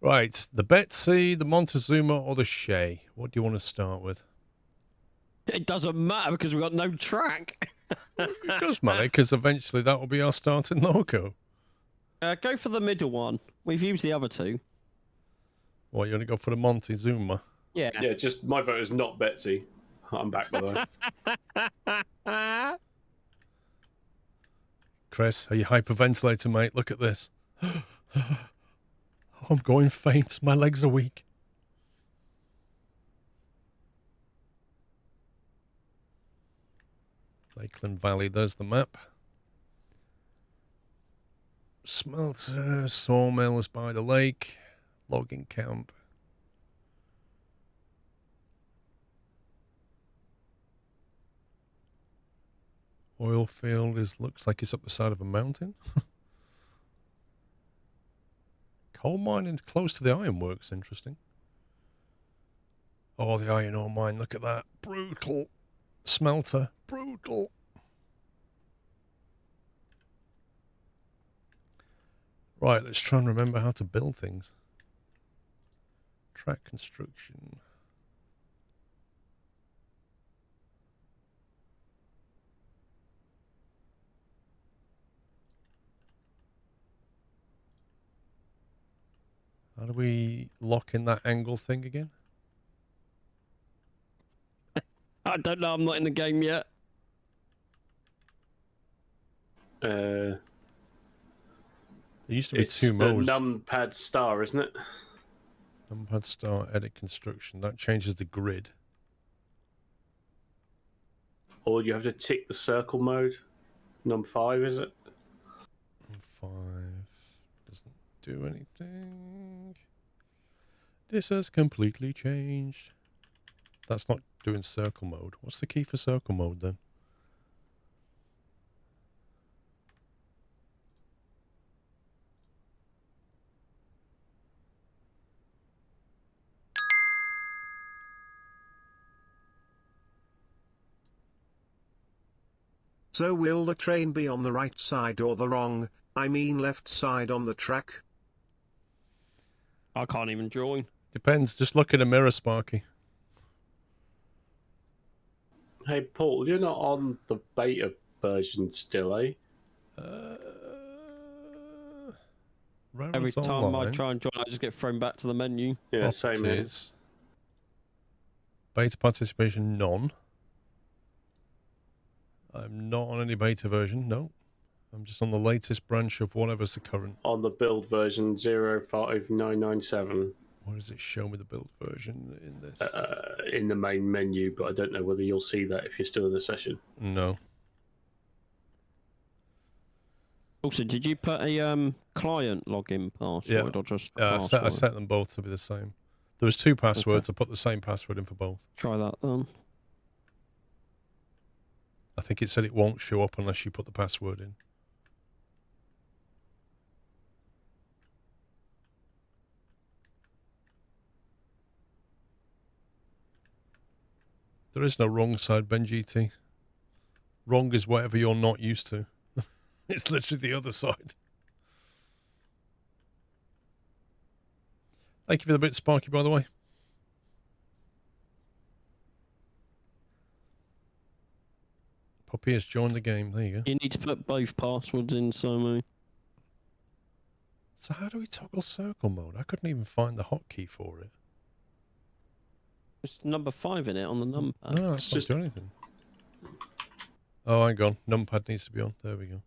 Right, the Betsy, the Montezuma, or the Shea? What do you want to start with? It doesn't matter because we've got no track. It does matter because eventually that will be our starting logo. Go for the middle one. We've used the other two. What, you want to go for the Montezuma? Yeah. Yeah, just my vote is not Betsy. I'm back, by the way. Chris, are you hyperventilating, mate? Look at this. Oh, I'm going faint. My legs are weak. Lakeland Valley, there's the map. Smelter, sawmill is by the lake. Logging camp. Oil field looks like it's up the side of a mountain. Coal mining close to the ironworks, interesting. Oh, the iron ore mine, look at that. Brutal. Smelter, brutal. Right, let's try and remember how to build things. Track construction. How do we lock in that angle thing again? I don't know. I'm not in the game yet. There used to be It's two the modes. numpad star, isn't it? Numpad start, edit construction. That changes the grid. Or you have to tick the circle mode. Num 5, is it? 5 doesn't do anything. This has completely changed. That's not doing circle mode. What's the key for circle mode then? So will the train be on the right side or the wrong, I mean left side on the track? I can't even join. Depends. Just look in a mirror, Sparky. Hey, Paul, you're not on the beta version still, eh? Every time online. I try and join, I just get thrown back to the menu. Yeah, same here. Properties. Beta participation, none. I'm not on any beta version, no. I'm just on the latest branch of whatever's the current. On the build version 05997. Where does it show me the build version in this? In the main menu, but I don't know whether you'll see that if you're still in the session. No. Also, did you put a client login password or just a password? I set them both to be the same. There was two passwords. Okay. I put the same password in for both. Try that then. I think it said it won't show up unless you put the password in. There is no wrong side, Ben GT. Wrong is whatever you're not used to. It's literally the other side. Thank you for the bit, Sparky, by the way. Poppy has joined the game. There you go. You need to put both passwords in, Somu. So how do we toggle circle mode? I couldn't even find the hotkey for it. It's number 5 in it on the numpad. No, it's not doing anything. Oh, hang on. Numpad needs to be on. There we go.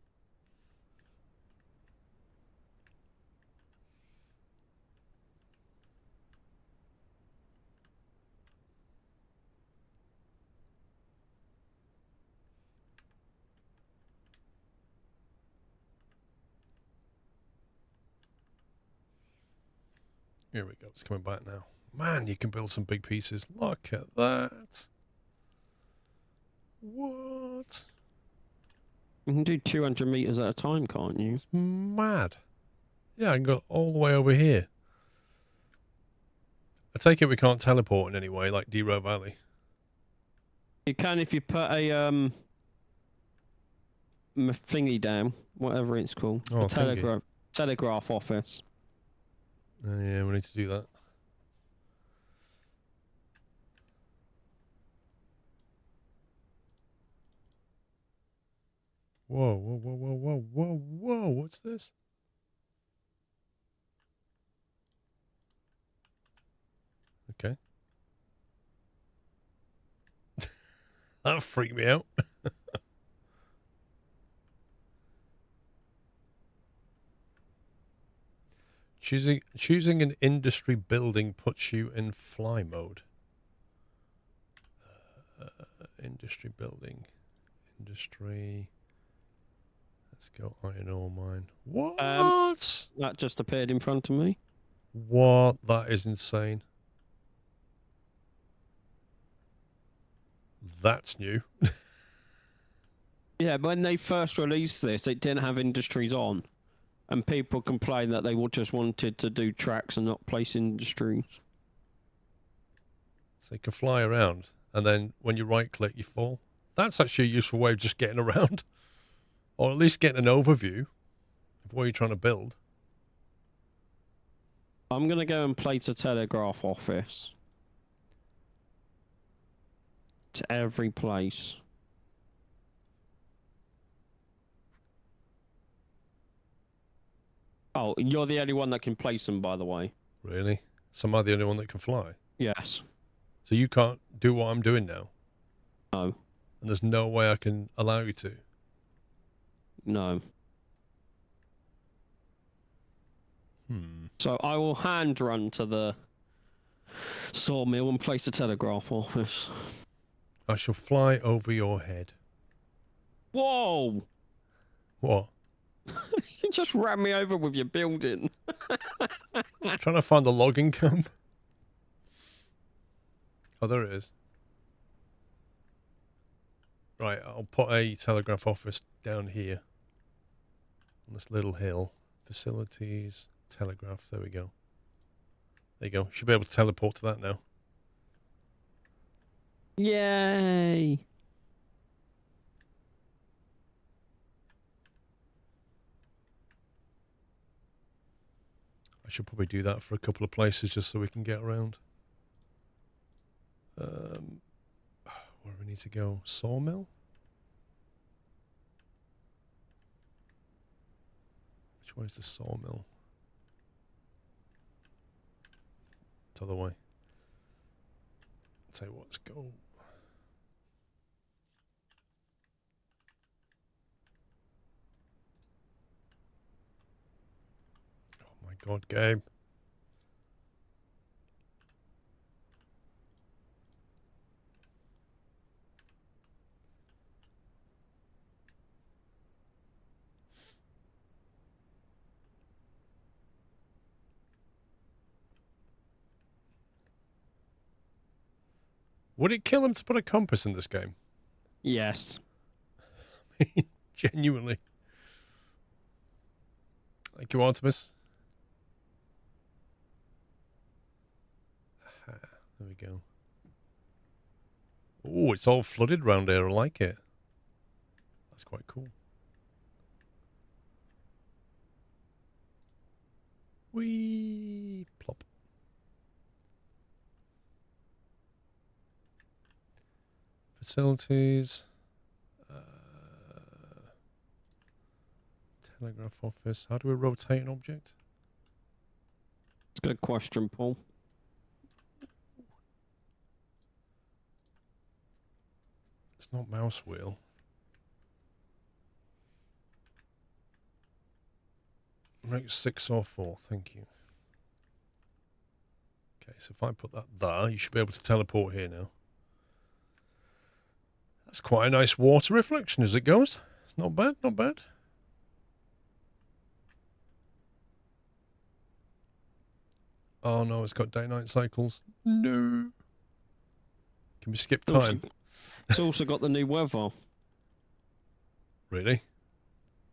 Here we go. It's coming back now. Man, you can build some big pieces. Look at that. What? You can do 200 meters at a time, can't you? It's mad. Yeah, I can go all the way over here. I take it we can't teleport in any way, like D-Row Valley. You can if you put a thingy down, whatever it's called. Oh, a telegraph office. Yeah, we need to do that. Whoa, whoa, whoa, whoa, whoa, whoa, whoa, what's this? Okay. That freaked me out. Choosing an industry building puts you in fly mode. Industry building. Industry. Let's go iron ore mine. What? That just appeared in front of me. What? That is insane. That's new. Yeah, when they first released this, it didn't have industries on. And people complained that they just wanted to do tracks and not place industries. So you can fly around, and then when you right-click, you fall. That's actually a useful way of just getting around. Or at least getting an overview of what you're trying to build. I'm going to go and place a telegraph office. To every place. Oh, you're the only one that can place them, by the way. Really? So am I the only one that can fly? Yes. So you can't do what I'm doing now? No. And there's no way I can allow you to? No. So I will hand run to the sawmill and place a telegraph office. I shall fly over your head. Whoa! What? You just ran me over with your building. Trying to find the logging camp. Oh, there it is. Right, I'll put a telegraph office down here. On this little hill. Facilities, telegraph, there we go. There you go. Should be able to teleport to that now. Yay! I should probably do that for a couple of places just so we can get around. Where do we need to go? Sawmill? Which way is the sawmill? It's the other way. Tell you what, let's go. Oh my god, Gabe. Would it kill him to put a compass in this game? Yes. Genuinely. Thank you, Artemis. There we go. Oh, it's all flooded round here. I like it. That's quite cool. Whee! Plop. Facilities. Telegraph office. How do we rotate an object? It's a good question, Paul. It's not mouse wheel. Make 6 or 4, thank you. Okay, so if I put that there, you should be able to teleport here now. That's quite a nice water reflection as it goes. Not bad, not bad. Oh no, it's got day-night cycles. No. Can we skip time? It's also got the new weather. Really?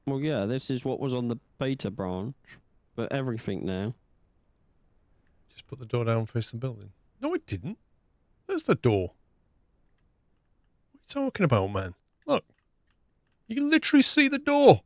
Well, yeah, this is what was on the beta branch, but everything now. Just put the door down and face the building. No, it didn't. There's the door. What are you talking about, man? Look. You can literally see the door.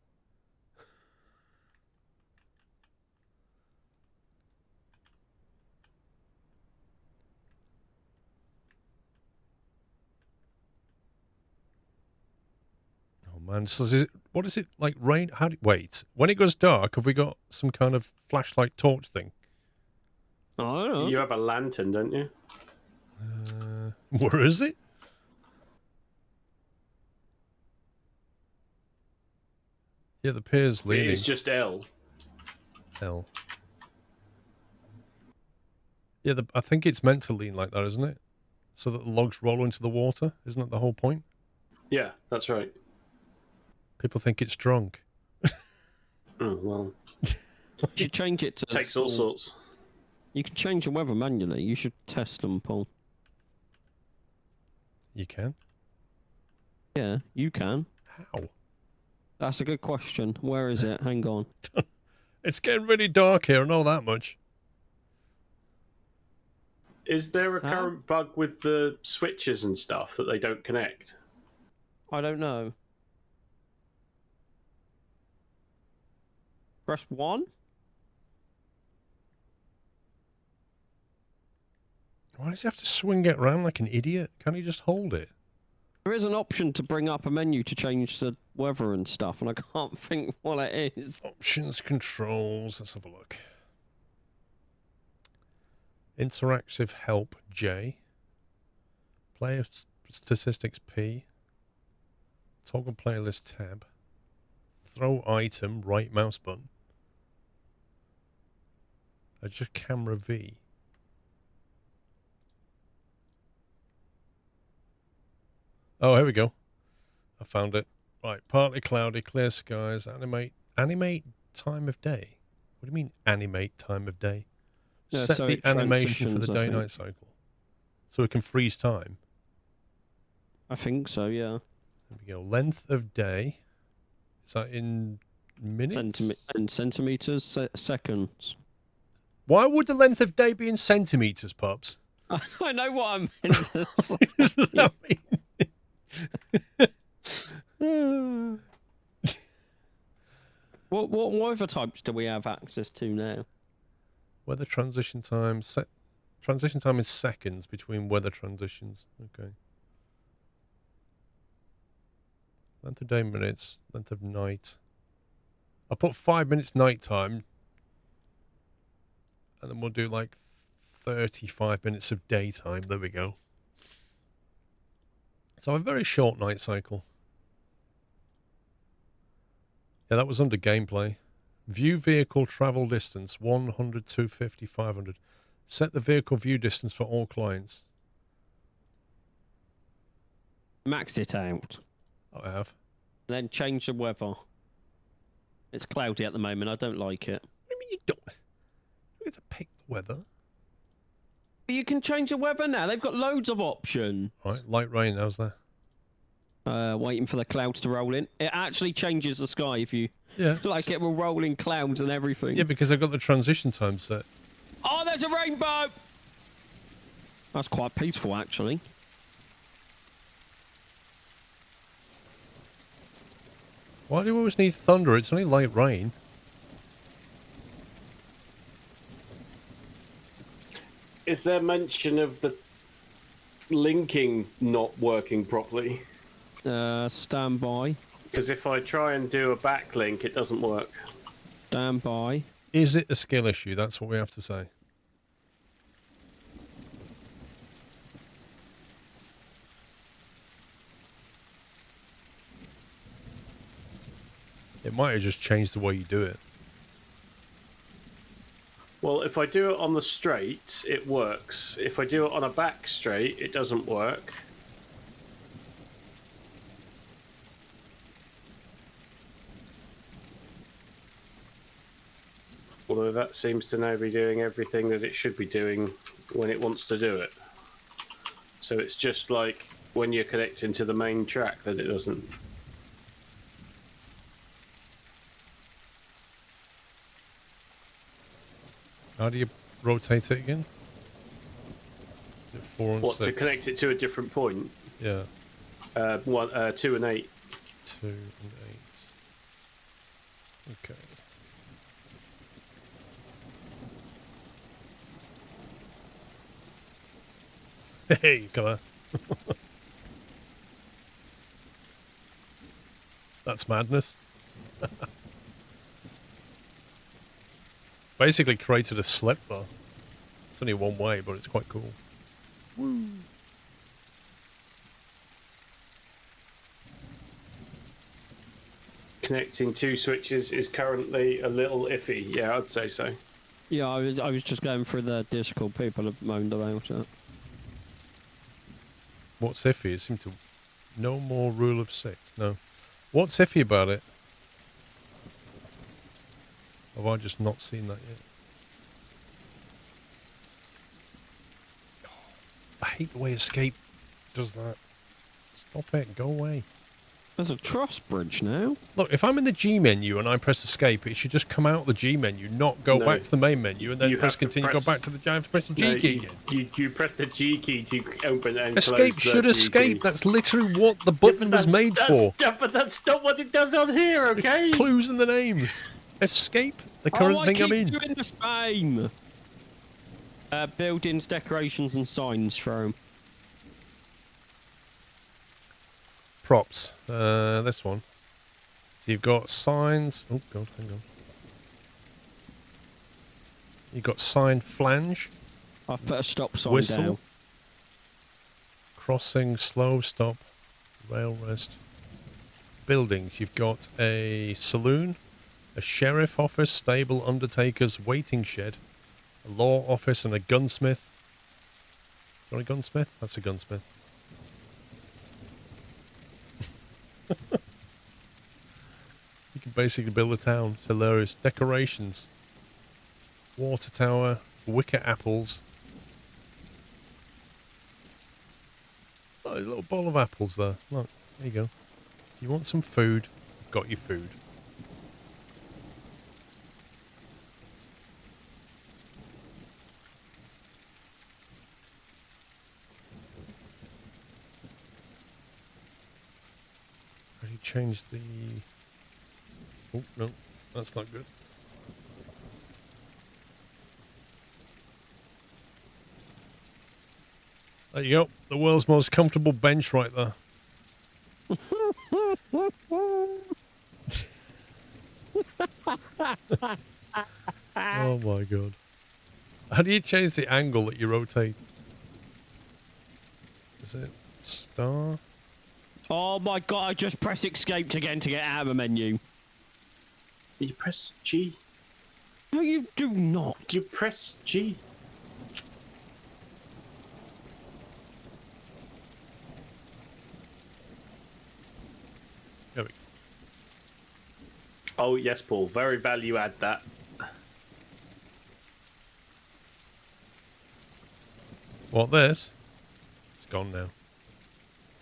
man. So what is it like? Rain? Wait. When it goes dark, have we got some kind of flashlight torch thing? I don't know. You have a lantern, don't you? Where is it? Yeah, the pier's leaning. It's just L. L. Yeah, I think it's meant to lean like that, isn't it? So that the logs roll into the water. Isn't that the whole point? Yeah, that's right. People think it's drunk. Oh, well. You should change it to... Takes all sorts. You can change the weather manually. You should test them, Paul. You can? Yeah, you can. How? That's a good question. Where is it? Hang on. It's getting really dark here, I know that much. Is there a Huh? current bug with the switches and stuff that they don't connect? I don't know. Press 1? Why does he have to swing it around like an idiot? Can't he just hold it? There is an option to bring up a menu to change the weather and stuff, and I can't think what it is. Options, controls, let's have a look. Interactive help, J. Player statistics, P. Toggle playlist, tab. Throw item, right mouse button. Adjust camera, V. Oh, here we go. I found it. Right, partly cloudy, clear skies, animate time of day. What do you mean animate time of day? Yeah, Set so the it animation for the transitions, I day-night cycle. So it can freeze time. I think so, yeah. There we go. Length of day. Is that in minutes? Centimeters, seconds. Why would the length of day be in centimeters, pups? I know what I meant to say. What does that mean? What weather types do we have access to now? Weather transition time. Transition time is seconds between weather transitions. Okay. Length of day, minutes. Length of night. I'll put 5 minutes night time. And then we'll do like 35 minutes of daytime. There we go. So a very short night cycle. Yeah, that was under gameplay. View vehicle travel distance 100, 250, 500. Set the vehicle view distance for all clients. Max it out. Oh, I have. Then change the weather. It's cloudy at the moment. I don't like it. What do you mean you don't? You get to pick the weather. But you can change the weather now. They've got loads of options. Right, light rain. How's that? Waiting for the clouds to roll in. It actually changes the sky if you... Yeah. Like it will roll in clouds and everything. Yeah, because I've got the transition time set. Oh, there's a rainbow! That's quite peaceful, actually. Why do you always need thunder? It's only light rain. Is there mention of the linking not working properly? Stand by. Because if I try and do a backlink, it doesn't work. Stand by. Is it a skill issue? That's what we have to say. It might have just changed the way you do it. Well, if I do it on the straight, it works. If I do it on a back straight, it doesn't work. Although that seems to now be doing everything that it should be doing when it wants to do it. So it's just like when you're connecting to the main track that it doesn't. How do you rotate it again? Is it 4 and What, 6? to connect it to a different point? Yeah. 2 and 8. 2 and 8. Okay. Hey, come on. madness. Basically created a slip bar. It's only one way, but it's quite cool. Woo. Connecting two switches is currently a little iffy. Yeah, I'd say so. Yeah, I was just going through the Discord. People have moaned about it. What's iffy? It seemed to... No more rule of 6. No. What's iffy about it? Have I just not seen that yet? I hate the way Escape does that. Stop it. Go away. There's a truss bridge now. Look, if I'm in the G menu and I press Escape, it should just come out the G menu, not go No. back to the main menu, and then You press have to continue, press- go back to the... I have to press the G key again. You press the G key to open and Escape close the should G escape. key. That's literally what the button was made for. Yeah, but that's not what it does on here, okay? Clues in the name. Escape, the current I thing keep I'm in. doing the same. Buildings, decorations, and signs for 'em. Props. This one. So you've got signs. Oh, God, hang on. You've got sign flange, I've put a stop sign whistle, down. crossing, slow, stop, rail rest. Buildings. You've got a saloon, a sheriff office, stable, undertaker's waiting shed, a law office, and a gunsmith. You want a gunsmith? That's a gunsmith. You can basically build a town. It's hilarious. Decorations. Water tower, wicker apples. Oh, there's a little bowl of apples there. Look, there you go. You want some food? I've got your food. How do you change the... Oh, no. That's not good. There you go. The world's most comfortable bench right there. Oh my god. How do you change the angle that you rotate? Is it star? Oh my god, I just press escape again to get out of the menu. You press G. No, you do not. You press G. There we go. Oh, yes, Paul. Very value add that. What, this? It's gone now.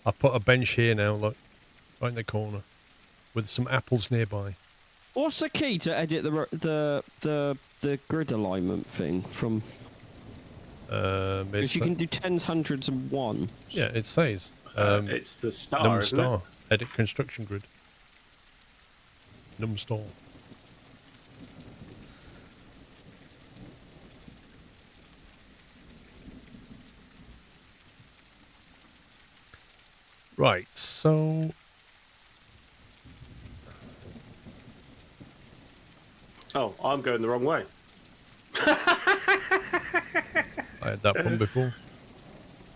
I've put a bench here now, look. Right in the corner. With some apples nearby. What's the key to edit the grid alignment thing from? Because you can do tens, hundreds, and ones. Yeah, it says. It's the star, Num isn't star. Edit construction grid. Num star. Right, so... Oh, I'm going the wrong way. I had that one before.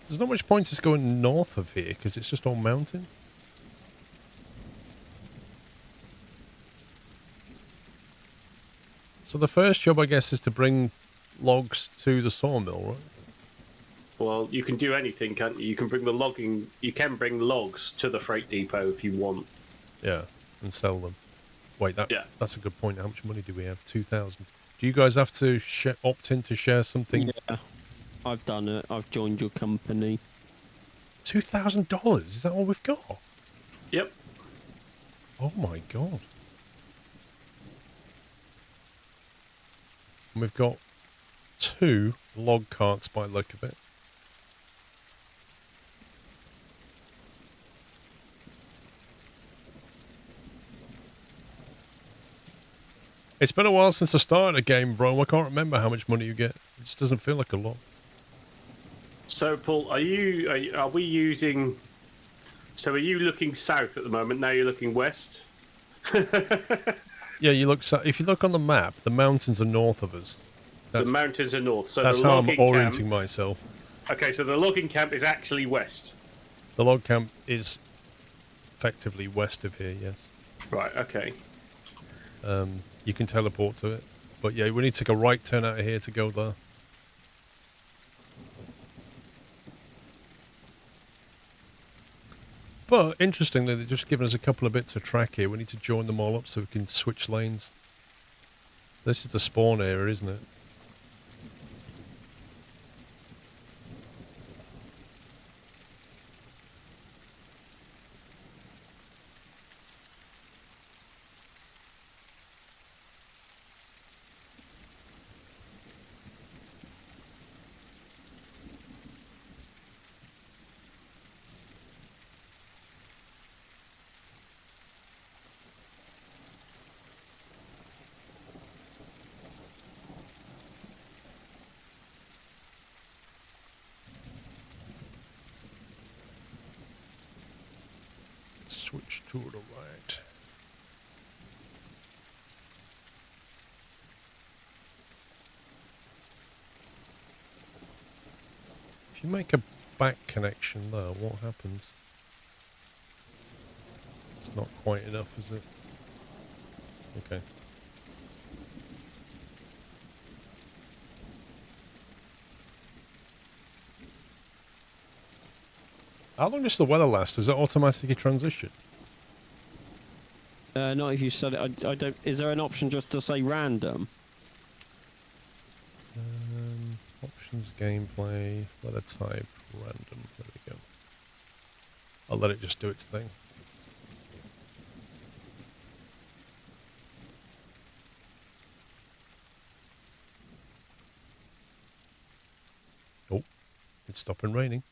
There's not much point just going north of here, because it's just all mountain. So the first job, I guess, is to bring logs to the sawmill, right? Well, you can do anything, can't you? You can bring the logging. You can bring logs to the freight depot if you want. Yeah, and sell them. Wait, Yeah. that's a good point. How much money do we have? 2,000. Do you guys have to opt in to share something? Yeah, I've done it. I've joined your company. $2,000? Is that all we've got? Yep. Oh my god. And we've got 2 log carts by the look of it. It's been a while since I started a game, bro. I can't remember how much money you get. It just doesn't feel like a lot. So, Paul, are we using? So, are you looking south at the moment? Now you're looking west. Yeah, you look. If you look on the map, the mountains are north of us. The mountains are north, so That's the how I'm logging orienting camp. myself. Okay, so the logging camp is actually west. The log camp is effectively west of here. Yes. Right. Okay. You can teleport to it, but yeah, we need to take a right turn out of here to go there. But interestingly, they've just given us a couple of bits of track here. We need to join them all up so we can switch lanes. This is the spawn area, isn't it? Switch to the right. If you make a back connection there, what happens? It's not quite enough, is it? Okay. How long does the weather last? Does it automatically transition? Not if you set it. I don't. Is there an option just to say random? Options, gameplay, weather type, random. There we go. I'll let it just do its thing. Oh, it's stopping raining.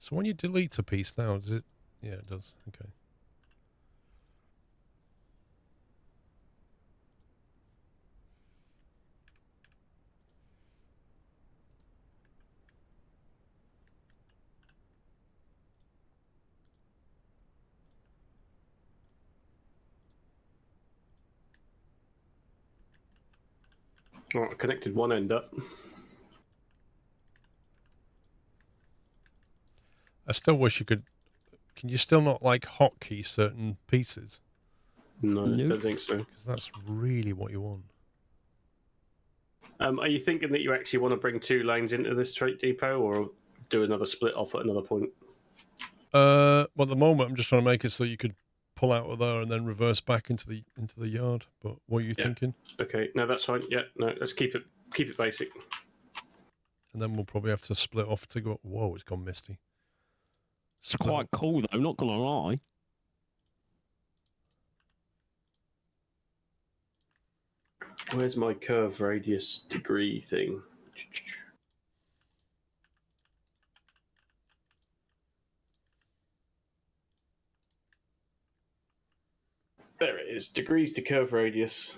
So when you delete a piece now, does it? Yeah, it does. Okay. All right, I connected one end up. I still wish you could. Can you still not like hotkey certain pieces? No, Nope. don't think so. Because that's really what you want. Are you thinking that you actually want to bring two lanes into this trade depot, or do another split off at another point? Well, at the moment, I'm just trying to make it so you could pull out of there and then reverse back into the yard. But what are you thinking? Okay, no, that's fine. Yeah, no, let's keep it basic. And then we'll probably have to split off to go. Whoa, it's gone misty. It's quite cool though. Not gonna lie. Where's my curve radius degree thing? There it is. Degrees to curve radius.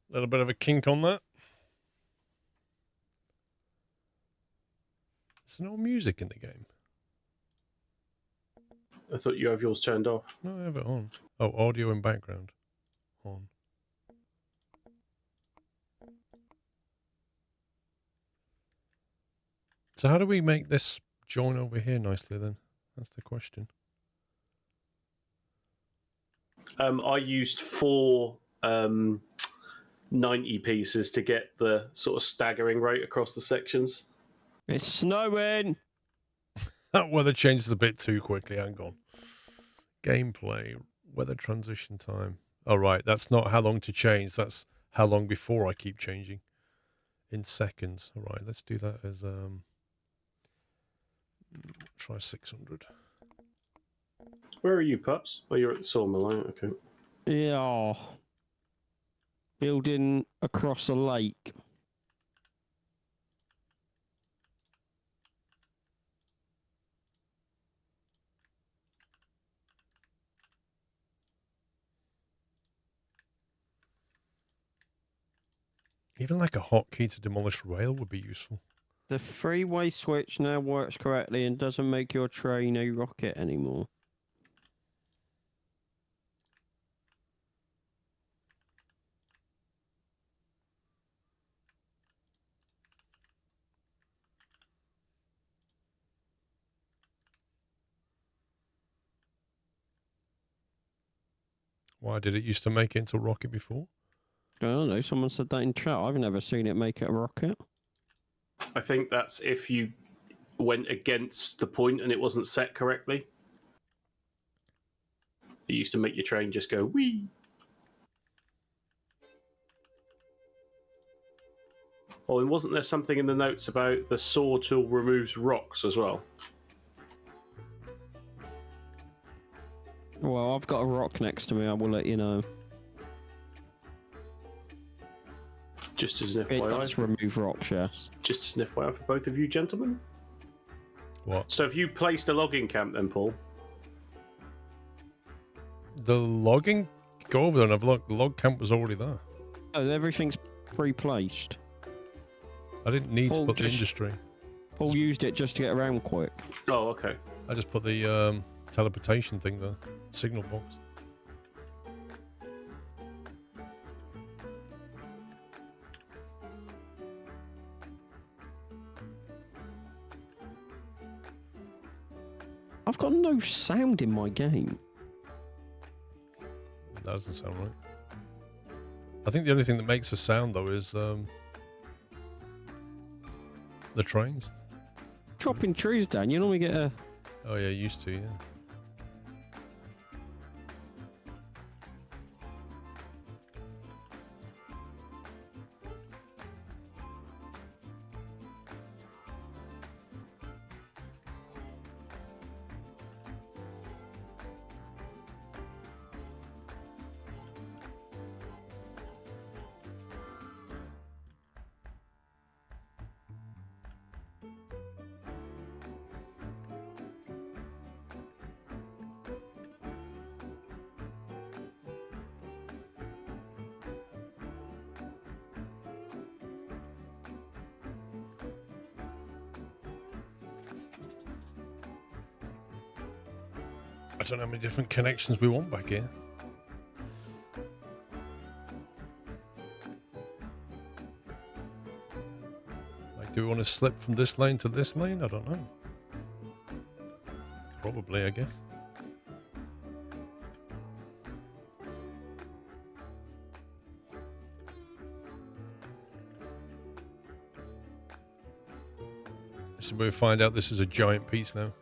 A little bit of a kink on that. There's no music in the game. I thought you have yours turned off. No, I have it on. Oh, audio and background. On. So how do we make this join over here nicely then? That's the question. I used four 90 pieces to get the sort of staggering rate across the sections. It's snowing. That weather changes a bit too quickly. Hang on. Gameplay. Weather transition time. Oh, right. That's not how long to change. That's how long before I keep changing. In seconds. All right. Let's do that as try 600. Where are you, Pups? Oh, you're at the sawmill, aren't you? Okay. Yeah. Building across a lake. Even like a hotkey to demolish rail would be useful. The three-way switch now works correctly and doesn't make your train a rocket anymore. Why did it used to make it into a rocket before? I don't know, someone said that in chat. I've never seen it make it a rocket. I think that's if you went against the point and it wasn't set correctly. It used to make your train just go wee. Oh, and wasn't there something in the notes about the saw tool removes rocks as well? Well, I've got a rock next to me, I will let you know. Just as an It does FYI. remove rocks, yes. Just as an FYI for both of you gentlemen. What? So have you placed a logging camp then, Paul? The logging? Go over there and have a look. The log camp was already there. Oh, everything's pre-placed. I didn't need to Paul put the just- industry. Paul used it just to get around quick. Oh, okay. I just put the teleportation thing there. Signal box. I've got no sound in my game. That doesn't sound right. I think the only thing that makes a sound though is the trains. Chopping trees down, you normally get a... Oh yeah, used to, yeah. I don't know how many different connections we want back here. Like, do we want to slip from this lane to this lane? I don't know. Probably, I guess. So we find out this is a giant piece now.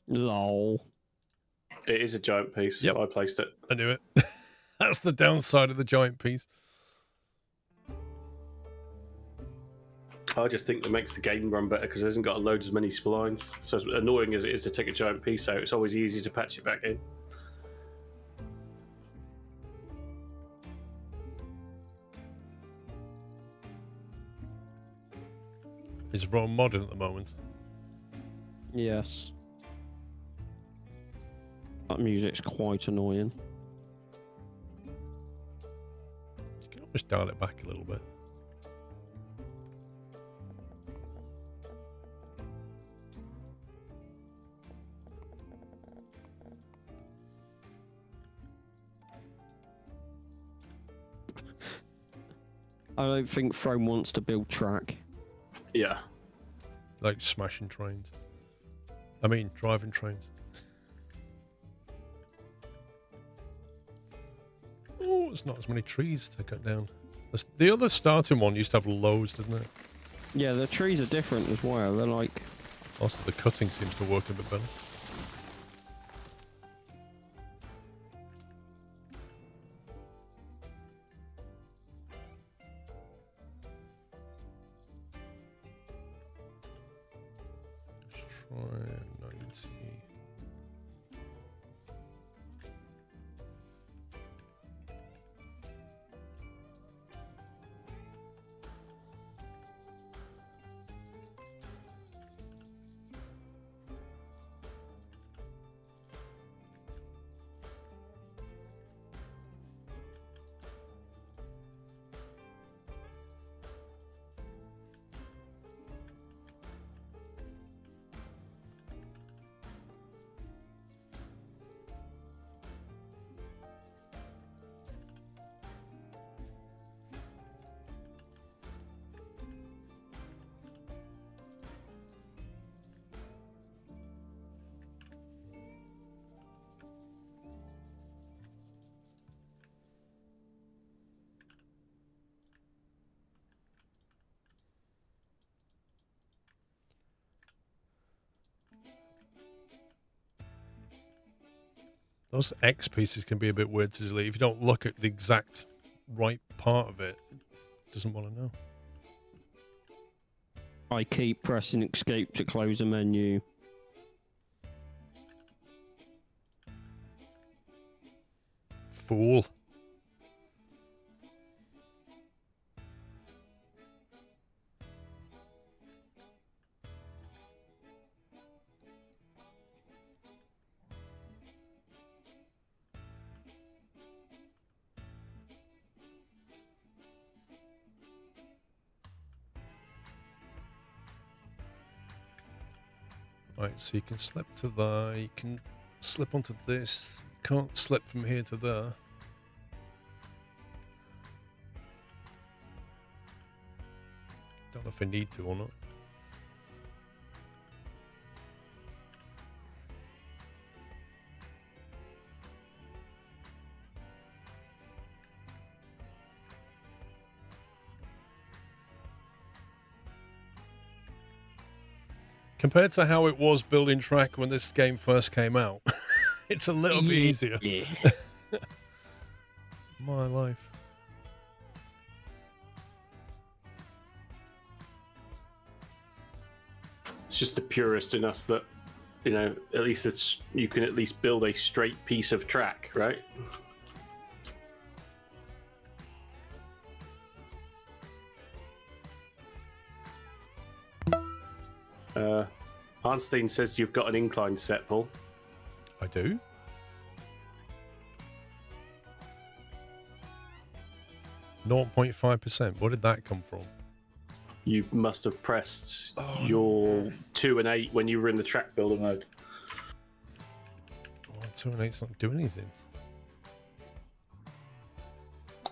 Lol. It is a giant piece. Yep. I placed it. I knew it. That's the downside of the giant piece. I just think that makes the game run better because it hasn't got to load as many splines. So as annoying as it is to take a giant piece out, it's always easy to patch it back in. Is Rome modern at the moment? Yes. That music's quite annoying. You can almost dial it back a little bit. I don't think Throne wants to build track. Yeah. Like smashing trains. I mean, driving trains. Oh, there's not as many trees to cut down. The other starting one used to have loads, didn't it? Yeah, the trees are different as well. They're like... Also, the cutting seems to work a bit better. try 90. Those X pieces can be a bit weird to delete. If you don't look at the exact right part of it, it doesn't want to know. I keep pressing escape to close a menu. Fool. Right, so you can slip to there, you can slip onto this, you can't slip from here to there. Don't know if I need to or not. Compared to how it was building track when this game first came out, it's a little bit easier. Yeah. My life. It's just the purist in us that, you know, at least you can at least build a straight piece of track, right? Arnstein says you've got an incline set, Paul. I do? .5%. Where did that come from? You must have pressed your 2 and 8 when you were in the track builder mode. Oh, 2 and 8's not doing anything.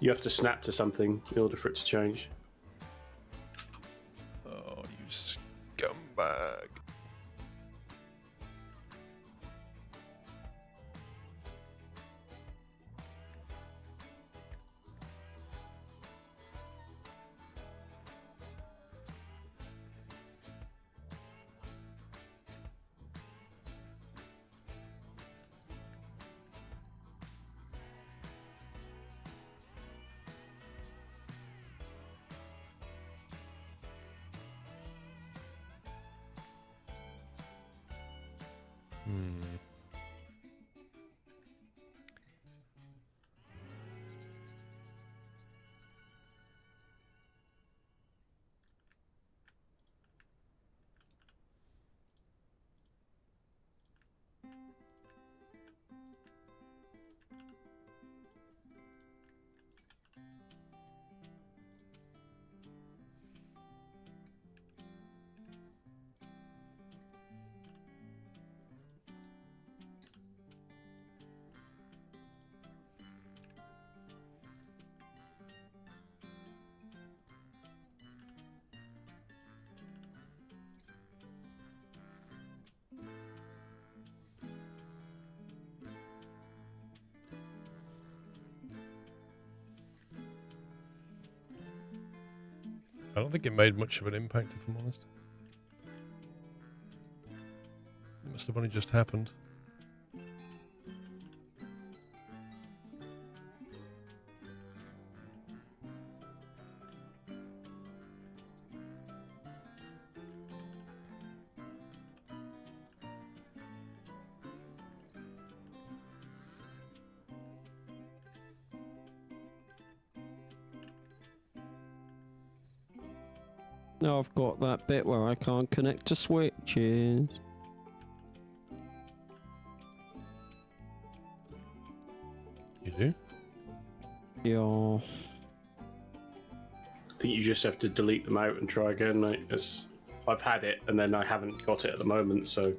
You have to snap to something in order for it to change. Oh, you scumbag. I don't think it made much of an impact, if I'm honest. It must have only just happened. Now I've got that bit where I can't connect to switches. You do? Yeah. I think you just have to delete them out and try again, mate. I've had it, and then I haven't got it at the moment, so...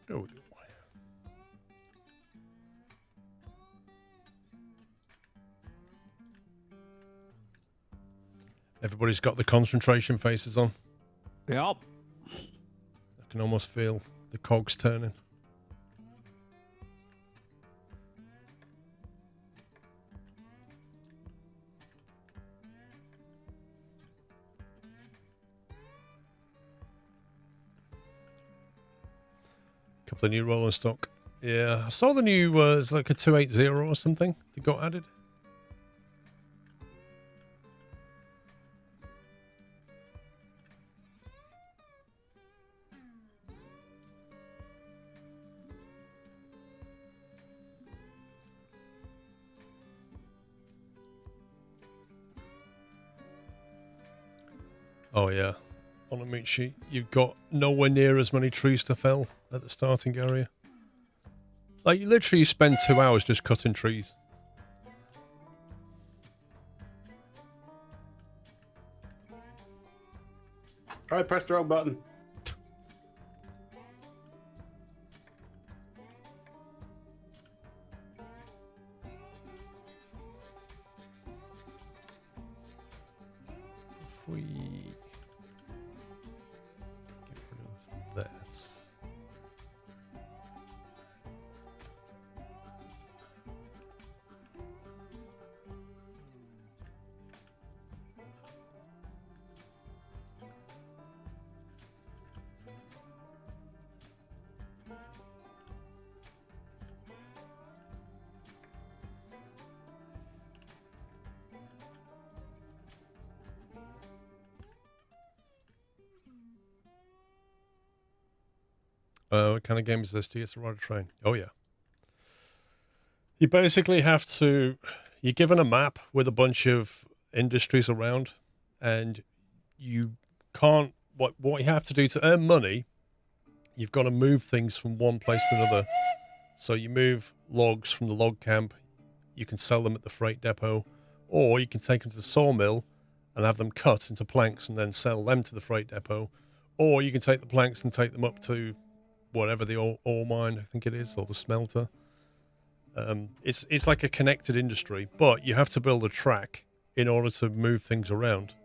Oh, everybody's got the concentration faces on. Yep. I can almost feel the cogs turning. Couple of new rolling stock. Yeah, I saw the new, it's like a 280 or something that got added. Oh yeah, on a meat sheet, you've got nowhere near as many trees to fell at the starting area. Like, you literally spend 2 hours just cutting trees. I pressed the wrong button. If we get rid of that. What kind of game is this? Do you get to ride a train? Oh, yeah. You basically have to... You're given a map with a bunch of industries around, and you can't... What you have to do to earn money, you've got to move things from one place to another. So you move logs from the log camp, you can sell them at the freight depot, or you can take them to the sawmill and have them cut into planks and then sell them to the freight depot, or you can take the planks and take them up to whatever the ore mine, I think it is, or the smelter. It's like a connected industry, but you have to build a track in order to move things around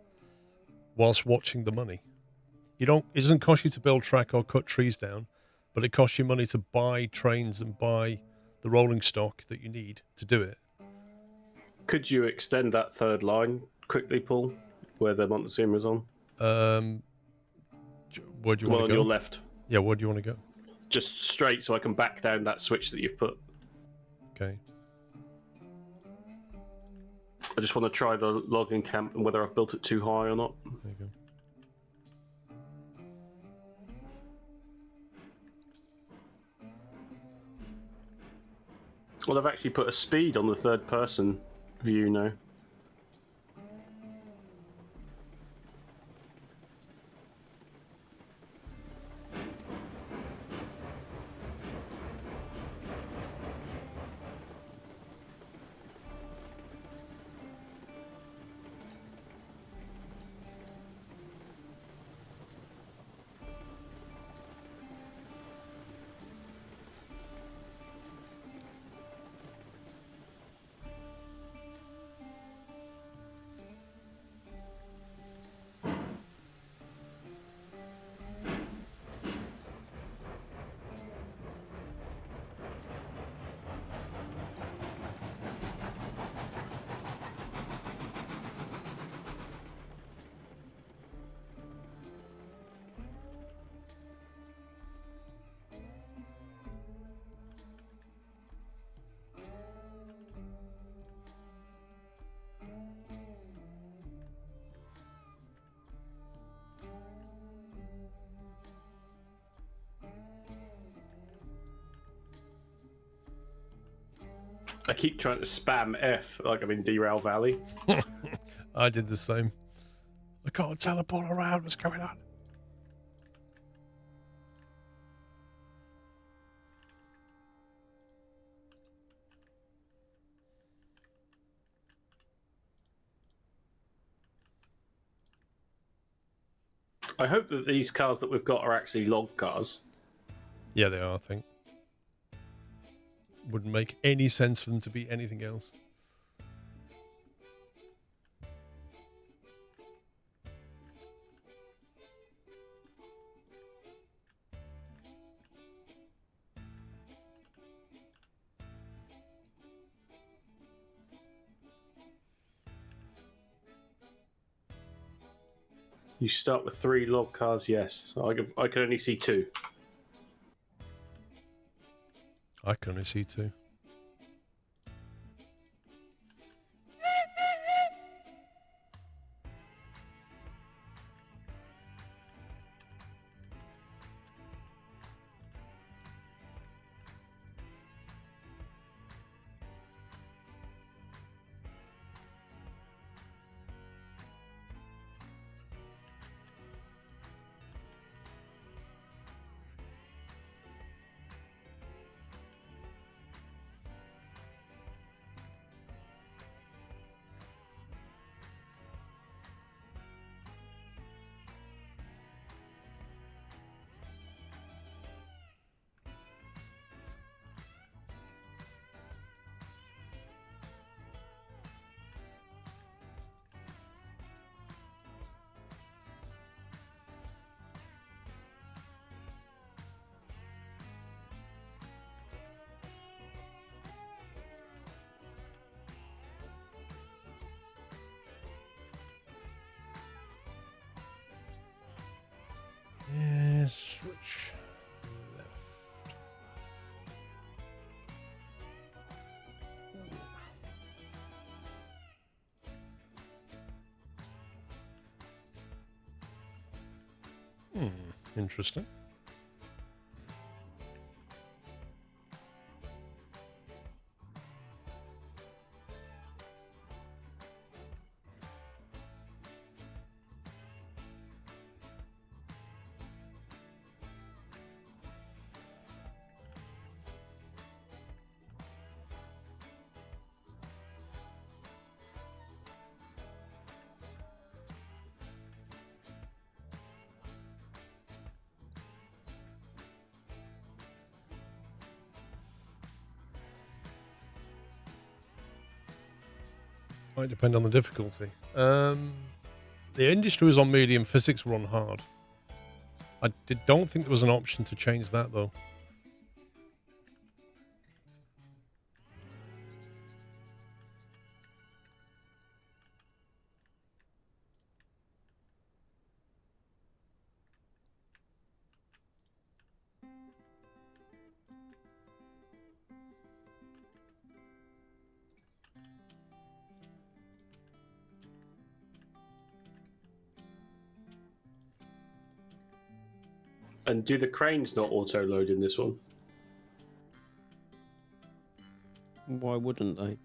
whilst watching the money. It doesn't cost you to build track or cut trees down, but it costs you money to buy trains and buy the rolling stock that you need to do it. Could you extend that third line quickly, Paul, where the Montezuma's on? Where do you want to go? On your left. Yeah, where do you want to go? Just straight so I can back down that switch that you've put. Okay. I just want to try the logging camp and whether I've built it too high or not. There you go. Well, I've actually put a speed on the third person view now. I keep trying to spam F like I'm in Derail Valley. I did the same. I can't teleport around. What's going on? I hope that these cars that we've got are actually log cars. Yeah, they are, I think. Wouldn't make any sense for them to be anything else. You start with 3 log cars, yes. I can only see 2. I can only see 2. Yeah, switch left. Interesting. Might depend on the difficulty. The industry was on medium, physics were on hard. Don't think there was an option to change that though. And do the cranes not auto-load in this one? Why wouldn't they?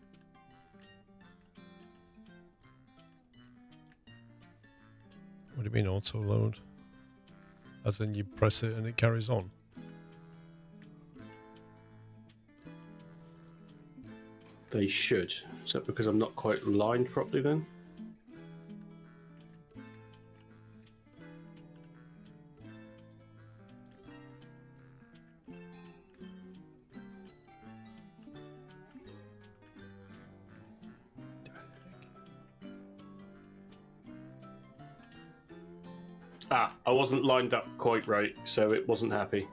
What do you mean auto load? As in you press it and it carries on? They should. Is that because I'm not quite aligned properly then? Ah, I wasn't lined up quite right, so it wasn't happy.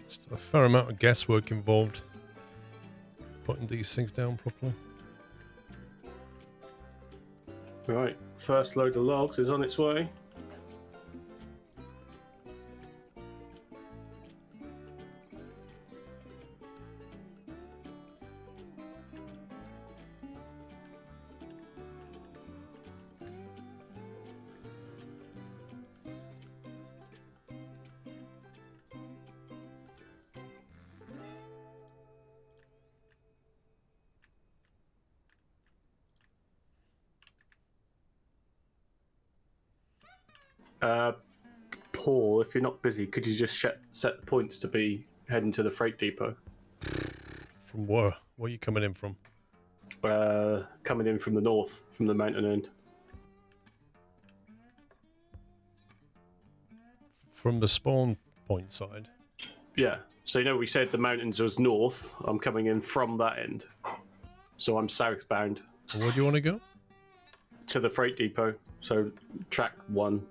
Just a fair amount of guesswork involved putting these things down properly. Right, first load of logs is on its way. Paul, if you're not busy, could you just set the points to be heading to the freight depot? From where? Where are you coming in from? Coming in from the north, from the mountain end. From the spawn point side? Yeah. So, you know, we said the mountains was north. I'm coming in from that end. So I'm southbound. Where do you want to go? To the freight depot. So, track 1.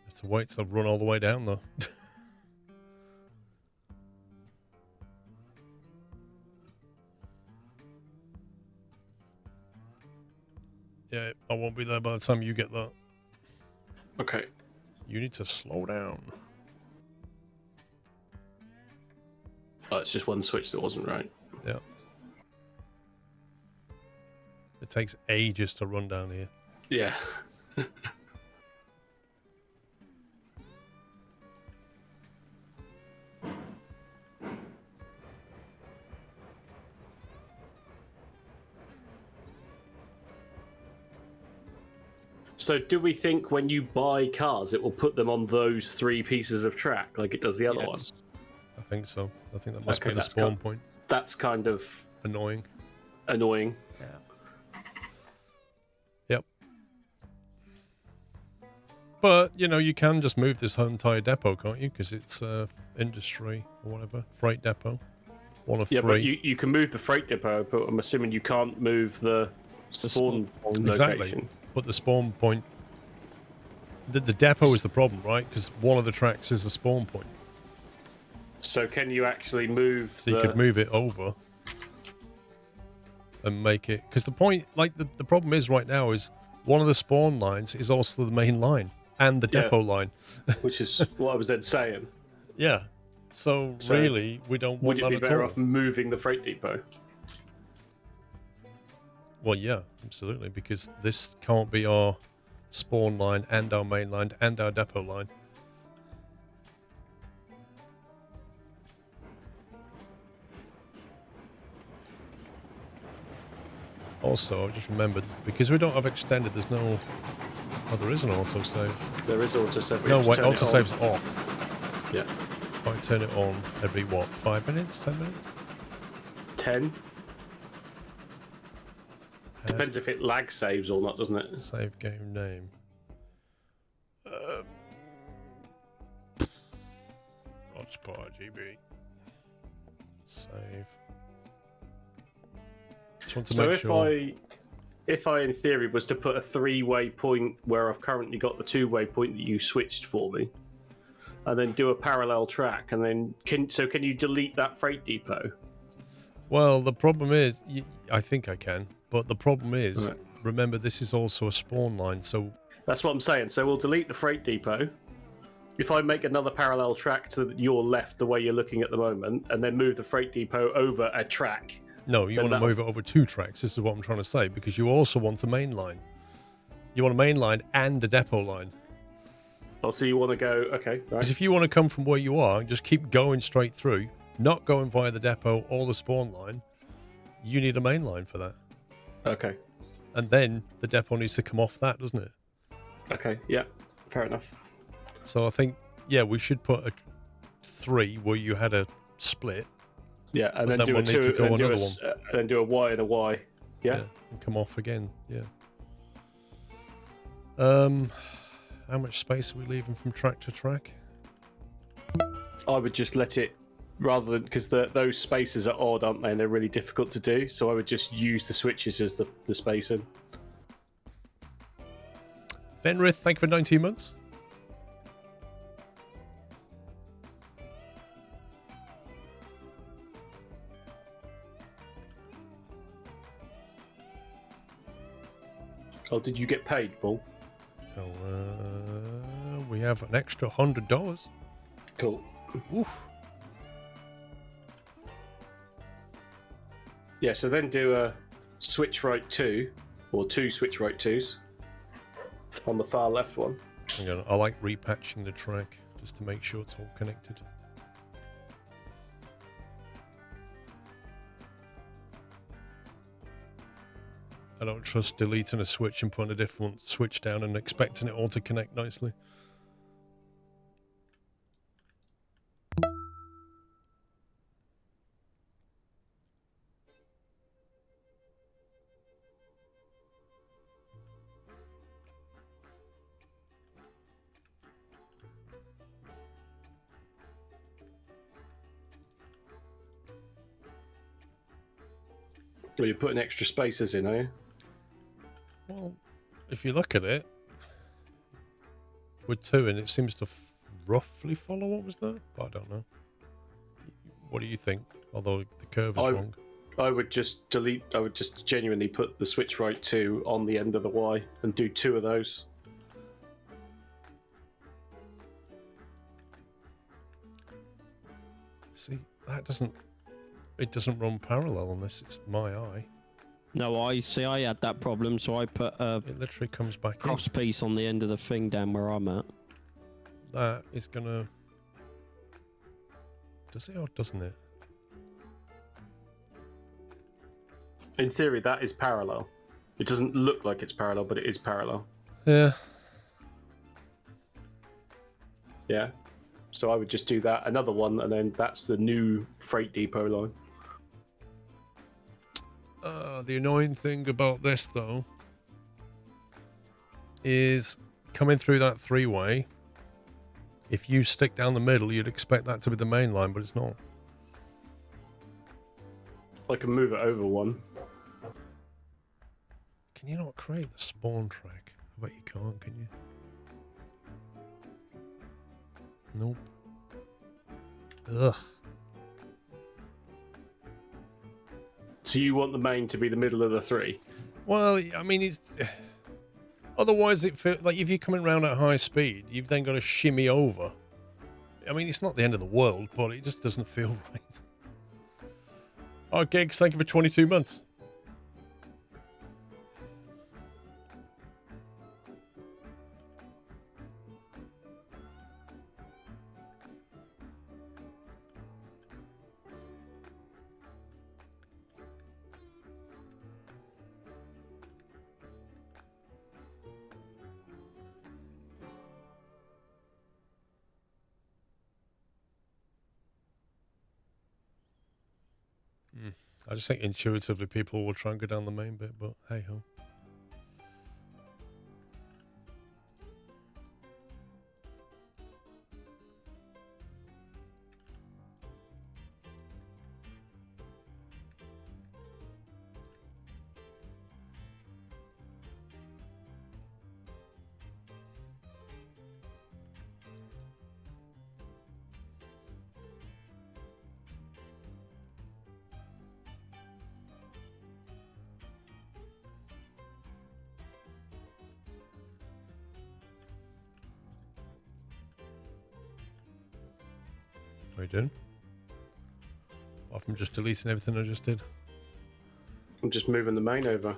Have to wait till I've run all the way down, though. Yeah, I won't be there by the time you get that. Okay. You need to slow down. Oh, it's just one switch that wasn't right. Yeah. It takes ages to run down here. Yeah. So do we think when you buy cars, it will put them on those 3 pieces of track like it does the other Yes. ones? I think so. I think that must Okay, be the that's spawn got- point. That's kind of Annoying. annoying. Yep. But, you know, you can just move this whole entire depot, can't you? Because it's industry or whatever. Freight depot. One of Yeah, 3. but you can move the freight depot, but I'm assuming you can't move the spawn location. Exactly. But the spawn point... The depot is the problem, right? Because one of the tracks is the spawn point. So can you actually move So you could move it over and make it... Because the point... Like, the problem is right now is one of the spawn lines is also the main line and the Yeah. depot line. Which is what I was then saying. Yeah. So, So really, we don't want Would it that be at better all. off moving the freight depot? Well, yeah, absolutely, because this can't be our spawn line and our main line and our depot line. Also, I just remembered, because we don't have extended, there's no... Oh, there is an autosave. There is autosave. we No, have to wait, turn it on. autosave's off. Yeah. If I turn it on every, what, 5 minutes, 10 minutes? 10. Depends if it lag saves or not, doesn't it? Save game name. Hotspot GB. Save. Just want to So make if sure. if I in theory was to put a 3-way point where I've currently got the 2-way point that you switched for me, and then do a parallel track, and then can you delete that freight depot? Well, the problem is, I think I can, but the problem is, Right. remember this is also a spawn line, so That's what I'm saying. So we'll delete the freight depot. If I make another parallel track to your left, the way you're looking at the moment, and then move the freight depot over a track. no, you Then want to that'll- move it over 2 tracks. This is what I'm trying to say, because you also want a main line. You want a main line and a depot line. Oh, so you want to go? Okay, right. Because if you want to come from where you are and just keep going straight through, not going via the depot or the spawn line, you need a main line for that. Okay. And then the depot needs to come off that, doesn't it? Okay. Yeah. Fair enough. So I think, yeah, we should put a 3 where you had a split. Yeah, and But then do we'll a need 2, to go and do another then do a Y and a Y. Yeah. And come off again. Yeah. How much space are we leaving from track to track? I would just let it, rather than, because those spaces are odd, aren't they? And they're really difficult to do. So I would just use the switches as the spacing. Fenrith, thank you for 19 months. Oh, did you get paid, Paul? So, we have an extra $100. Cool. Oof. Yeah, so then do a switch right 2, or 2 switch right 2s on the far left one. Hang on, I like repatching the track just to make sure it's all connected. I don't trust deleting a switch and putting a different switch down and expecting it all to connect nicely. Well, you're putting extra spaces in, are you? Well, if you look at it, with 2 in, it seems to roughly follow what was there, but I don't know. What do you think? Although the curve is wrong. I would just delete, I would just genuinely put the switch right 2 on the end of the Y and do 2 of those. See, that doesn't... It doesn't run parallel unless it's my eye. No, I had that problem, so I put a It literally comes back in. cross piece on the end of the thing down where I'm at. That is gonna... Does it or doesn't it? In theory, that is parallel. It doesn't look like it's parallel, but it is parallel. Yeah. Yeah. So I would just do that, another one, and then that's the new freight depot line. The annoying thing about this, though, is coming through that 3-way, if you stick down the middle, you'd expect that to be the main line, but it's not. I can move it over one. Can you not create the spawn track? I bet you can't, can you? Nope. Ugh. So you want the main to be the middle of the 3? Well, I mean, it's... Otherwise, it feels like if you're coming around at high speed, you've then got to shimmy over. I mean, it's not the end of the world, but it just doesn't feel right. Oh, Gigs, thank you for 22 months. I just think intuitively people will try and go down the main bit, but hey ho. What are you doing? Apart from just deleting everything I just did. I'm just moving the main over.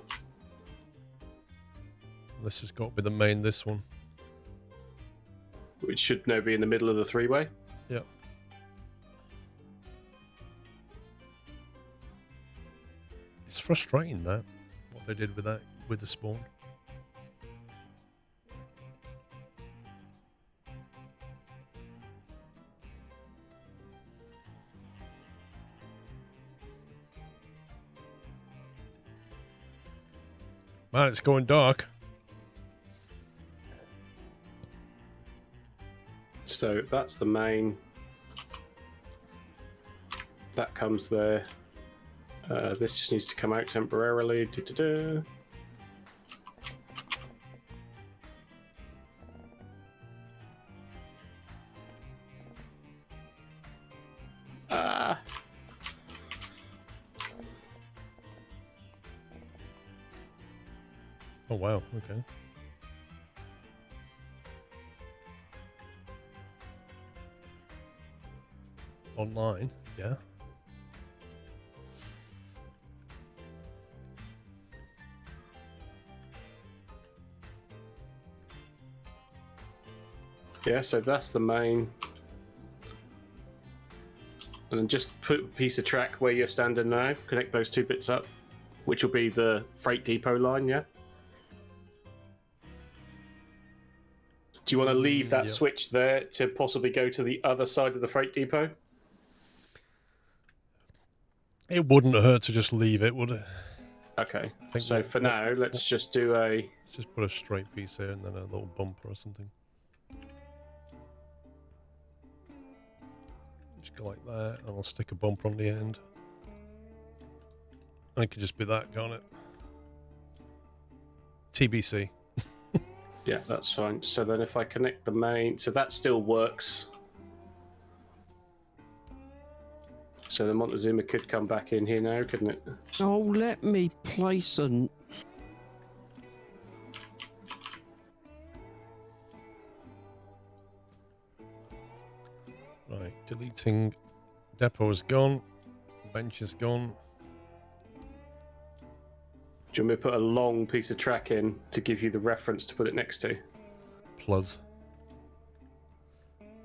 This has got to be the main, this one. Which should now be in the middle of the three-way. Yep. It's frustrating that, what they did with that, with the spawn. Man, it's going dark. So that's the main. That comes there. This just needs to come out temporarily. Du-du-du. Ah. Oh wow, okay. Online, yeah. Yeah, so that's the main. And then just put a piece of track where you're standing now, connect those two bits up, which will be the freight depot line, yeah? Do you want to leave that Yep. switch there to possibly go to the other side of the freight depot? It wouldn't hurt to just leave it, would it? Okay, think so what- for now, let's just do a... Just put a straight piece here and then a little bumper or something. Just go like that, and I'll stick a bumper on the end. And it could just be that, can't it? TBC. Yeah, that's fine. So then if I connect the main... So that still works. So the Montezuma could come back in here now, couldn't it? Oh, let me place an. Right, deleting. Depot is gone. Bench is gone. Do you want me to put a long piece of track in to give you the reference to put it next to? Plus.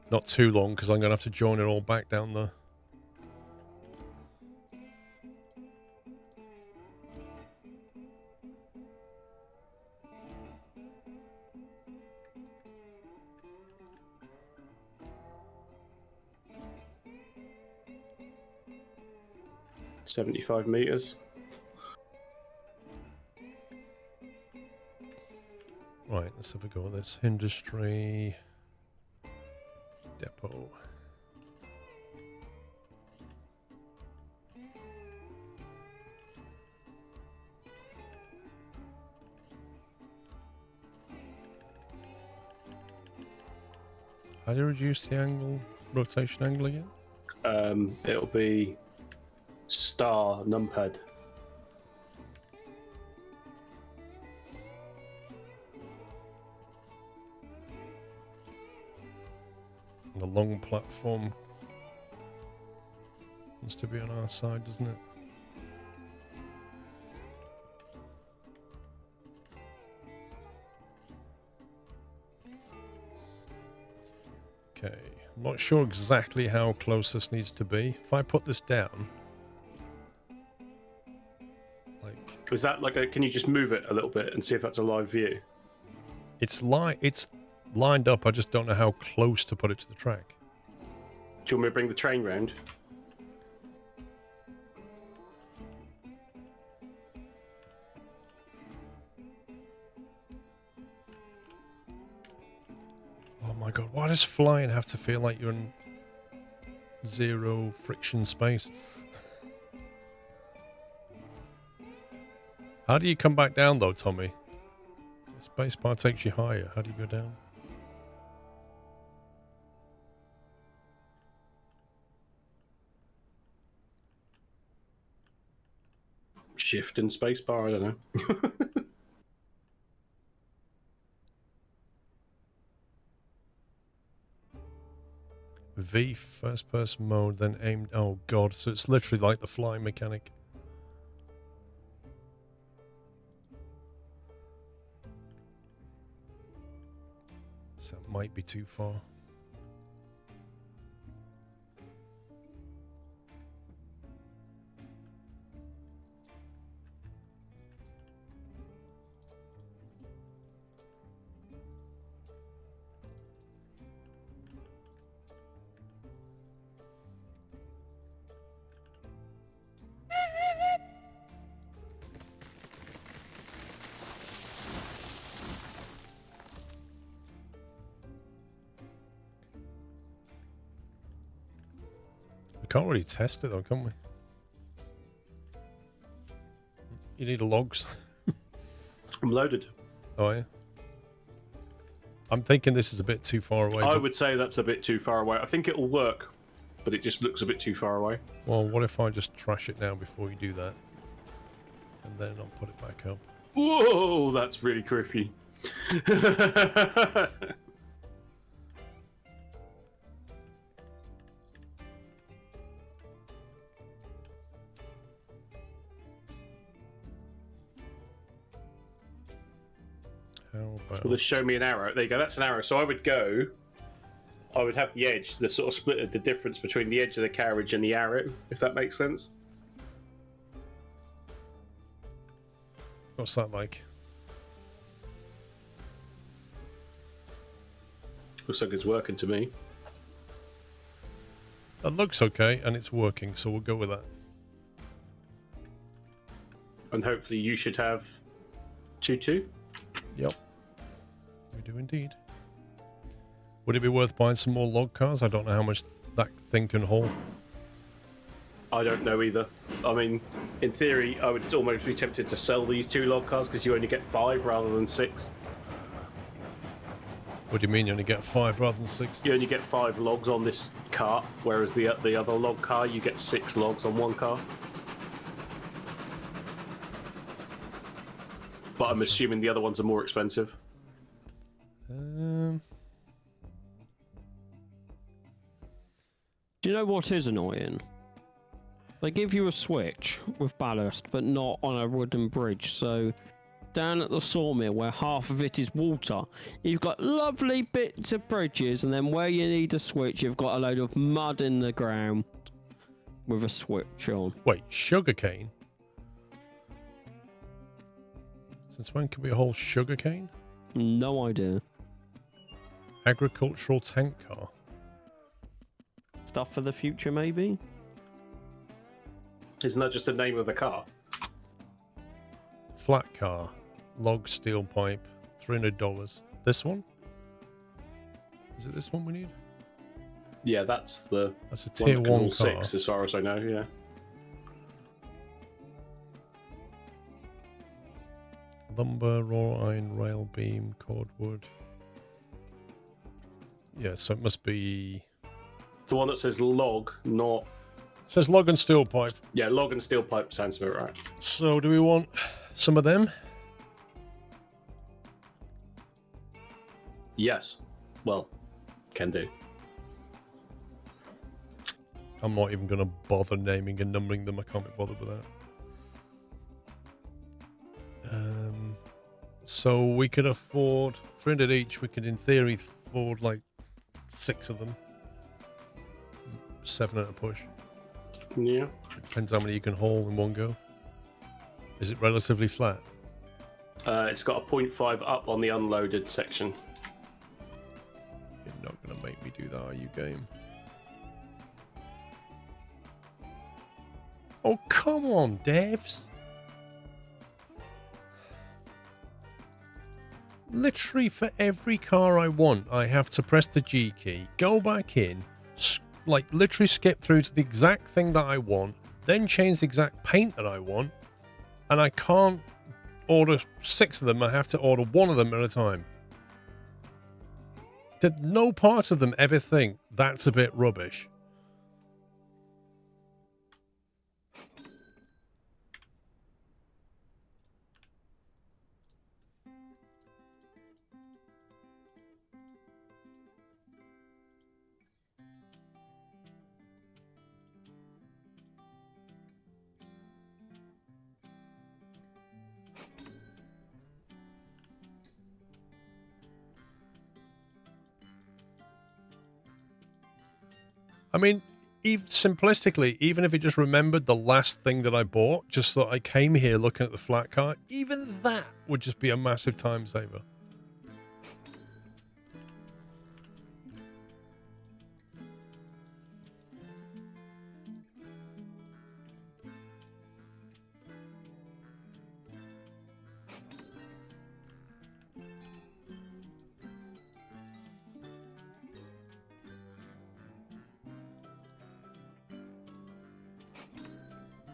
Not too long, because I'm going to have to join it all back down there. $75 meters. Right, let's have a go at this. Industry depot. How do you reduce the angle, rotation angle again? It'll be star numpad. The long platform wants to be on our side, doesn't it? Okay, I'm not sure exactly how close this needs to be. If I put this down, like Is that like a... Can you just move it a little bit and see if that's a live view? it's lined up, I just don't know how close to put it to the track. Do you want me to bring the train round? does flying have to feel like you're in zero friction space? How do you come back down though, Tommy? The spacebar takes you higher. How do you go down? Shift and spacebar, I don't know. V, first person mode, then aimed. Oh god, so it's literally like the flying mechanic. So that might be too far. We can't really test it though, can we? You need logs. I'm loaded. Oh yeah. I'm thinking this is a bit too far away. I would say that's a bit too far away. I think it'll work, but it just looks a bit too far away. Well, what if I just trash it now before you do that? And then I'll put it back up. Whoa, that's really creepy. How about... Well, just show me an arrow. There you go. That's an arrow. So I would have the edge, the sort of split, the difference between the edge of the carriage and the arrow, if that makes sense. What's that like? Looks like it's working to me. That looks okay, and it's working, so we'll go with that. And hopefully you should have 2-2. Yep. We do indeed. Would it be worth buying some more log cars? I don't know how much that thing can haul. I don't know either. I mean, in theory, I would almost be tempted to sell these 2 log cars because you only get 5 rather than 6. What do you mean you only get 5 rather than 6? You only get 5 logs on this cart, whereas the other log car, you get 6 logs on one car. But I'm assuming the other ones are more expensive. Do you know what is annoying? They give you a switch with ballast, but not on a wooden bridge. So down at the sawmill, where half of it is water, you've got lovely bits of bridges, and then where you need a switch, you've got a load of mud in the ground with a switch on. Wait, sugarcane? Since when can we hold sugarcane? No idea. Agricultural tank car. Stuff for the future, maybe? Isn't that just the name of the car? Flat car. Log steel pipe. $300. This one? Is it this one we need? Yeah, that's the That's a one tier that can 1 haul car. 6, as far as I know, yeah. Lumber, raw iron, rail beam, cordwood. Yeah, so it must be... The one that says log, not... It says log and steel pipe. Yeah, log and steel pipe sounds about right. So do we want some of them? Yes. Well, can do. I'm not even going to bother naming and numbering them. I can't be bothered with that. So we could afford 300 each. We could, in theory, afford like 6 of them. 7 at a push. Yeah. Depends how many you can haul in one go. Is it relatively flat? It's got a 0.5 up on the unloaded section. You're not going to make me do that, are you, game? Oh, come on, devs. Literally for every car I want, I have to press the G key, go back in, like literally skip through to the exact thing that I want, then change the exact paint that I want, and I can't order 6 of them, I have to order 1 of them at a time. Did no part of them ever think that's a bit rubbish? I mean, even simplistically, even if it just remembered the last thing that I bought, just so I came here looking at the flat car, even that would just be a massive time saver.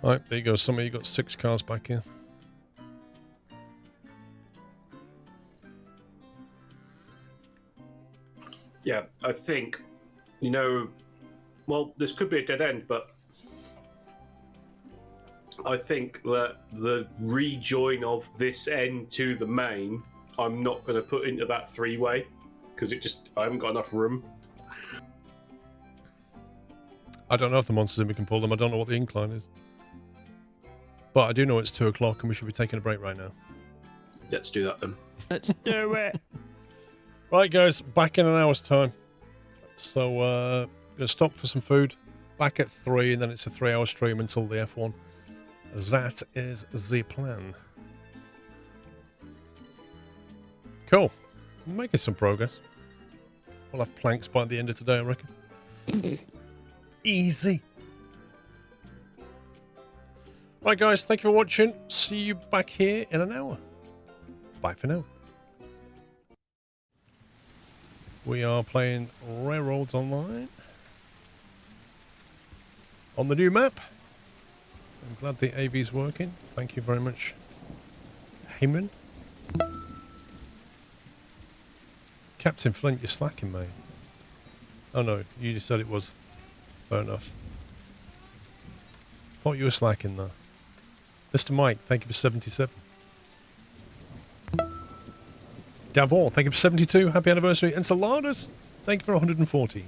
Right, there you go. Some of you got 6 cars back here. Yeah, I think, you know, well, this could be a dead end, but I think that the rejoin of this end to the main, I'm not going to put into that 3-way because I haven't got enough room. I don't know if the monsters in me can pull them. I don't know what the incline is. But I do know it's 2 o'clock and we should be taking a break right now. Let's do that then. Let's do it. Right, guys, back in an hour's time. So, going to stop for some food. Back at 3, and then it's a 3-hour stream until the F1. That is the plan. Cool. Making some progress. We'll have planks by the end of today, I reckon. Easy. Right, guys, thank you for watching. See you back here in an hour. Bye for now. We are playing Railroads Online on the new map. I'm glad the AV's working. Thank you very much, Heyman. Captain Flint, you're slacking, mate. Oh no, you just said it was. Fair enough. Thought you were slacking though. Mr. Mike, thank you for 77. Davor, thank you for 72. Happy anniversary. And Saladas, thank you for 140.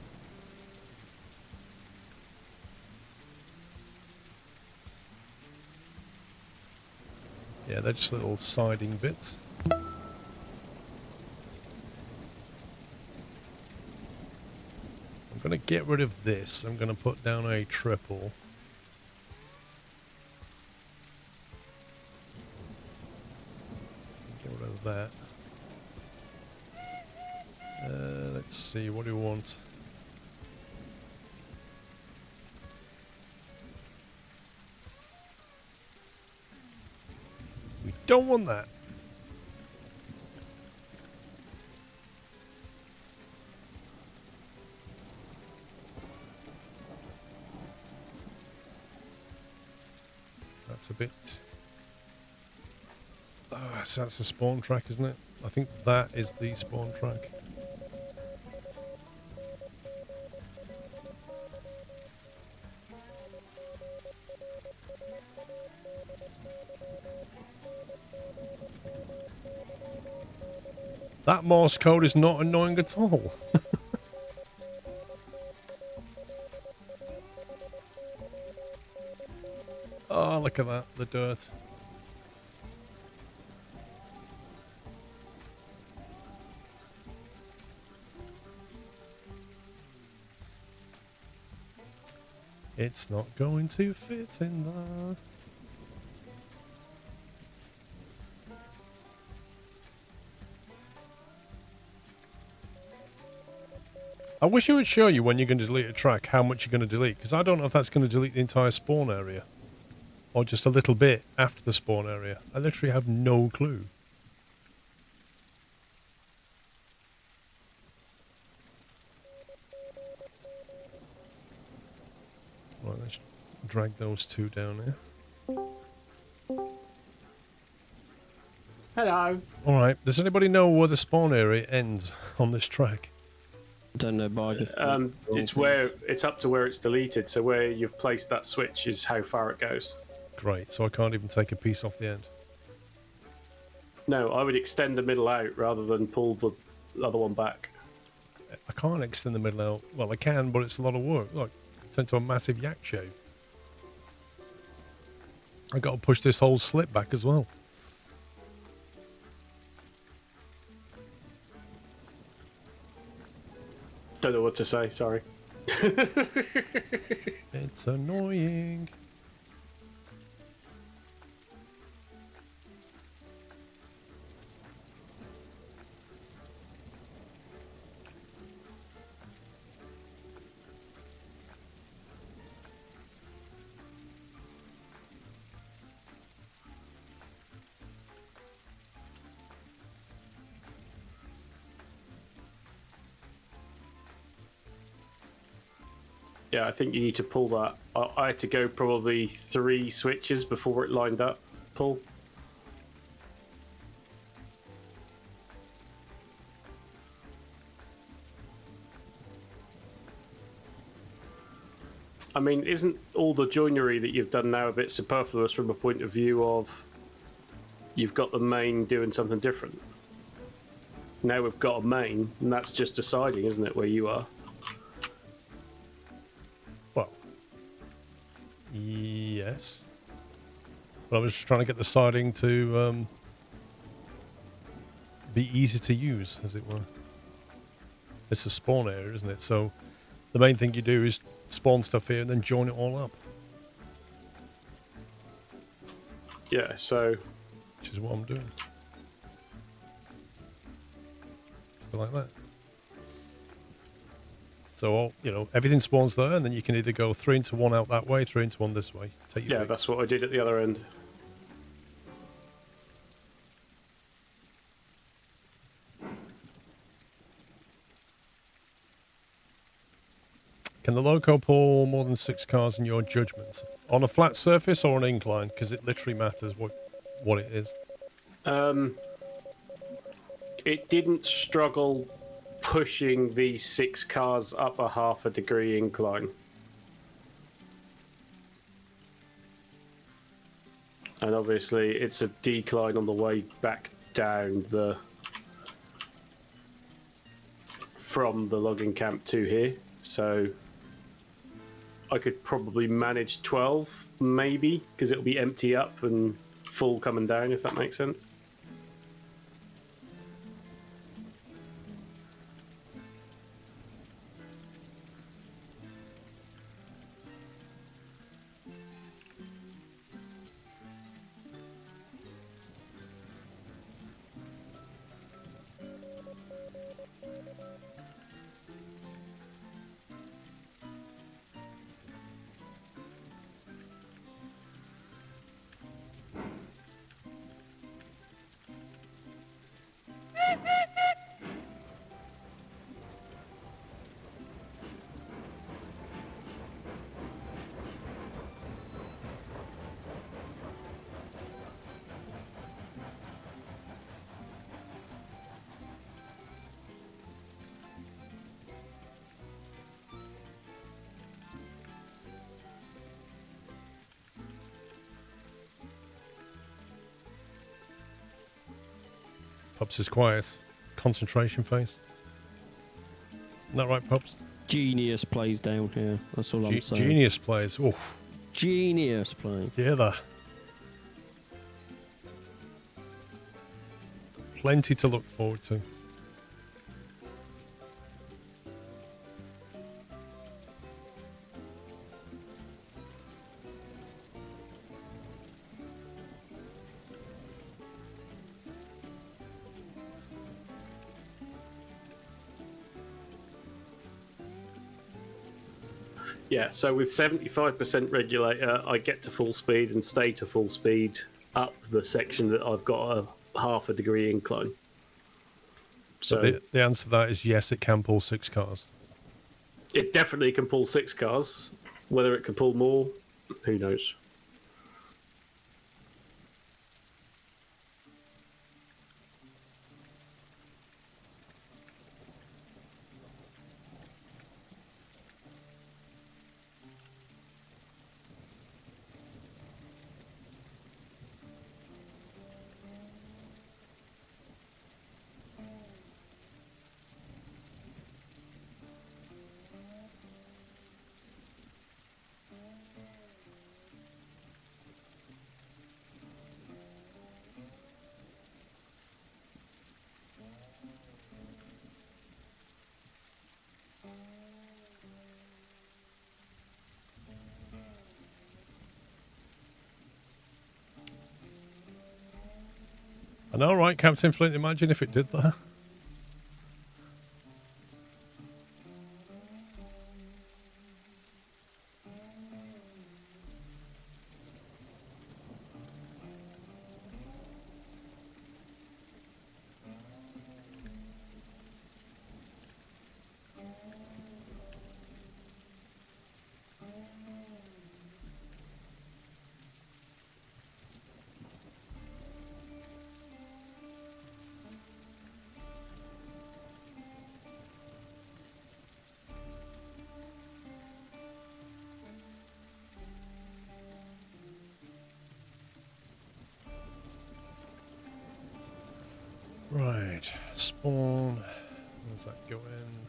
Yeah, they're just little siding bits. I'm going to get rid of this. I'm going to put down a triple. Get rid of that. Let's see, what do we want? We don't want that. That's a bit... so that's a spawn track, isn't it? I think that is the spawn track. That Morse code is not annoying at all. Oh, look at that, the dirt. It's not going to fit in there. I wish it would show you when you're going to delete a track how much you're going to delete, because I don't know if that's going to delete the entire spawn area or just a little bit after the spawn area. I literally have no clue. Right, let's drag those two down here. Hello. All right. Does anybody know where the spawn area ends on this track? Don't know, but I just It's up to where it's deleted. So where you've placed that switch is how far it goes. Great. So I can't even take a piece off the end. No, I would extend the middle out rather than pull the other one back. I can't extend the middle out. Well, I can, but it's a lot of work. Look, it's into a massive yak shave. I got to push this whole slip back as well. Don't know what to say. Sorry. It's annoying. Yeah, I think you need to pull that. I had to go probably 3 switches before it lined up. Pull. I mean, isn't all the joinery that you've done now a bit superfluous from a point of view of you've got the main doing something different? Now we've got a main, and that's just a siding, isn't it, where you are? Well, yes. But I was just trying to get the siding to be easy to use, as it were. It's a spawn area, isn't it? So the main thing you do is spawn stuff here and then join it all up. Yeah, so... Which is what I'm doing. Like that. So, everything spawns there, and then you can either go 3 into 1 out that way, 3 into 1 this way. Take your pick. that's what I did at the other end. Can the loco pull more than 6 cars in your judgment? On a flat surface or an incline? Because it literally matters what it is. It didn't struggle pushing these 6 cars up a half a degree incline. And obviously it's a decline on the way back down from the logging camp to here. So I could probably manage 12, maybe, because it'll be empty up and full coming down, if that makes sense. Pops is quiet. Concentration phase. Isn't that right, Pops? Genius plays down here. That's all I'm saying. Genius plays. Oof. Genius play. Yeah, there. Plenty to look forward to. Yeah, so with 75% regulator, I get to full speed and stay to full speed up the section that I've got a half a degree incline. So the answer to that is yes, it can pull 6 cars. it definitely can pull 6 cars Whether it could pull more, who knows? I know, right, Captain Flint? Imagine if it did that. Right, spawn. Where's that go in?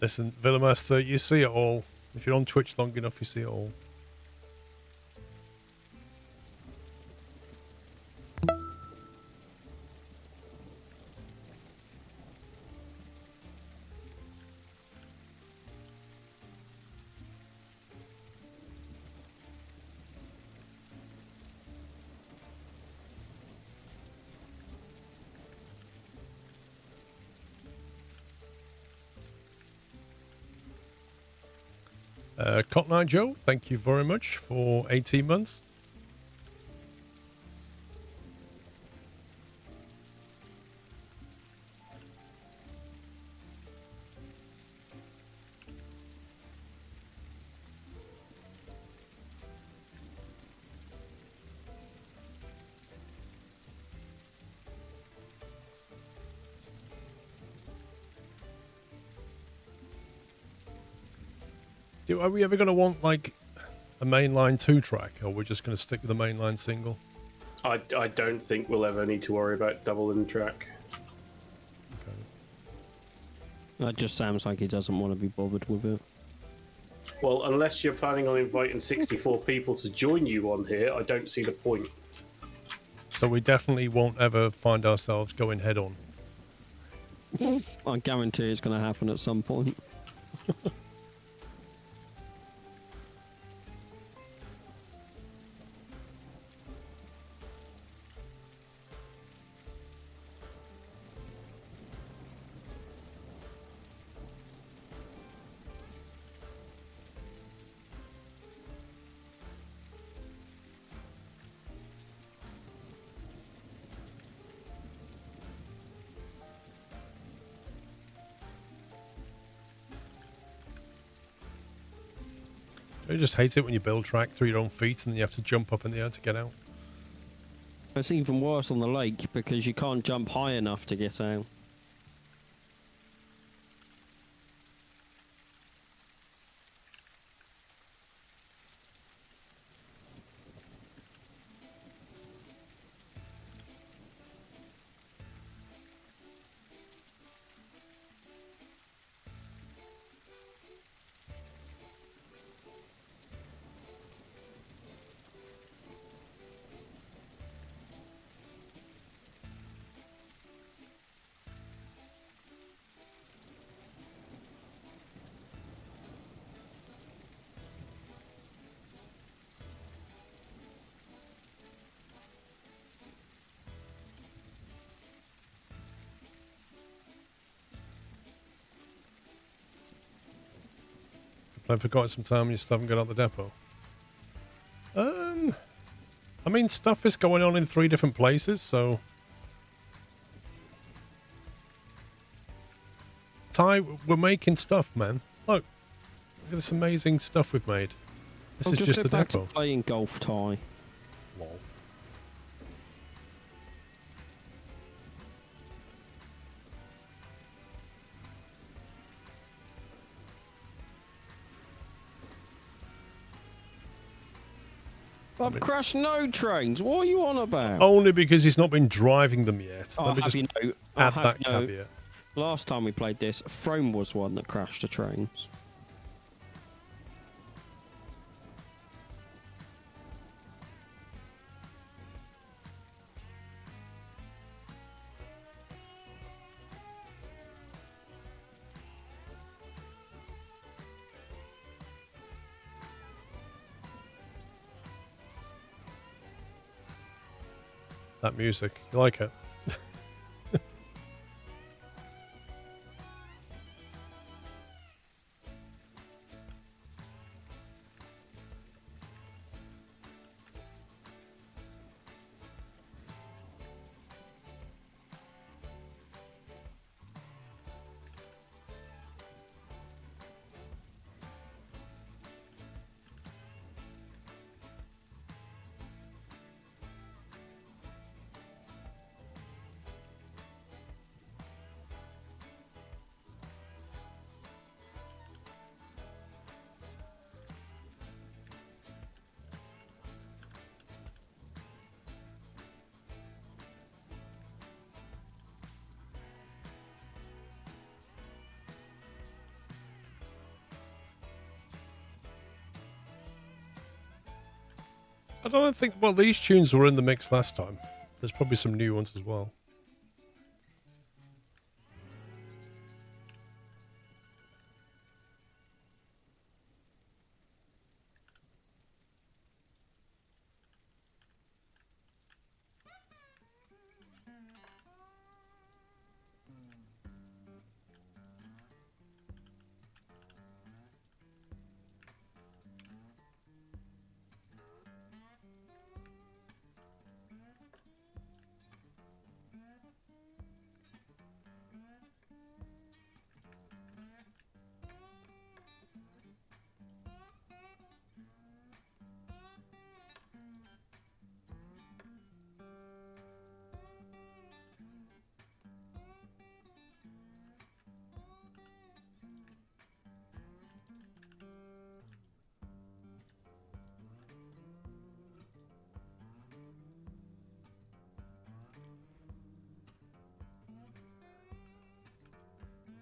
Listen, Villamaster, you see it all. If you're on Twitch long enough, you see it all. Cotton Eye Joe, thank you very much for 18 months. Are we ever going to want, like, a mainline 2 track, or we're just going to stick with the mainline single? I don't think we'll ever need to worry about double in track. Okay. That just sounds like he doesn't want to be bothered with it. Well, unless you're planning on inviting 64 people to join you on here, I don't see the point. So we definitely won't ever find ourselves going head on. I guarantee it's going to happen at some point. I just hate it when you build track through your own feet and then you have to jump up in the air to get out. It's even worse on the lake because you can't jump high enough to get out. I forgot some time and you still haven't got out the depot. I mean, stuff is going on in 3 different places, so... Ty, we're making stuff, man. Look at this amazing stuff we've made. This I'll is just go the back depot. to playing golf, Ty. Lol. I've crashed no trains. What are you on about? Only because he's not been driving them yet. Oh, Let me have just you know? add that caveat. Last time we played this, Frome was one that crashed the trains. That music. You like it? I don't think... Well, these tunes were in the mix last time. There's probably some new ones as well.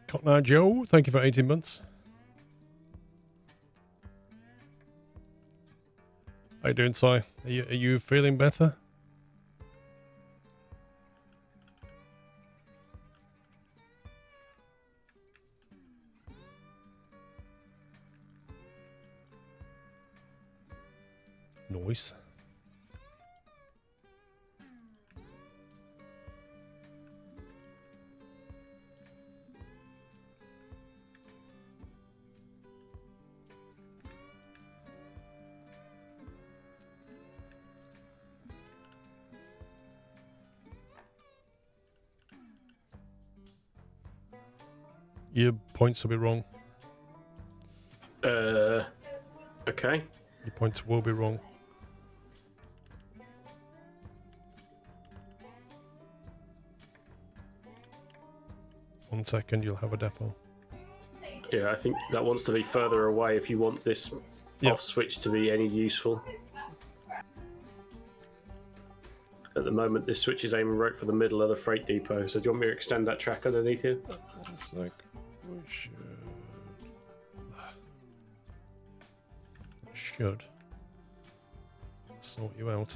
Cotton Eye Joe, thank you for 18 months. How you doing, Si? Are you feeling better? Noise. Your points will be wrong. Okay. Your points will be wrong. 1 second, you'll have a depot. Yeah, I think that wants to be further away if you want this Yep. off switch to be any useful. At the moment, this switch is aiming right for the middle of the freight depot. So do you want me to extend that track underneath here? It's like we should. Should sort you out.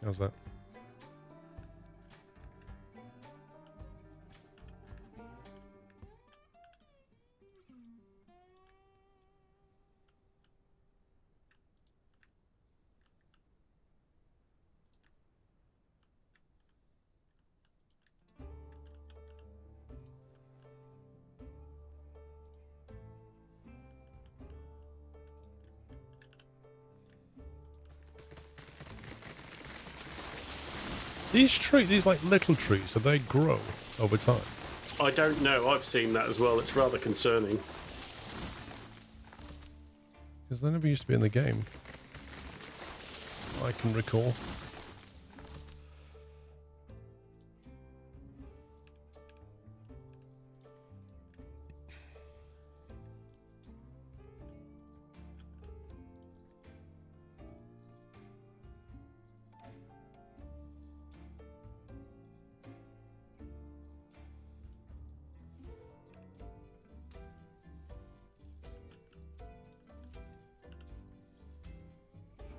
How's that? These trees, these like little trees, do they grow over time? I don't know. I've seen that as well. It's rather concerning. Because they never used to be in the game. I can recall.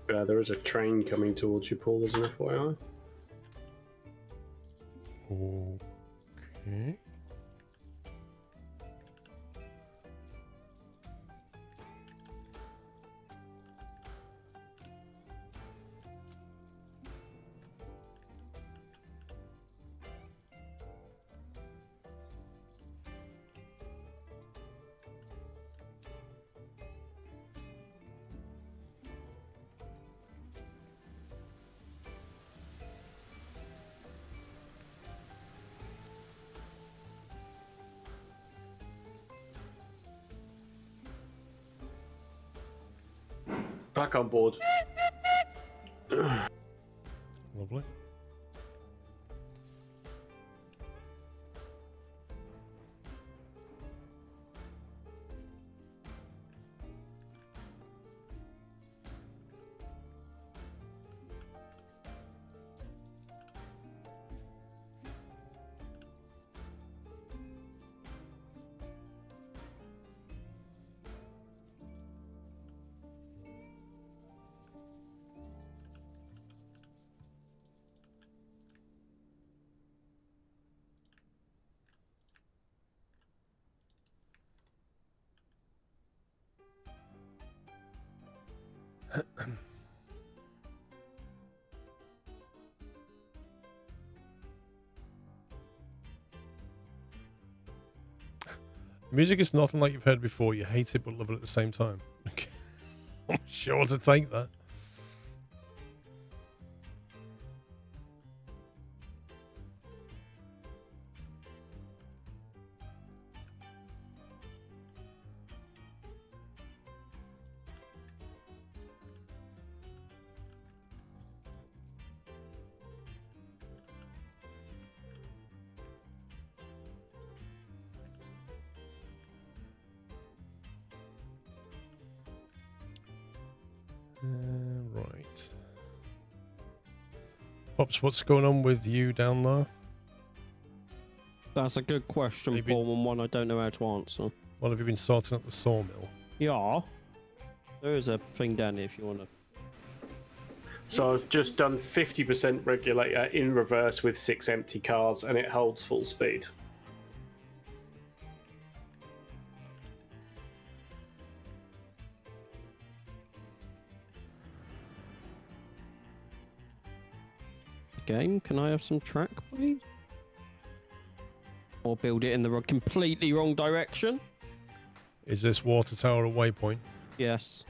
There is a train coming towards you, Paul, as an FYI. Okay. Back on board. Lovely. Music is nothing like you've heard before. You hate it but love it at the same time. I'm sure to take that. Right. Pops, what's going on with you down there? That's a good question, Maybe- Paul, and one I don't know how to answer. What have you been sorting at the sawmill? Yeah. There is a thing down here if you want to. So I've just done 50% regulator in reverse with 6 empty cars, and it holds full speed. Game, can I have some track, please? Or build it in the completely wrong direction? Is this water tower a waypoint? Yes.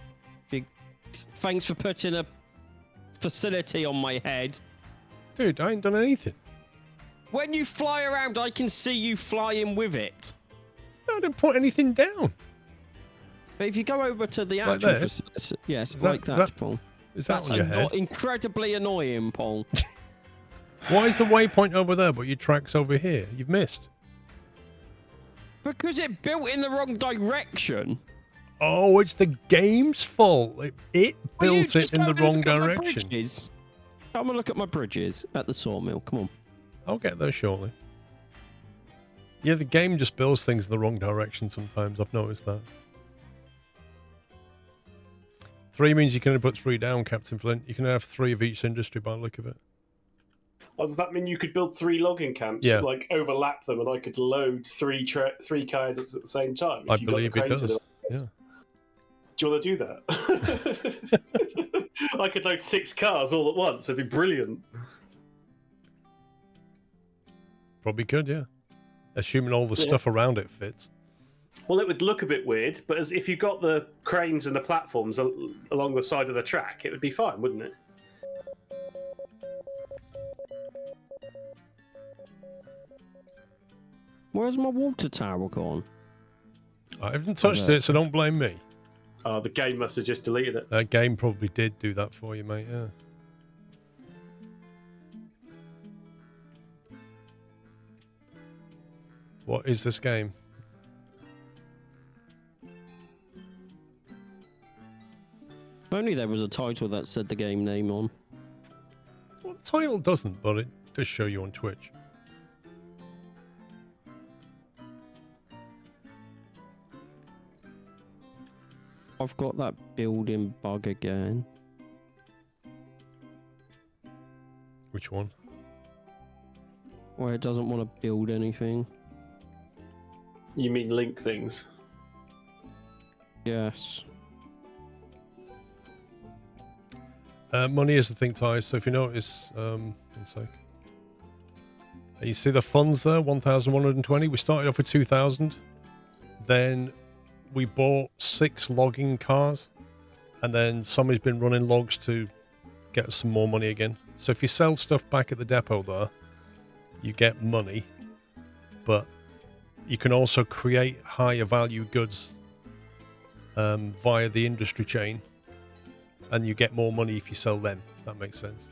Thanks for putting a facility on my head. Dude, I ain't done anything. When you fly around, I can see you flying with it. No, I didn't put anything down. But if you go over to the Like actual this? facility, yes, Is that- like is that, that- Paul. Is that That's on your head? incredibly annoying, Paul. Why is the waypoint over there, but your track's over here? You've missed. Because it built in the wrong direction. Oh, it's the game's fault. It Will you built it just in go the and wrong look at my direction. bridges? Come and look at my bridges at the sawmill. Come on. I'll get there shortly. Yeah, the game just builds things in the wrong direction sometimes. I've noticed that. 3 means you can only put 3 down, Captain Flint. You can have 3 of each industry by the look of it. Oh, does that mean you could build 3 logging camps, Yeah. like overlap them, and I could load 3 cars at the same time? I believe it does. Yeah. Do you want to do that? I could load 6 cars all at once. It'd be brilliant. Probably could, yeah. Assuming all the stuff around it fits. Well, it would look a bit weird, but if you got the cranes and the platforms along the side of the track, it would be fine, wouldn't it? Where's my water tower gone? I haven't touched it, so don't blame me. Oh, the game must have just deleted it. That game probably did do that for you, mate, yeah. What is this game? If only there was a title that said the game name on. Well, the title doesn't, but it does show you on Twitch. I've got that building bug again. Which one? Where it doesn't want to build anything. You mean link things? Yes. Money is the thing, Ty. So if you notice, one sec. You see the funds there, 1,120. We started off with 2,000. Then we bought 6 logging cars, and then somebody's been running logs to get some more money again. So if you sell stuff back at the depot there, you get money, but you can also create higher value goods via the industry chain, and you get more money if you sell them, if that makes sense.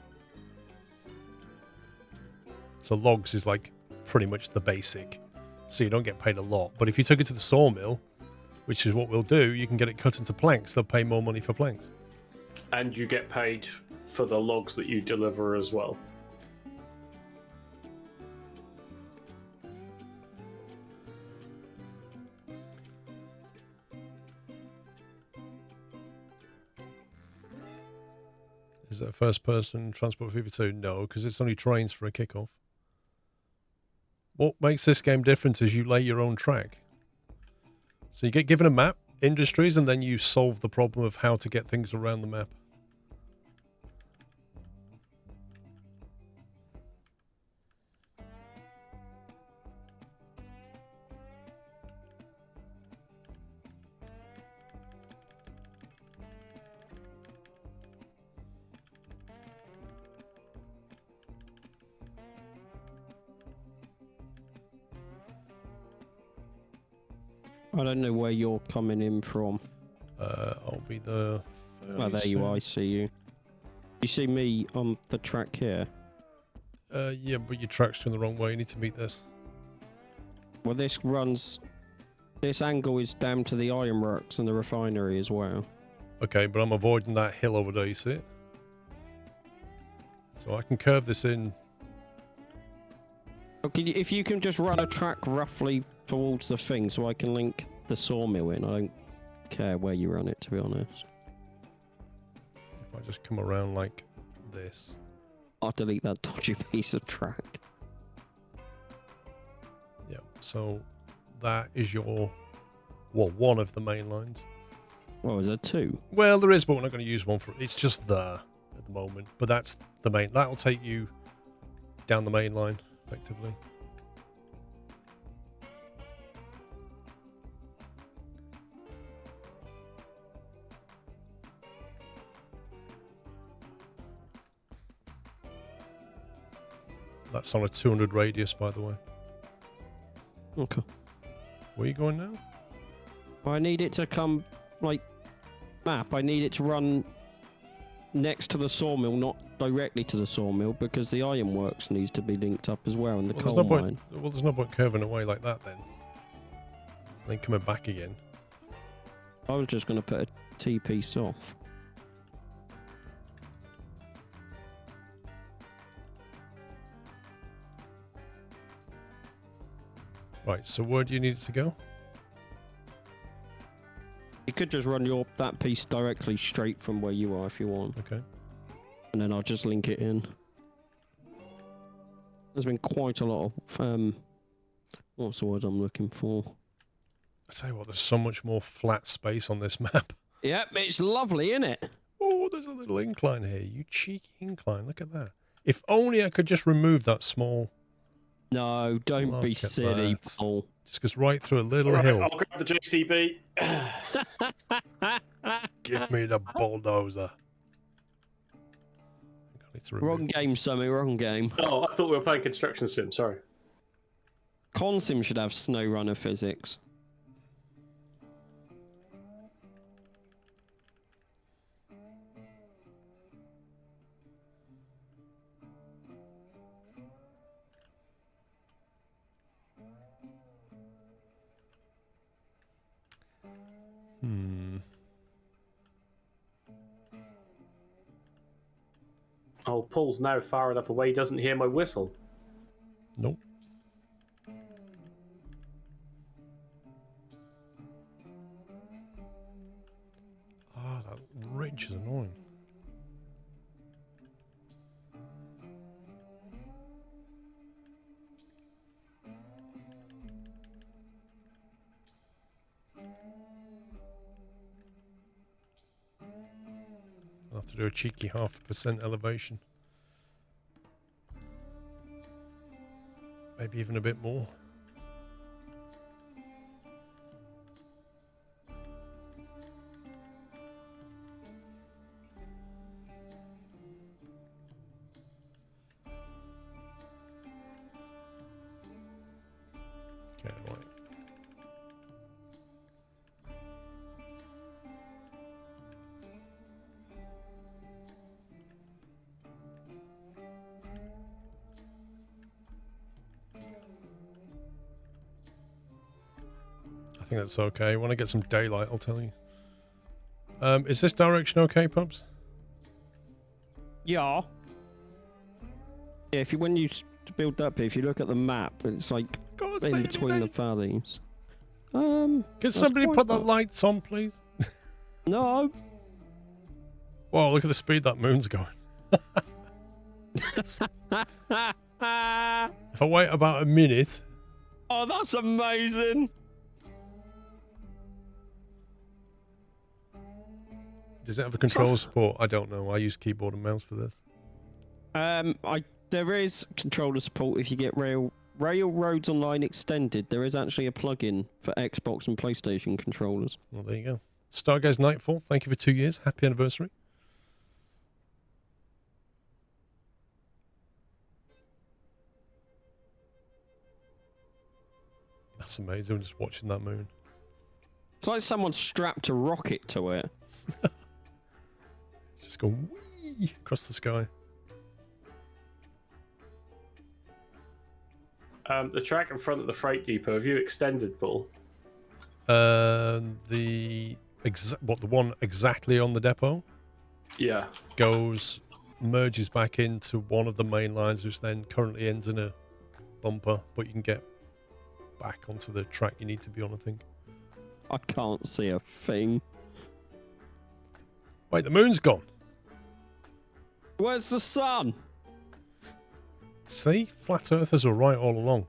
So logs is like pretty much the basic, so you don't get paid a lot. But if you took it to the sawmill, which is what we'll do, you can get it cut into planks. They'll pay more money for planks. And you get paid for the logs that you deliver as well. Is that first person transport 52? No, because it's only trains for a kickoff. What makes this game different is you lay your own track. So you get given a map, industries, and then you solve the problem of how to get things around the map. I don't know where you're coming in from. I'll be the... Oh, there you are. I see you. You see me on the track here? Yeah, but your track's going the wrong way. You need to meet this. Well, this runs... This angle is down to the ironworks and the refinery as well. Okay, but I'm avoiding that hill over there, you see it? So I can curve this in. Okay, if you can just run a track roughly towards the thing so I can link the sawmill in. I don't care where you run it, to be honest. If I just come around like this. I'll delete that dodgy piece of track. Yeah, so that is your... Well, one of the main lines. Oh, is there 2? Well, there is, but we're not going to use one for... It's just there at the moment. But that's the main... That'll take you down the main line, effectively. That's on a 200 radius, by the way. Okay. Where are you going now? I need it to come, like, map. I need it to run next to the sawmill, not directly to the sawmill, because the ironworks needs to be linked up as well, and the coal mine. Well, there's no point curving away like that then. Then coming back again. I was just going to put a T-piece off. Right, so where do you need it to go? You could just run that piece directly straight from where you are if you want. Okay. And then I'll just link it in. There's been quite a lot of what's the word I'm looking for? I tell you what, there's so much more flat space on this map. Yep, it's lovely, isn't it? Oh, there's a little incline here. You cheeky incline. Look at that. If only I could just remove that small... No, don't be Look at silly, that. Paul. Just goes right through a little Right, hill. I'll grab the JCB. Give me the bulldozer. I need to remove Wrong game, this. Sammy, wrong game. Oh, I thought we were playing Construction Sim, sorry. Consim should have snow runner physics. Oh, Paul's now far enough away he doesn't hear my whistle. Nope. Ah, that ridge is annoying. I'll have to do a cheeky 0.5% elevation. Maybe even a bit more. Okay, right. I think that's okay. When I get some daylight, I'll tell you. Is this direction okay, Pups? Yeah. Yeah, if you when you build up here, if you look at the map, it's like in between the valleys. Can that's somebody quite put the well. lights on, please? No. Whoa, look at the speed that moon's going. If I wait about a minute... Oh, that's amazing. Does it have a control support? I don't know. I use keyboard and mouse for this. There is controller support if you get Railroads Online Extended. There is actually a plugin for Xbox and PlayStation controllers. Well, there you go. Stargaze Nightfall, thank you for 2 years. Happy anniversary. That's amazing, just watching that moon. It's like someone strapped a rocket to it. It's just going whee across the sky. The track in front of the freight depot, have you extended, Paul? The one exactly on the depot Yeah. merges back into one of the main lines, which then currently ends in a bumper, but you can get back onto the track you need to be on, I think. I can't see a thing. Wait, the moon's gone. Where's the sun? See? Flat earthers were right all along.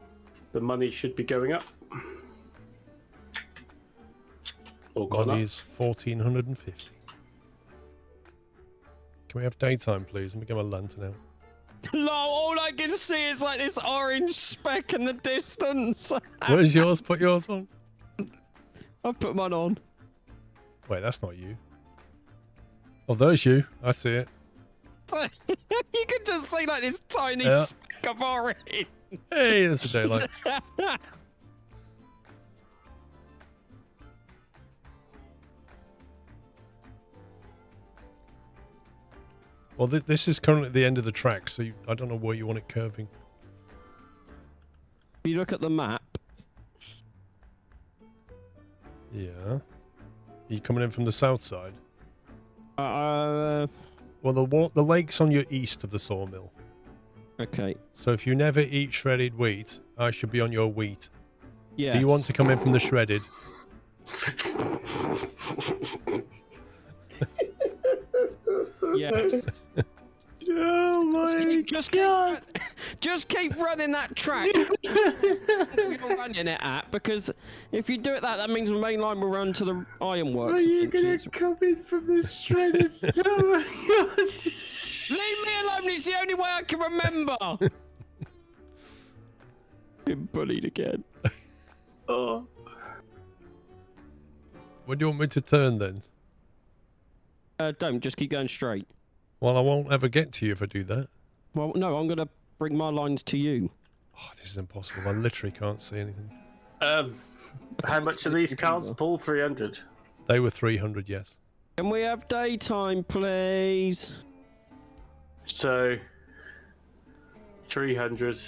The money should be going up. Or gone up. Money's 1,450. Can we have daytime, please? Let me get my lantern out. No, all I can see is like this orange speck in the distance. Where's yours? Put yours on. I've put mine on. Wait, that's not you. Oh, there's you. I see it. You can just see like this tiny Yeah. speck of orange. Hey, there's the daylight. Well, this is currently the end of the track, so I don't know where you want it curving. If you look at the map, Yeah. Are you coming in from the south side? uh, Well, the lake's on your east of the sawmill. okay. So if you never eat shredded wheat, I should be on your wheat. Yes. Do you want to come in from the shredded? Yes. Oh my Just keep running that track. You're running it at, because if you do it that means the main line will run to the ironworks. Are you gonna come in from the shredded? Oh my god! Leave me alone. It's the only way I can remember. Been bullied again. Oh. Where do you want me to turn then? Don't just keep going straight. Well, I won't ever get to you if I do that. Well, no, I'm gonna bring my lines to you. Oh, this is impossible. I literally can't see anything. How much are these cars? Paul, 300. They were 300, yes. Can we have daytime, please? So 300,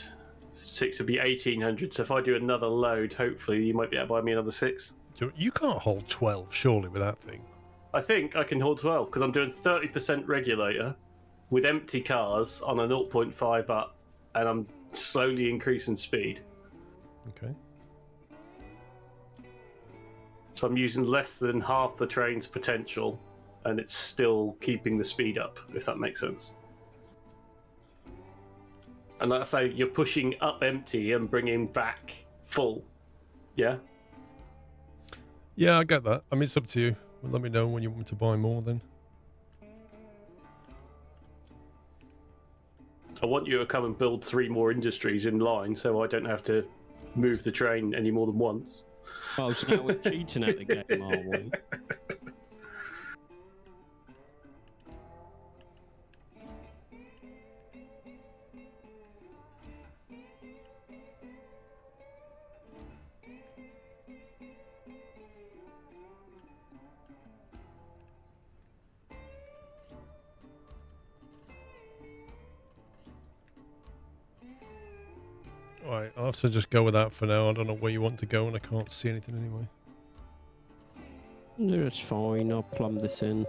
6 would be 1800. So if I do another load, hopefully you might be able to buy me another 6. You can't hold 12, surely, with that thing. I think I can hold 12 because I'm doing 30% regulator with empty cars on a 0.5 up, and I'm slowly increasing speed. Okay. So I'm using less than half the train's potential, and it's still keeping the speed up, if that makes sense. And like I say, you're pushing up empty and bringing back full. Yeah? Yeah, I get that. I mean, it's up to you. Well, let me know when you want me to buy more then. I want you to come and build 3 more industries in line so I don't have to move the train any more than once. Oh, so now we're cheating at the game, are we? Alright, I'll have to just go with that for now. I don't know where you want to go and I can't see anything anyway. No, it's fine. I'll plumb this in.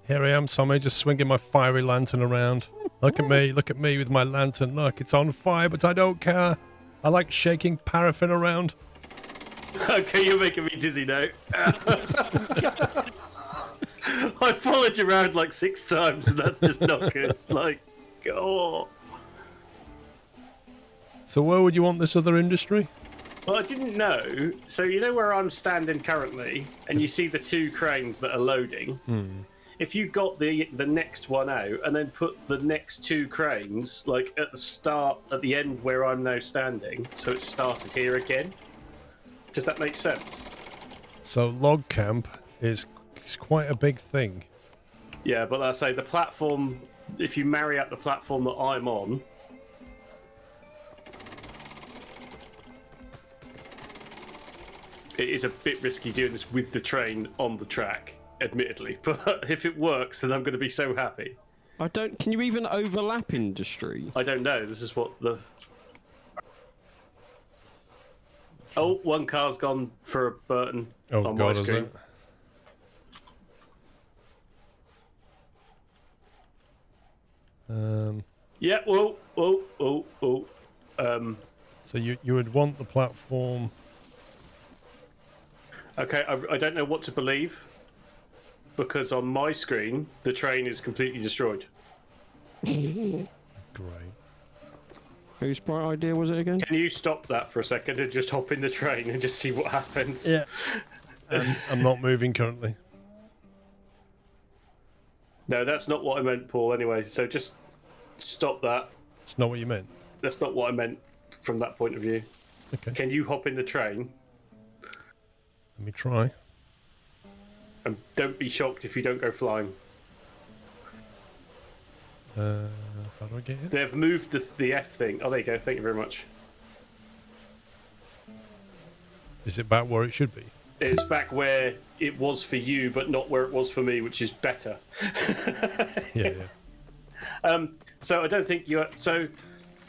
Here I am, Sammy, just swinging my fiery lantern around. Look at me with my lantern. Look, it's on fire, but I don't care. I like shaking paraffin around. Okay, you're making me dizzy now. I followed you around like 6 times, and that's just not good. It's like, oh. So where would you want this other industry? Well, I didn't know. So you know where I'm standing currently, and you see the 2 cranes that are loading. If you got the next one out and then put the next 2 cranes like at the start, at the end where I'm now standing, so it started here again. Does that make sense? So log camp is quite a big thing. Yeah, but I say the platform. If you marry up the platform that I'm on, it is a bit risky doing this with the train on the track, admittedly. But if it works, then I'm going to be so happy. I don't. Can you even overlap industry? I don't know. This is what the. Oh, one car's gone for a Burton on my God, is screen. it? Yeah. Whoa. Whoa. Whoa. Whoa. So you would want the platform. Okay. I don't know what to believe because on my screen the train is completely destroyed. Great. Whose bright idea was it again? Can you stop that for a second and just hop in the train and just see what happens? Yeah. I'm not moving currently. No, that's not what I meant, Paul. Anyway, so just stop that. It's not what you meant. That's not what I meant from that point of view. Okay. Can you hop in the train? Let me try. And don't be shocked if you don't go flying. How do I get it? They've moved the F thing. Oh, there you go. Thank you very much. Is it back where it should be? It's back where it was for you, but not where it was for me, which is better. Yeah, yeah. So I don't think you. So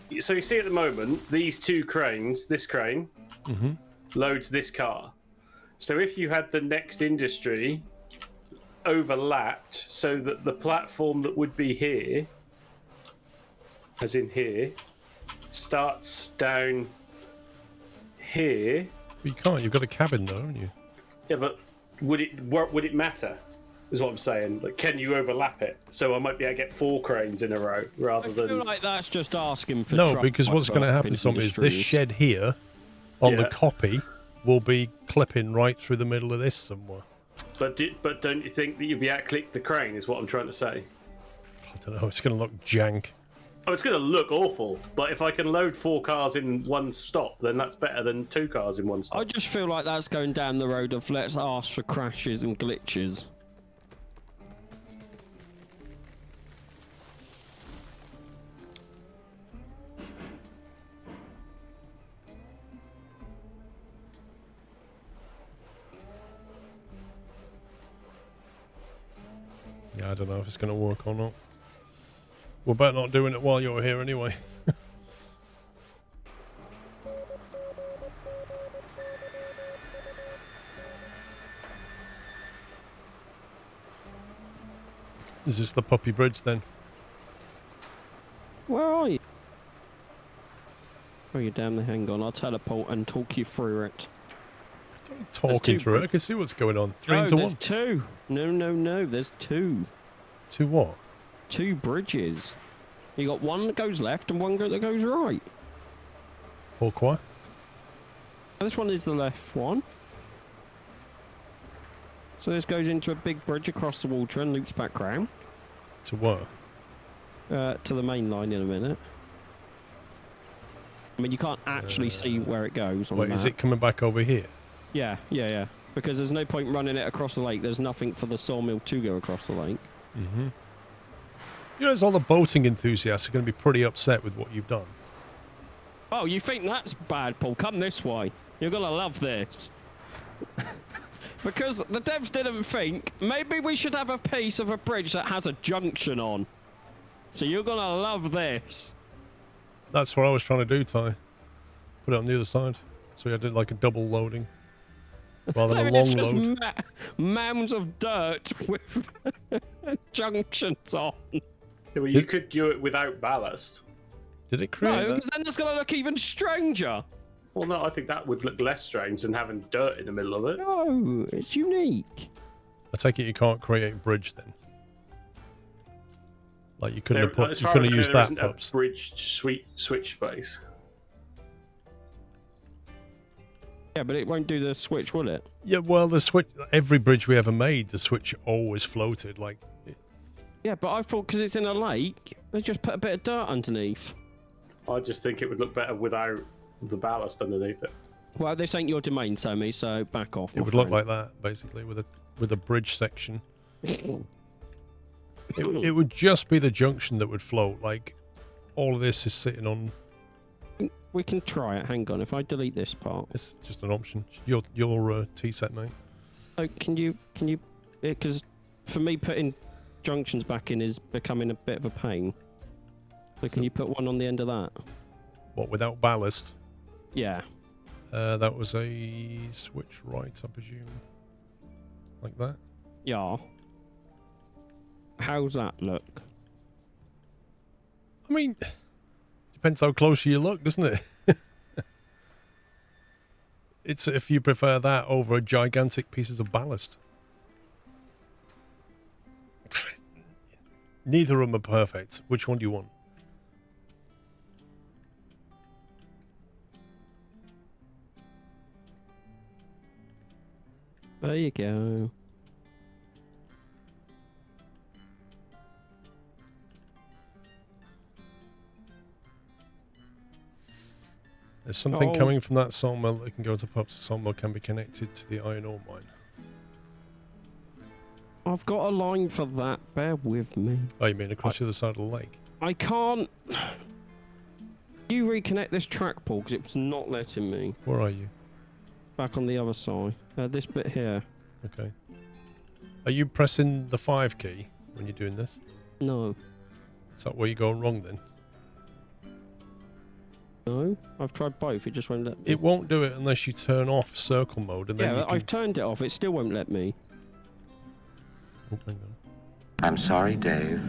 you see at the moment these two cranes. This crane loads this car. So if you had the next industry overlapped, so that the platform that would be here, as in here, starts down here. But you can't. You've got a cabin though, haven't you? Yeah, but would it matter? Is what I'm saying. Like, can you overlap it? So I might be able to get 4 cranes in a row rather I than. feel like that's just asking for No, trouble, because what's going to happen is this shed here on the copy will be clipping right through the middle of this somewhere. But don't you think that you'd be able to click the crane? Is what I'm trying to say. I don't know. It's going to look jank. Oh, it's going to look awful. But if I can load 4 cars in one stop, then that's better than 2 cars in one stop. I just feel like that's going down the road of let's ask for crashes and glitches. Yeah, I don't know if it's going to work or not. We're better not doing it while you're here anyway. Is this the puppy bridge then? Where are you? Oh, you're down there. Hang on. I'll teleport and talk you through it. Talking through it, I can see what's going on. 3 into 1. There's 2. No. There's 2. 2 what? 2 bridges. You got one that goes left and one that goes right. Pourquoi? This one is the left one. So this goes into a big bridge across the water and loops back round. To what? To the main line in a minute. I mean, you can't actually see where it goes on the Wait, map. is it coming back over here? Yeah. Because there's no point running it across the lake. There's nothing for the sawmill to go across the lake. Mm-hmm. You know, all the boating enthusiasts are going to be pretty upset with what you've done. Oh, you think that's bad, Paul? Come this way. You're going to love this. Because the devs didn't think, maybe we should have a piece of a bridge that has a junction on. So you're going to love this. That's what I was trying to do, Ty. Put it on the other side. So I did like a double loading. Rather than a long load. Mounds of dirt with junctions on. Yeah, well, you could do it without ballast. Did it create No, that? because then it's going to look even stranger. Well, no, I think that would look less strange than having dirt in the middle of it. No, it's unique. I take it you can't create a bridge then. Like you couldn't have put, as you far couldn't as I have know, used there that isn't a pups. bridged switch space. Yeah, but it won't do the switch, will it? Yeah, well, the switch. Every bridge we ever made, the switch always floated. Like, Yeah, but I thought because it's in a lake, they just put a bit of dirt underneath. I just think it would look better without the ballast underneath it. Well, this ain't your domain, Sammy, so back off. it would look like that basically with a bridge section. It would just be the junction that would float. Like, all of this is sitting on. We can try it. Hang on. If I delete this part, It's just an option. Your T set, mate. so can you? Because for me, putting junctions back in is becoming a bit of a pain. So can you put one on the end of that? What, without ballast? Yeah. That was a switch right, I presume. Like that. Yeah. How's that look? I mean, depends how close you look, doesn't it? It's if you prefer that over a gigantic pieces of ballast. Neither of them are perfect. Which one do you want? There you go. There's something coming from that sawmill that can go to pubs. The sawmill can be connected to the iron ore mine. I've got a line for that. Bear with me. Oh, you mean across the other side of the lake? I can't. You reconnect this track, Paul, because it's not letting me. Where are you? Back on the other side. This bit here. Okay. Are you pressing the 5 key when you're doing this? No. Is that where you're going wrong then? No. I've tried both. It just won't let me. It won't do it unless you turn off circle mode and then Yeah, you can... I've turned it off. It still won't let me. Oh, hang on. I'm sorry, Dave.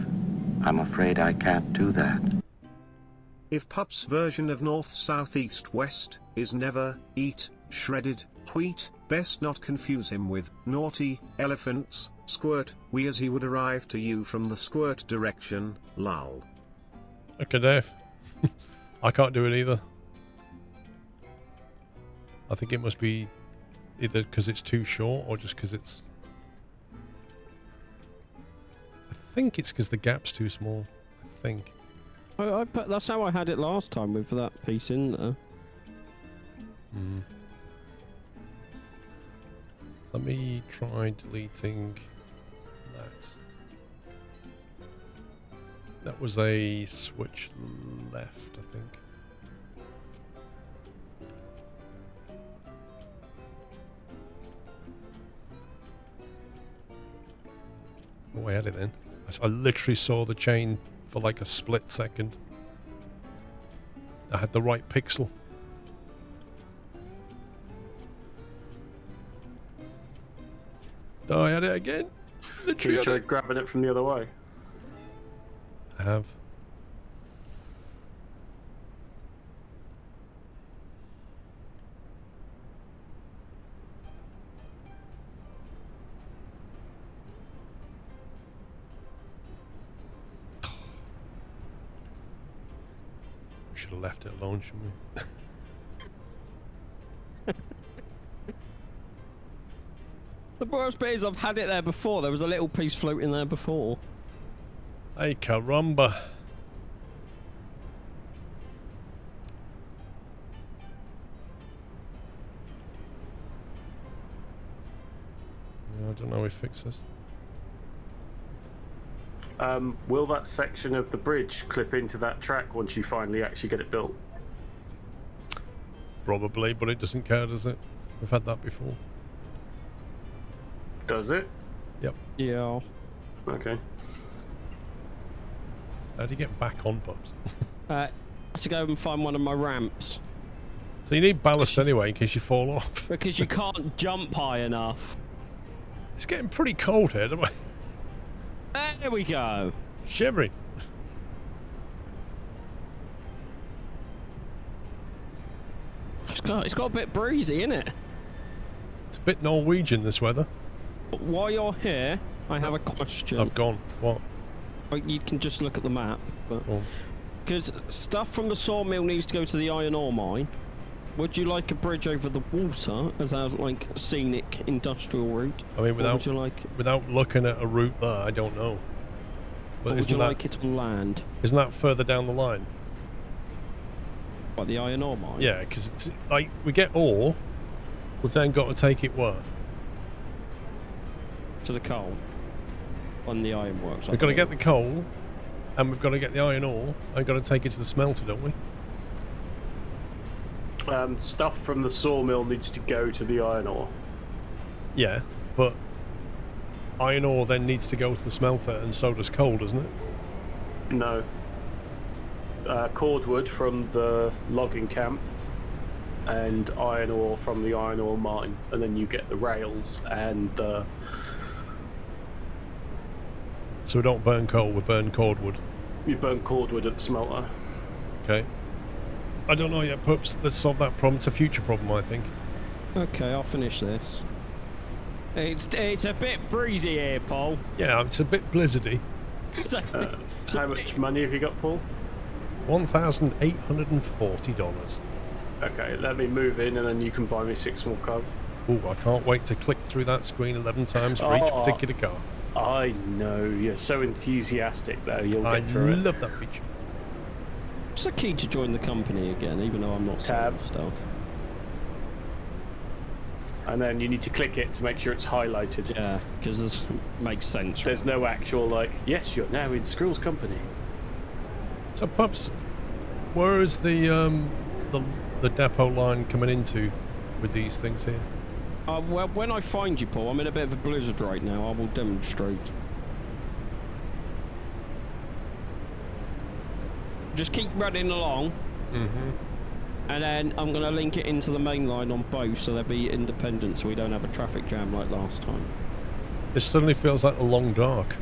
I'm afraid I can't do that. If Pup's version of north, south, east, west is never eat shredded wheat, best not confuse him with naughty elephants, squirt, we as he would arrive to you from the squirt direction, lol. Okay, Dave. I can't do it either. I think it must be either because it's too short or just because it's... I think it's because the gap's too small. I think. That's how I had it last time with that piece in there. Mm. Let me try deleting that. That was a switch left, I think. Oh, I had it then. I literally saw the chain for like a split second. I had the right pixel. Oh, I had it again. Can you try grabbing it from the other way? I have. Should have left it alone, shouldn't we? The worst bit is I've had it there before. There was a little piece floating there before. Ay caramba. I don't know how we fix this. Will that section of the bridge clip into that track once you finally actually get it built? Probably, but it doesn't care, does it? We've had that before. Does it? Yep. Yeah. Okay. How do you get back on, Pups? I have to go and find one of my ramps. So you need ballast anyway in case you fall off. Because you can't jump high enough. It's getting pretty cold here, don't we? There we go. Shivering. It's got a bit breezy, innit? It's a bit Norwegian, this weather. But while you're here, I have a question. I've gone. What? You can just look at the map, but Oh. because stuff from the sawmill needs to go to the iron ore mine. Would you like a bridge over the water as a like scenic industrial route? I mean, Or without would you like, looking at a route there, I don't know. or But would you like it on land? isn't that further down the line? Like the iron ore mine? Yeah, because it's like we get ore, we've then got to take it where? To the coal. On the iron works. We've got to get the coal, and we've got to get the iron ore, and we've got to take it to the smelter, don't we? Stuff from the sawmill needs to go to the iron ore. Yeah, but iron ore then needs to go to the smelter, and so does coal, doesn't it? No. Cordwood from the logging camp and iron ore from the iron ore mine, and then you get the rails and the... So we don't burn coal, we burn cordwood. You burn cordwood at the smelter. Okay. I don't know yet, Pups. Let's solve that problem. It's a future problem, I think. Okay, I'll finish this. It's a bit breezy here, Paul. Yeah, it's a bit blizzardy. So, How much money have you got, Paul? $1,840. Okay, let me move in and then you can buy me 6 more cars. Ooh, I can't wait to click through that screen 11 times for each Oh. particular car. I know, you're so enthusiastic though, you'll I get through it. love that feature. What's the key to join the company again, even though I'm not Tab. selling stuff? And then you need to click it to make sure it's highlighted. Yeah, because this makes sense. There's no actual, like, yes, you're now in Squirrel's company. So, Pups, where is the depot line coming into with these things here? Well, when I find you, Paul, I'm in a bit of a blizzard right now. I will demonstrate. Just keep running along. Mm-hmm. And then I'm going to link it into the main line on both so they'll be independent so we don't have a traffic jam like last time. This suddenly feels like a long dark.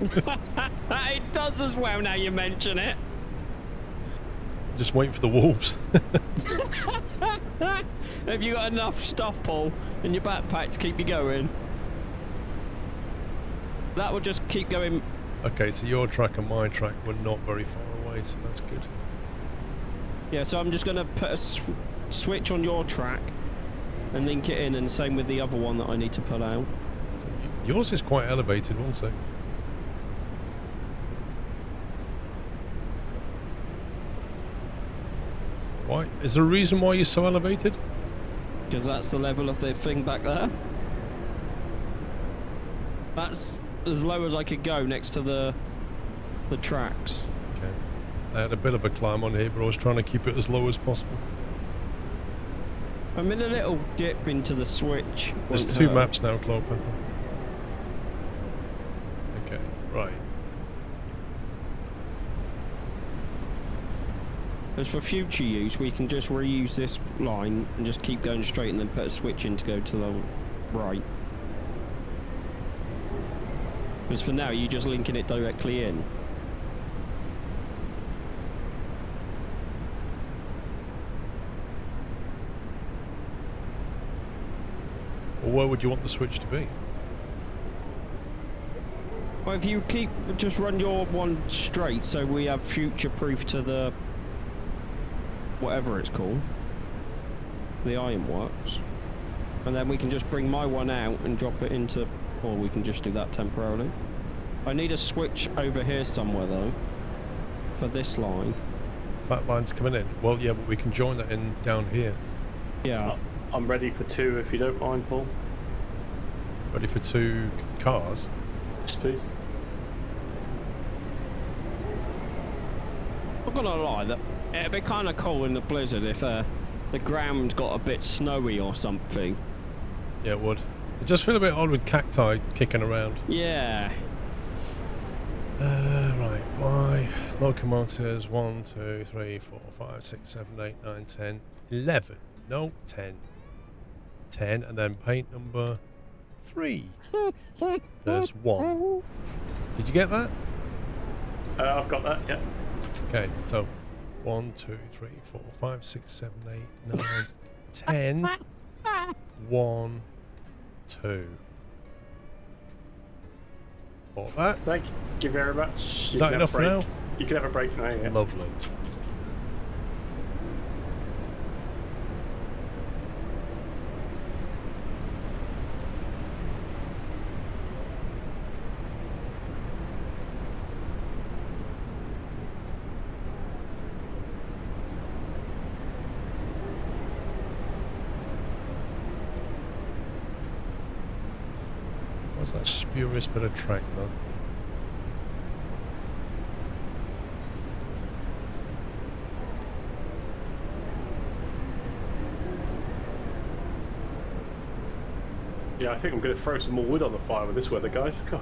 It does as well now you mention it. Just wait for the wolves. Have you got enough stuff, Paul, in your backpack to keep you going? That will just keep going. Okay, so your track and my track were not very far away, so that's good. Yeah, so I'm just going to put a switch on your track and link it in, and same with the other one that I need to pull out. So yours is quite elevated, one sec. Why? Is there a reason why you're so elevated? Because that's the level of the thing back there. That's as low as I could go next to the tracks. Okay. I had a bit of a climb on here, but I was trying to keep it as low as possible. I'm in a little dip into the switch. There's two maps now, Claude Pepper. Okay, right. As for future use, we can just reuse this line and just keep going straight and then put a switch in to go to the right. Because for now, you're just linking it directly in. Or where would you want the switch to be? Well, if you just run your one straight, so we have future proof to the whatever it's called, the ironworks, and then we can just bring my one out and drop it into, or we can just do that temporarily. I need a switch over here somewhere though for this line. That line's coming in. Well, yeah, but we can join that in down here. Yeah. I'm ready for 2 if you don't mind, Paul. Ready for 2 cars? Yes, please. I'm gonna lie, that it'd be kind of cool in the blizzard if the ground got a bit snowy or something. Yeah, it would. It just feel a bit odd with cacti kicking around. Yeah. Right, why? Locomotives 1, 2, 3, 4, 5, 6, 7, 8, 9, 10, 11. No, 10. 10, and then paint number 3. There's 1. Did you get that? I've got that, yeah. Okay, so 1, 2, 3, 4, 5, 6, 7, 8, 9, 10. 1, 2. Bought that. Thank you very much. Is that enough for now? You can have a break now, yeah. Lovely. What's that spurious bit of track though? Yeah, I think I'm going to throw some more wood on the fire with this weather, guys. God.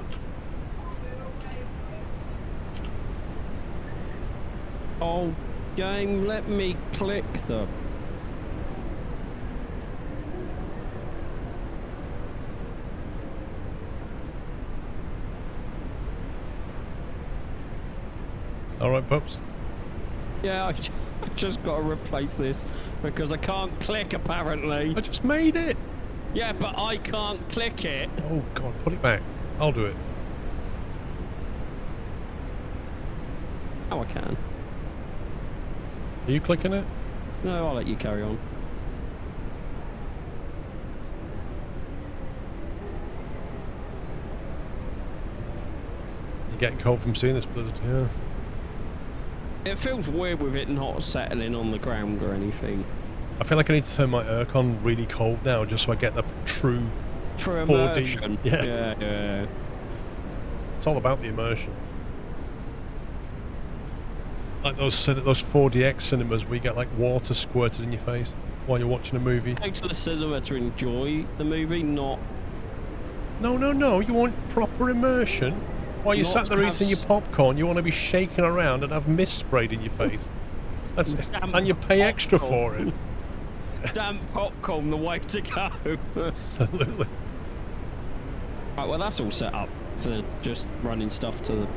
Oh, game, let me click the... Alright, pups. Yeah, I just got to replace this because I can't click apparently. I just made it! Yeah, but I can't click it. Oh god, put it back. I'll do it. Oh, I can. Are you clicking it? No, I'll let you carry on. You're getting cold from seeing this blizzard, yeah. It feels weird with it not settling on the ground or anything. I feel like I need to turn my aircon really cold now, just so I get the true True 4D. immersion. Yeah. Yeah. It's all about the immersion. Like those 4DX cinemas where you get like water squirted in your face while you're watching a movie. Go to the cinema to enjoy the movie, not... No. You want proper immersion. While you're Not sat to there have eating your popcorn, you want to be shaking around and have mist sprayed in your face. That's it. Damn And you pay extra for popcorn. it. Damn popcorn, the way to go. Absolutely. Right, well, that's all set up for just running stuff to the...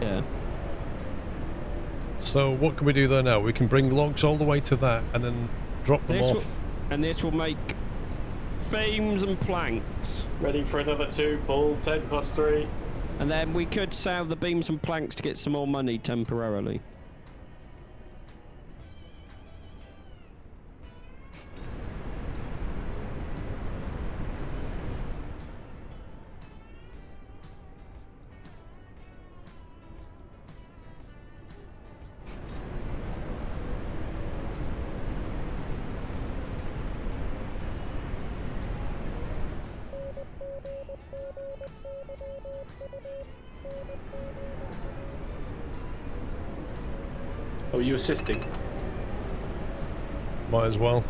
Yeah. So what can we do there now? We can bring logs all the way to that and then drop them off. And this will make beams and planks. Ready for another 2, Paul? 10 plus 3. And then we could sell the beams and planks to get some more money temporarily. Oh, are you assisting? Might as well.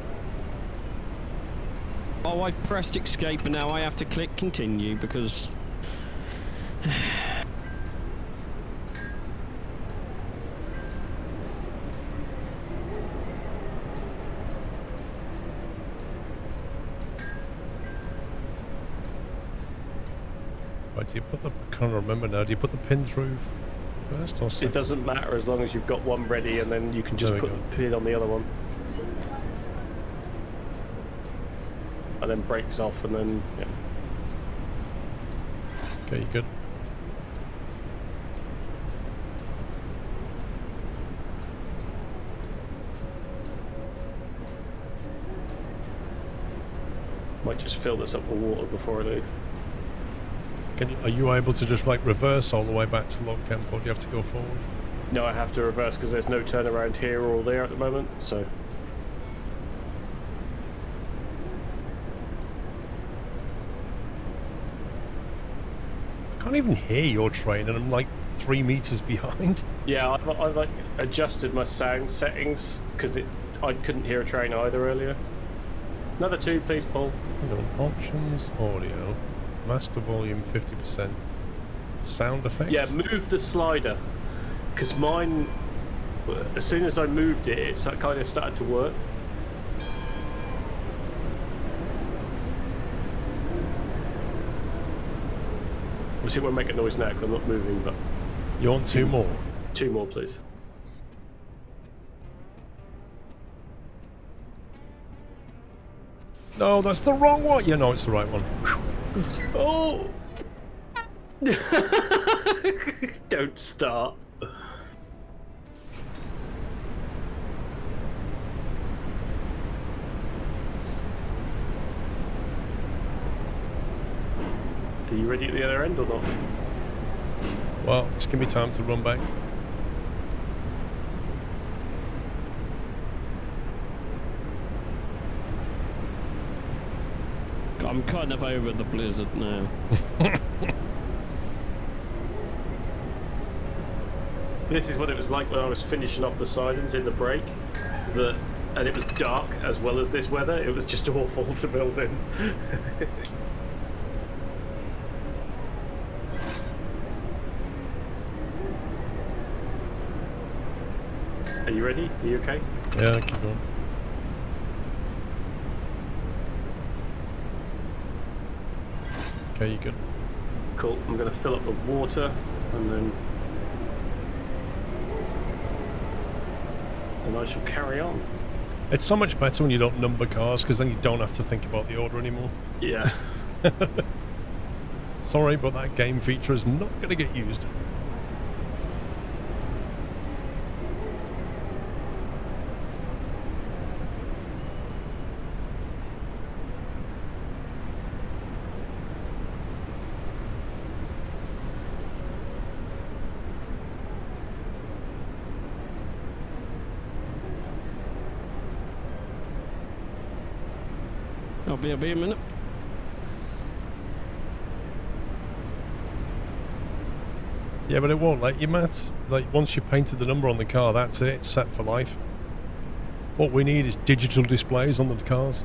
Oh, I've pressed escape and now I have to click continue because... Right, do you put the... I can't remember now. Do you put the pin through first or second? It doesn't matter as long as you've got one ready, and then you can just There we put go. the pin on the other one. And then brakes off, and then, yeah. Okay, you good? Might just fill this up with water before I leave. Are you able to just like reverse all the way back to the log camp, or do you have to go forward? No, I have to reverse because there's no turnaround here or there at the moment, so... I can't even hear your train, and I'm like 3 meters behind. Yeah, I've like adjusted my sound settings because I couldn't hear a train either earlier. Another 2, please, Paul. Hang on, options, audio, master volume 50%, sound effects. Yeah, move the slider because mine, as soon as I moved it, it's kind of started to work. Obviously, it won't make a noise now because I'm not moving, but You want 2 more? 2 more, please. No, that's the wrong one. Yeah, no, it's the right one. Oh! Don't start. Are you ready at the other end or not? Well, just give me time to run back. I'm kind of over the blizzard now. This is what it was like when I was finishing off the sidings in the break. And it was dark as well as this weather. It was just awful to build in. Are you ready? Are you okay? Yeah, keep going. Okay, you good? Cool. I'm going to fill up the water and then I shall carry on. It's so much better when you don't number cars, because then you don't have to think about the order anymore. Yeah. Sorry, but that game feature is not going to get used. I'll be a minute. Yeah, but it won't let you, Matt. Like, once you painted the number on the car, that's it. It's set for life. What we need is digital displays on the cars.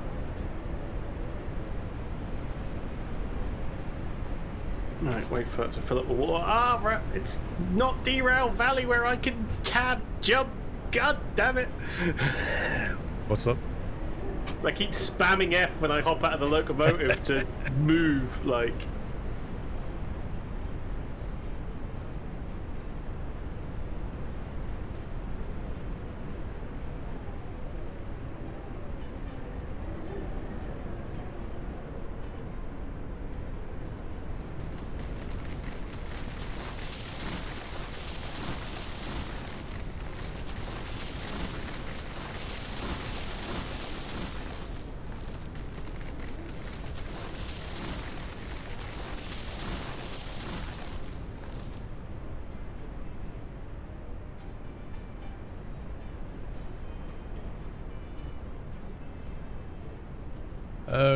Right, wait for it to fill up the water. Ah, right, it's not Derail Valley where I can jump. God damn it. What's up? I keep spamming F when I hop out of the locomotive to move, like...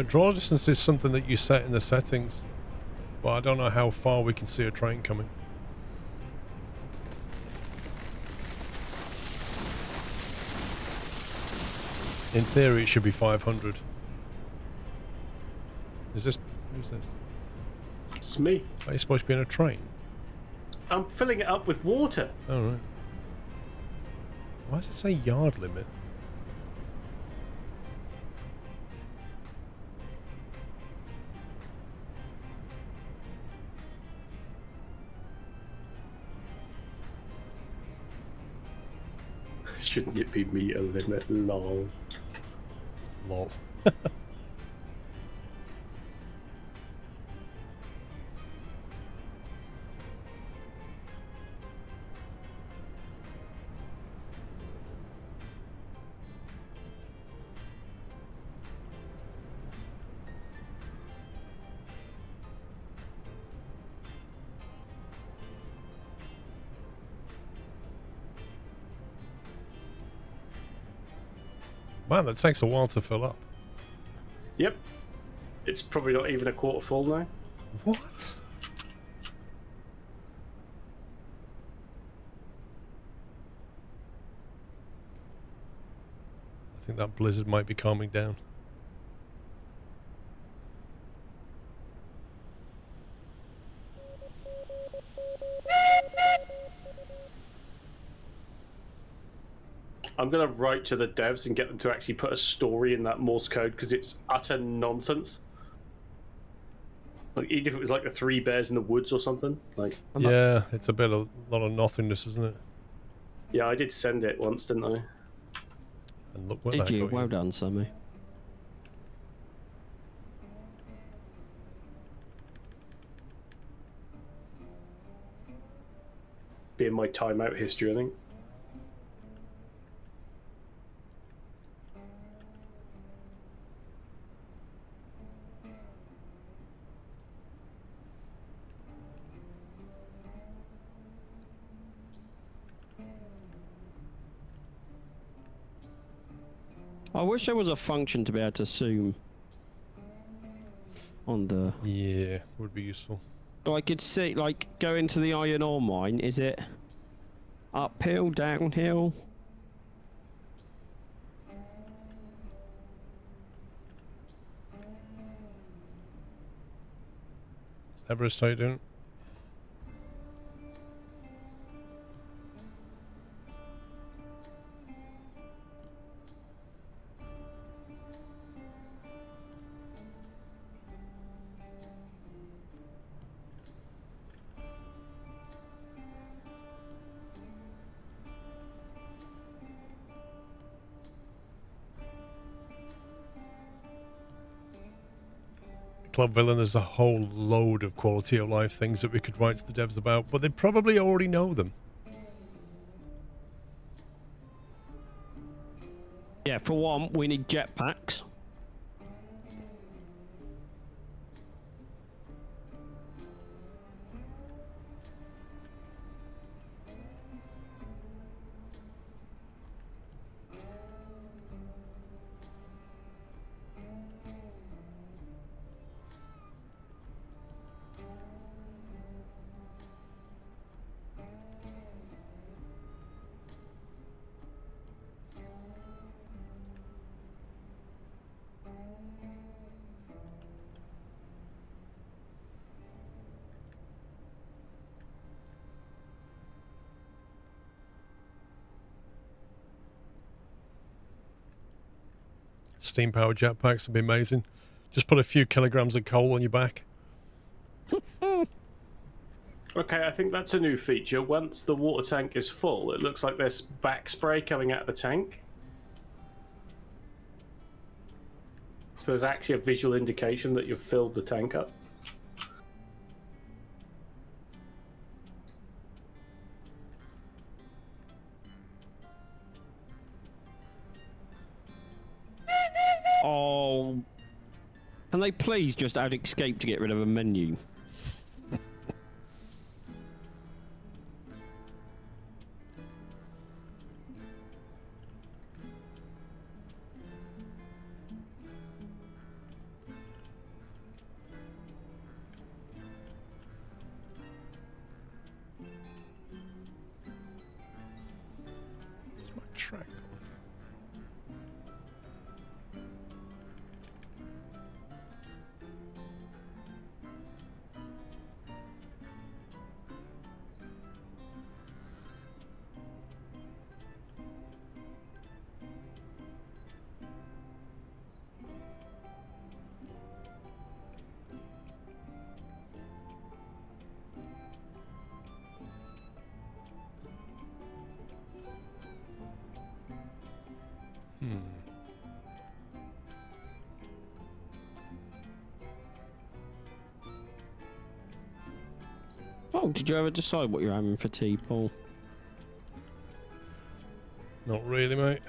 Draw distance is something that you set in the settings, but I don't know how far we can see a train coming. In theory, it should be 500. Is this... who's this? It's me. Are you supposed to be in a train? I'm filling it up with water. Oh, right. Why does it say yard limit? Shouldn't it be meter limit? Lol. Lol. Man, that takes a while to fill up. Yep. It's probably not even a quarter full now. What? I think that blizzard might be calming down. I'm going to write to the devs and get them to actually put a story in that Morse code because it's utter nonsense. Like, even if it was like the three bears in the woods or something. Like, Yeah, it's a lot of nothingness, isn't it? yeah, I did send it once, didn't I? And look what Did that you? got Well done, Sammy. Be in my timeout history, I think. I wish there was a function to be able to zoom on the... Yeah, would be useful. So I could see, like, go into the iron ore mine. Is it uphill, downhill? Everest, how you doing? Club Villain, there's a whole load of quality of life things that we could write to the devs about, but they probably already know them. Yeah, for one, we need jetpacks. Steam powered jetpacks would be amazing. Just put a few kilograms of coal on your back. Okay, I think that's a new feature. Once the water tank is full, it looks like there's back spray coming out of the tank. So there's actually a visual indication that you've filled the tank up. Oh, can they please just add escape to get rid of a menu? Where's my track? Oh, did you ever decide what you're having for tea, Paul? Not really, mate.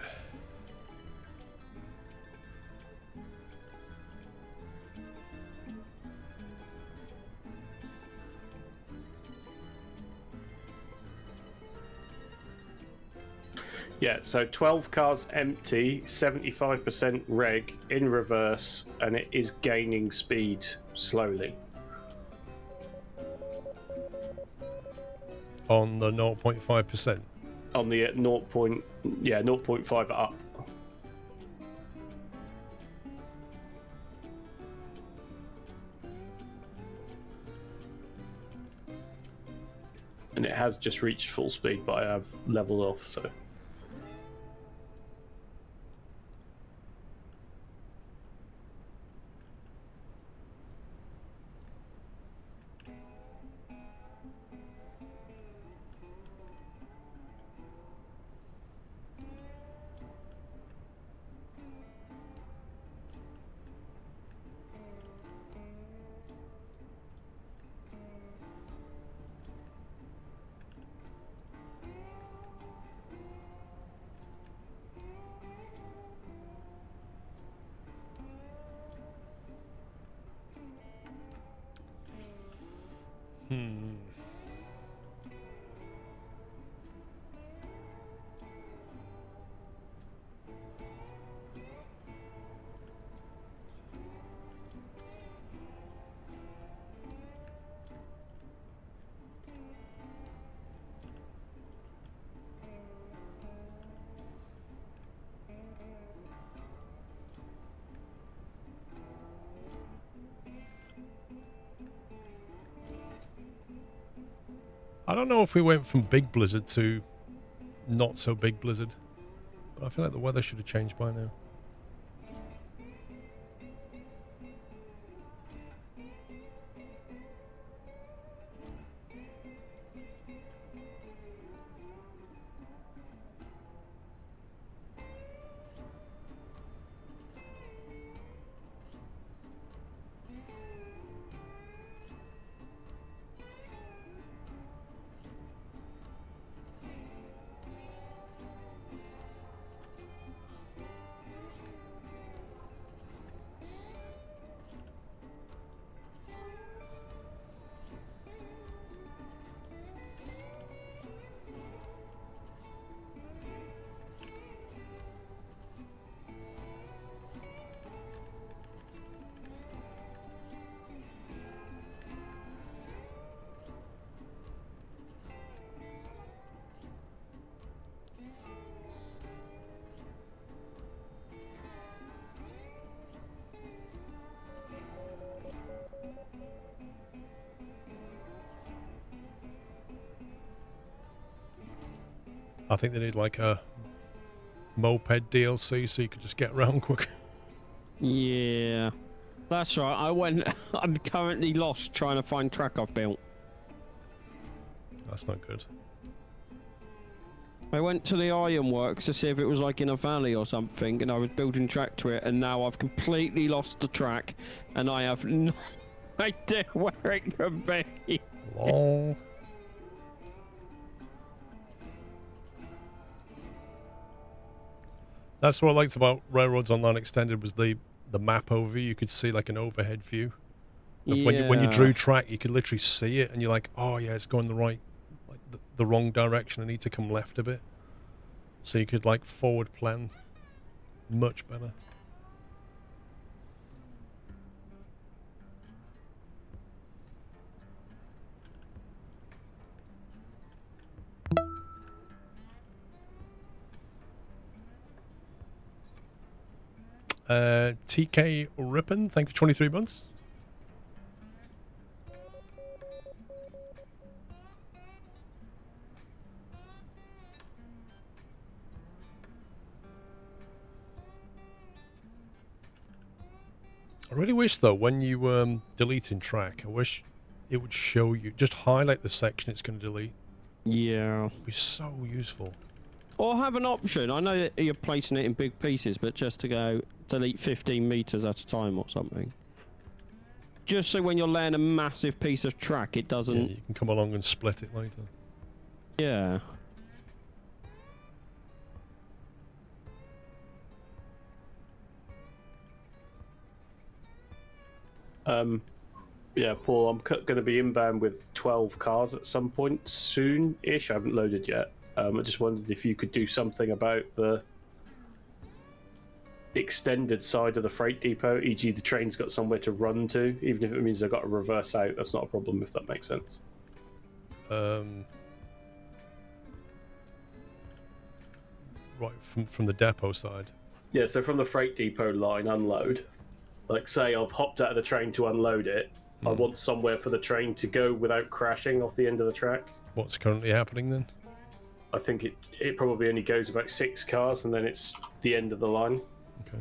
Yeah, so 12 cars empty, 75% reg in reverse, and it is gaining speed slowly. On the 0.5%. On the 0.5 up. And it has just reached full speed, but I have leveled off, so. I don't know if we went from big blizzard to not so big blizzard, but I feel like the weather should have changed by now. I think they need like a moped DLC so you could just get around quick. Yeah. That's right. I went. I'm currently lost trying to find track I've built. That's not good. I went to the ironworks to see if it was like in a valley or something, and I was building track to it, and now I've completely lost the track, and I have no idea where it could be. Lol. That's what I liked about Railroads Online Extended was the map overview. You could see like an overhead view of when you drew track, you could literally see it, and you're like, oh yeah, it's going the right, like the wrong direction. I need to come left a bit, so you could like forward plan much better. TK Rippin, thank you for 23 months. I really wish though, when you deleting track, I wish it would show you, just highlight the section it's going to delete. Yeah. It'd be so useful. Or have an option. I know that you're placing it in big pieces, but just to go delete 15 meters at a time or something. Just so when you're laying a massive piece of track, it doesn't. Yeah, you can come along and split it later. Yeah. Yeah, Paul, I'm going to be inbound with 12 cars at some point soon-ish. I haven't loaded yet. I just wondered if you could do something about the extended side of the freight depot, e.g. the train's got somewhere to run to, even if it means I've got to reverse out. That's not a problem, if that makes sense. Right, from the depot side. Yeah, so from the freight depot line, unload. Like, say I've hopped out of the train to unload it. I want somewhere for the train to go without crashing off the end of the track. What's currently happening then? I think it probably only goes about 6 cars, and then it's the end of the line. Okay.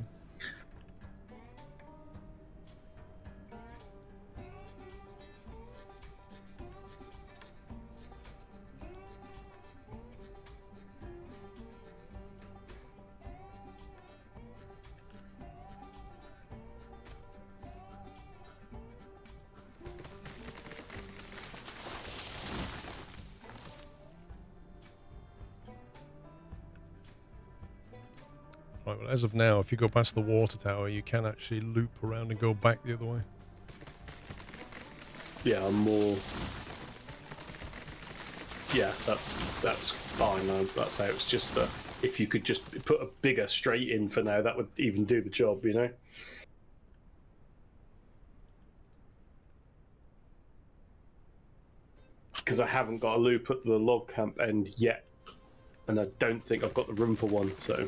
Right, well, as of now, if you go past the water tower, you can actually loop around and go back the other way. Yeah, I'm more. Yeah, that's fine. That's how it's just that. If you could just put a bigger straight in for now, that would even do the job, you know? Because I haven't got a loop at the log camp end yet, and I don't think I've got the room for one, so.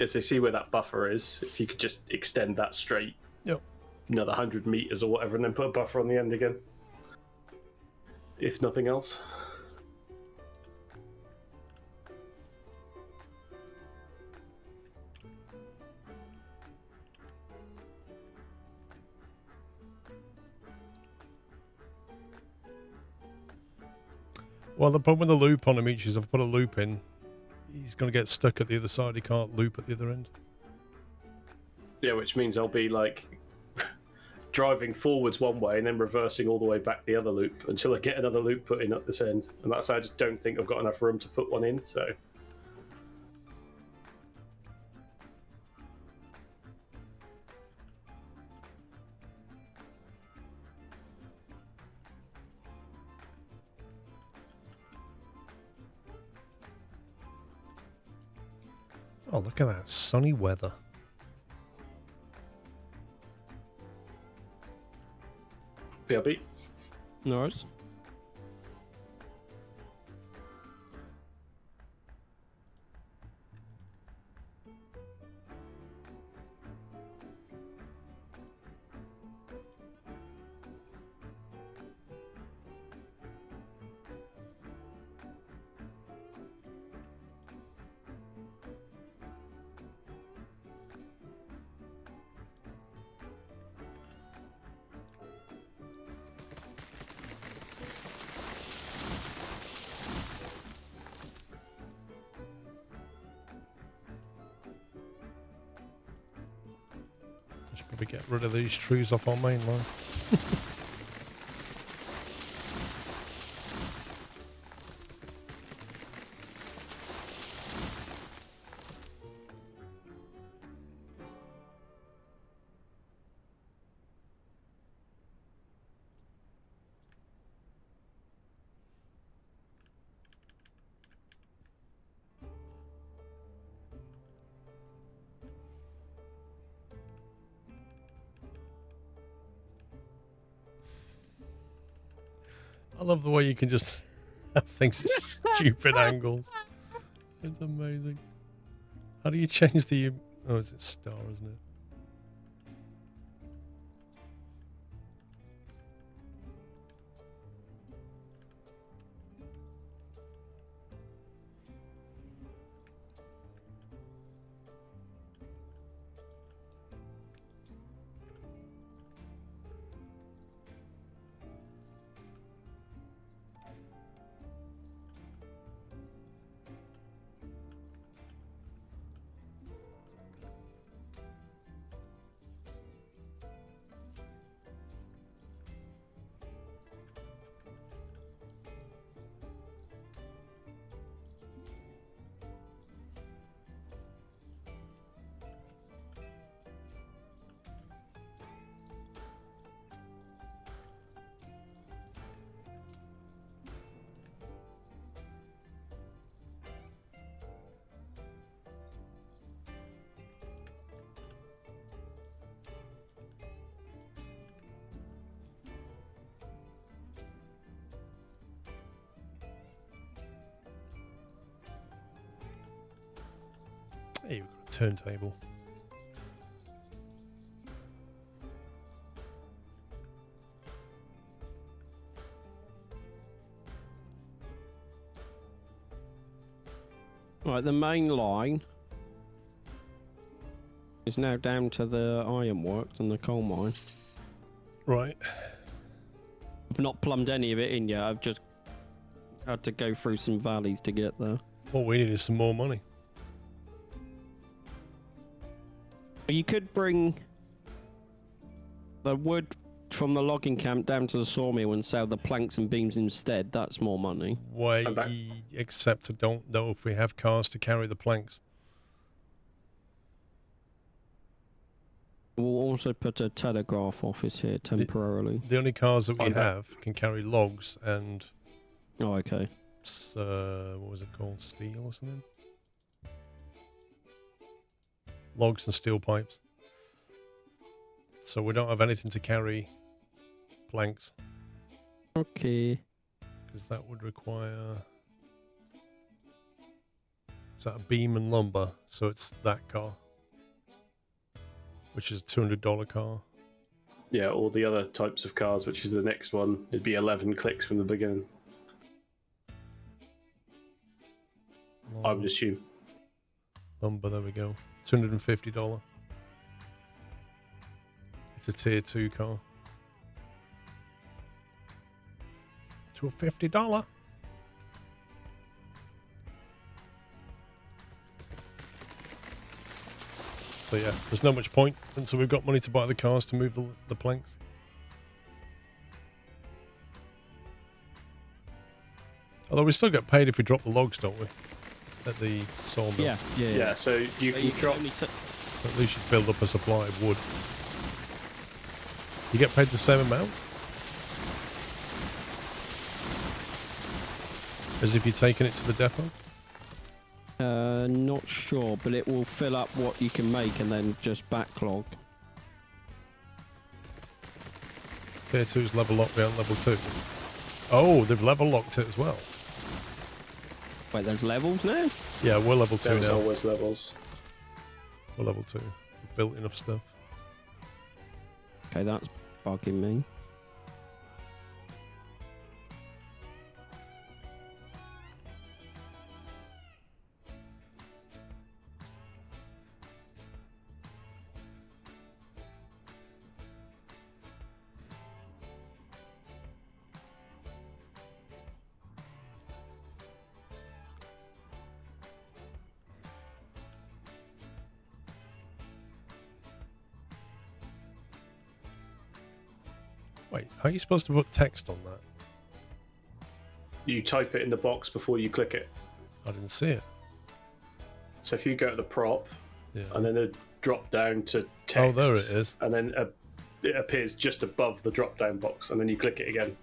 Yeah, so see where that buffer is. If you could just extend that straight, Yep. another 100 meters or whatever, and then put a buffer on the end again. If nothing else. Well, the problem with the loop on him each is if I put a loop in, he's going to get stuck at the other side. He can't loop at the other end. Yeah, which means I'll be like driving forwards one way and then reversing all the way back the other loop until I get another loop put in at this end. And that's how I just don't think I've got enough room to put one in, so. Oh, look at that sunny weather. BRB. No worries. I should probably get rid of these trees off our main line. I love the way you can just have things at stupid angles. It's amazing. How do you change the... Oh, is it star, isn't it? Hey, you've got a turntable. Right, the main line is now down to the ironworks and the coal mine. Right. I've not plumbed any of it in yet. I've just had to go through some valleys to get there. What we need is some more money. You could bring the wood from the logging camp down to the sawmill and sell the planks and beams instead. That's more money. Why? I'm back. Except I don't know if we have cars to carry the planks. We'll also put a telegraph office here temporarily. The only cars that we I'm back. have can carry logs and Oh, okay. what was it called? Steel or something? Logs and steel pipes. So we don't have anything to carry planks Okay. because that would require. Is that a beam and lumber? So it's that car, which is a $200 car. Yeah, all the other types of cars, which is the next one, it'd be 11 clicks from the beginning, I would assume. Lumber, there we go. $250. It's a tier 2 car. To a $50. So yeah, there's not much point until we've got money to buy the cars to move the planks. Although we still get paid if we drop the logs, don't we? At the sawmill. Yeah, so you can drop. At least you build up a supply of wood. You get paid the same amount as if you're taking it to the depot? Not sure, but it will fill up what you can make and then just backlog. Tier 2's level locked beyond level 2. Oh, they've level locked it as well. Wait, there's levels now? Yeah, we're level 2 There's now. always levels. We're level 2. We've built enough stuff. Okay, that's bugging me. Wait, how are you supposed to put text on that? You type it in the box before you click it. I didn't see it. So if you go to the prop, Yeah. and then the drop down to text. Oh, there it is. And then it appears just above the drop down box, and then you click it again.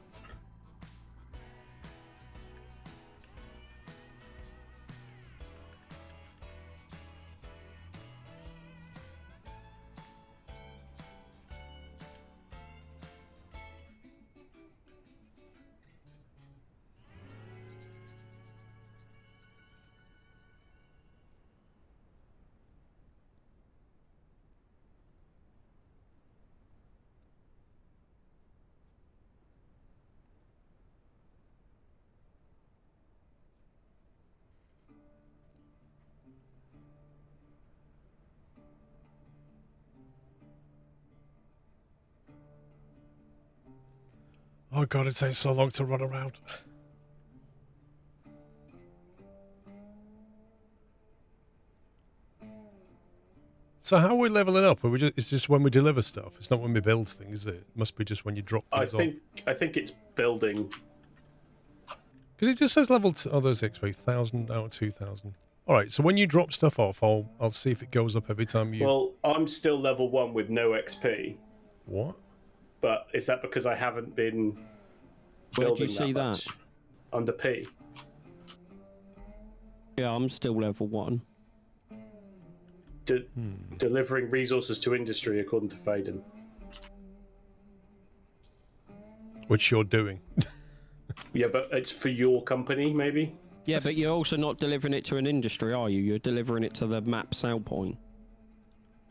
Oh god, it takes so long to run around. So how are we leveling up? Are we just, it's just when we deliver stuff. It's not when we build things, is it? It must be just when you drop things off. I think it's building. Because it just says level. Oh, there's XP 1,000 out of 2,000. All right. So when you drop stuff off, I'll see if it goes up every time you. Well, I'm still level 1 with no XP. What? But is that because I haven't been building? Where do you see that? much? Under P. Yeah, I'm still level 1. Delivering resources to industry, according to Faden. Which you're doing. Yeah, but it's for your company, maybe? Yeah, but you're also not delivering it to an industry, are you? You're delivering it to the map sell point.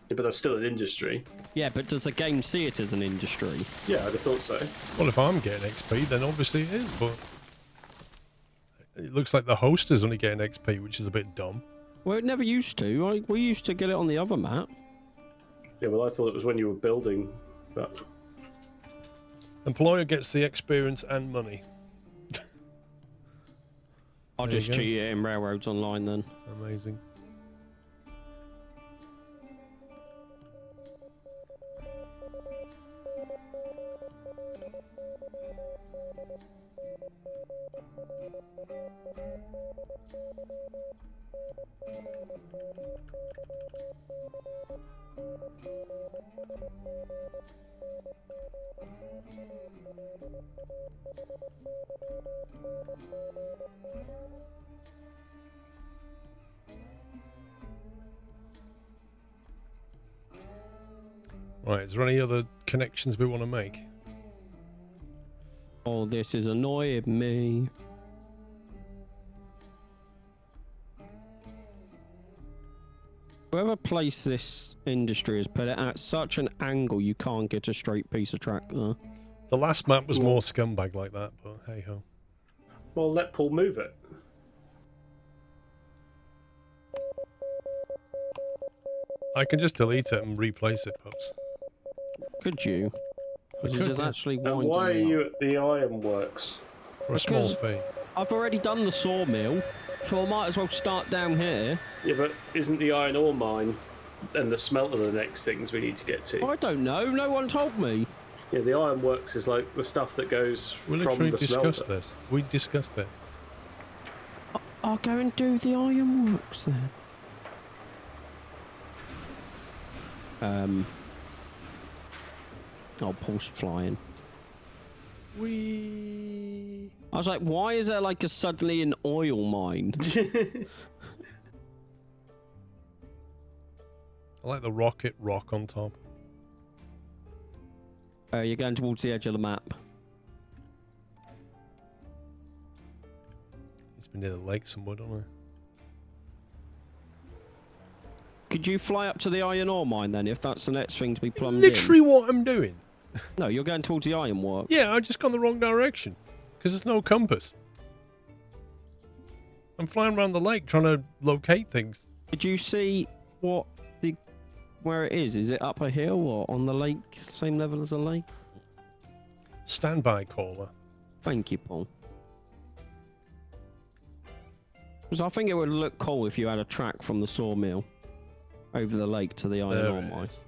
Yeah, but that's still an industry. Yeah, but does the game see it as an industry? Yeah, I'd have thought so. Well, if I'm getting XP, then obviously it is. But it looks like the host is only getting XP, which is a bit dumb. Well, it never used to. We used to get it on the other map. Yeah, well, I thought it was when you were building that. Employer gets the experience and money. I'll There you just go. cheat it in Railroads Online then. Amazing. Right, is there any other connections we want to make? Oh, this is annoying me. Whoever placed this industry has put it at such an angle you can't get a straight piece of track there. The last map was more scumbag like that, but hey ho. Well, let Paul move it. I can just delete it and replace it, pups. Could you? Because it could, is yeah. actually And winding why are me up. you at the ironworks? For a small Because- fee. I've already done the sawmill, so I might as well start down here. Yeah, but isn't the iron ore mine and the smelter the next things we need to get to? I don't know. No one told me. Yeah, the ironworks is like the stuff that goes We from literally the discussed smelter. this. We discussed it. I'll go and do the ironworks then. Oh, Paul's flying. We. I was like, why is there like suddenly an oil mine? I like the rocket rock on top. You're going towards the edge of the map. It's been near the lake somewhere, don't I? Could you fly up to the iron ore mine then, if that's the next thing to be plumbed Literally what I'm doing. in? No, you're going towards the ironworks. Yeah, I just gone the wrong direction. Because there's no compass. I'm flying around the lake trying to locate things. Did you see where it is? Is it up a hill or on the lake, same level as the lake? Standby caller. Thank you, Paul. Because I think it would look cool if you had a track from the sawmill over the lake to the iron There ore it mine. is.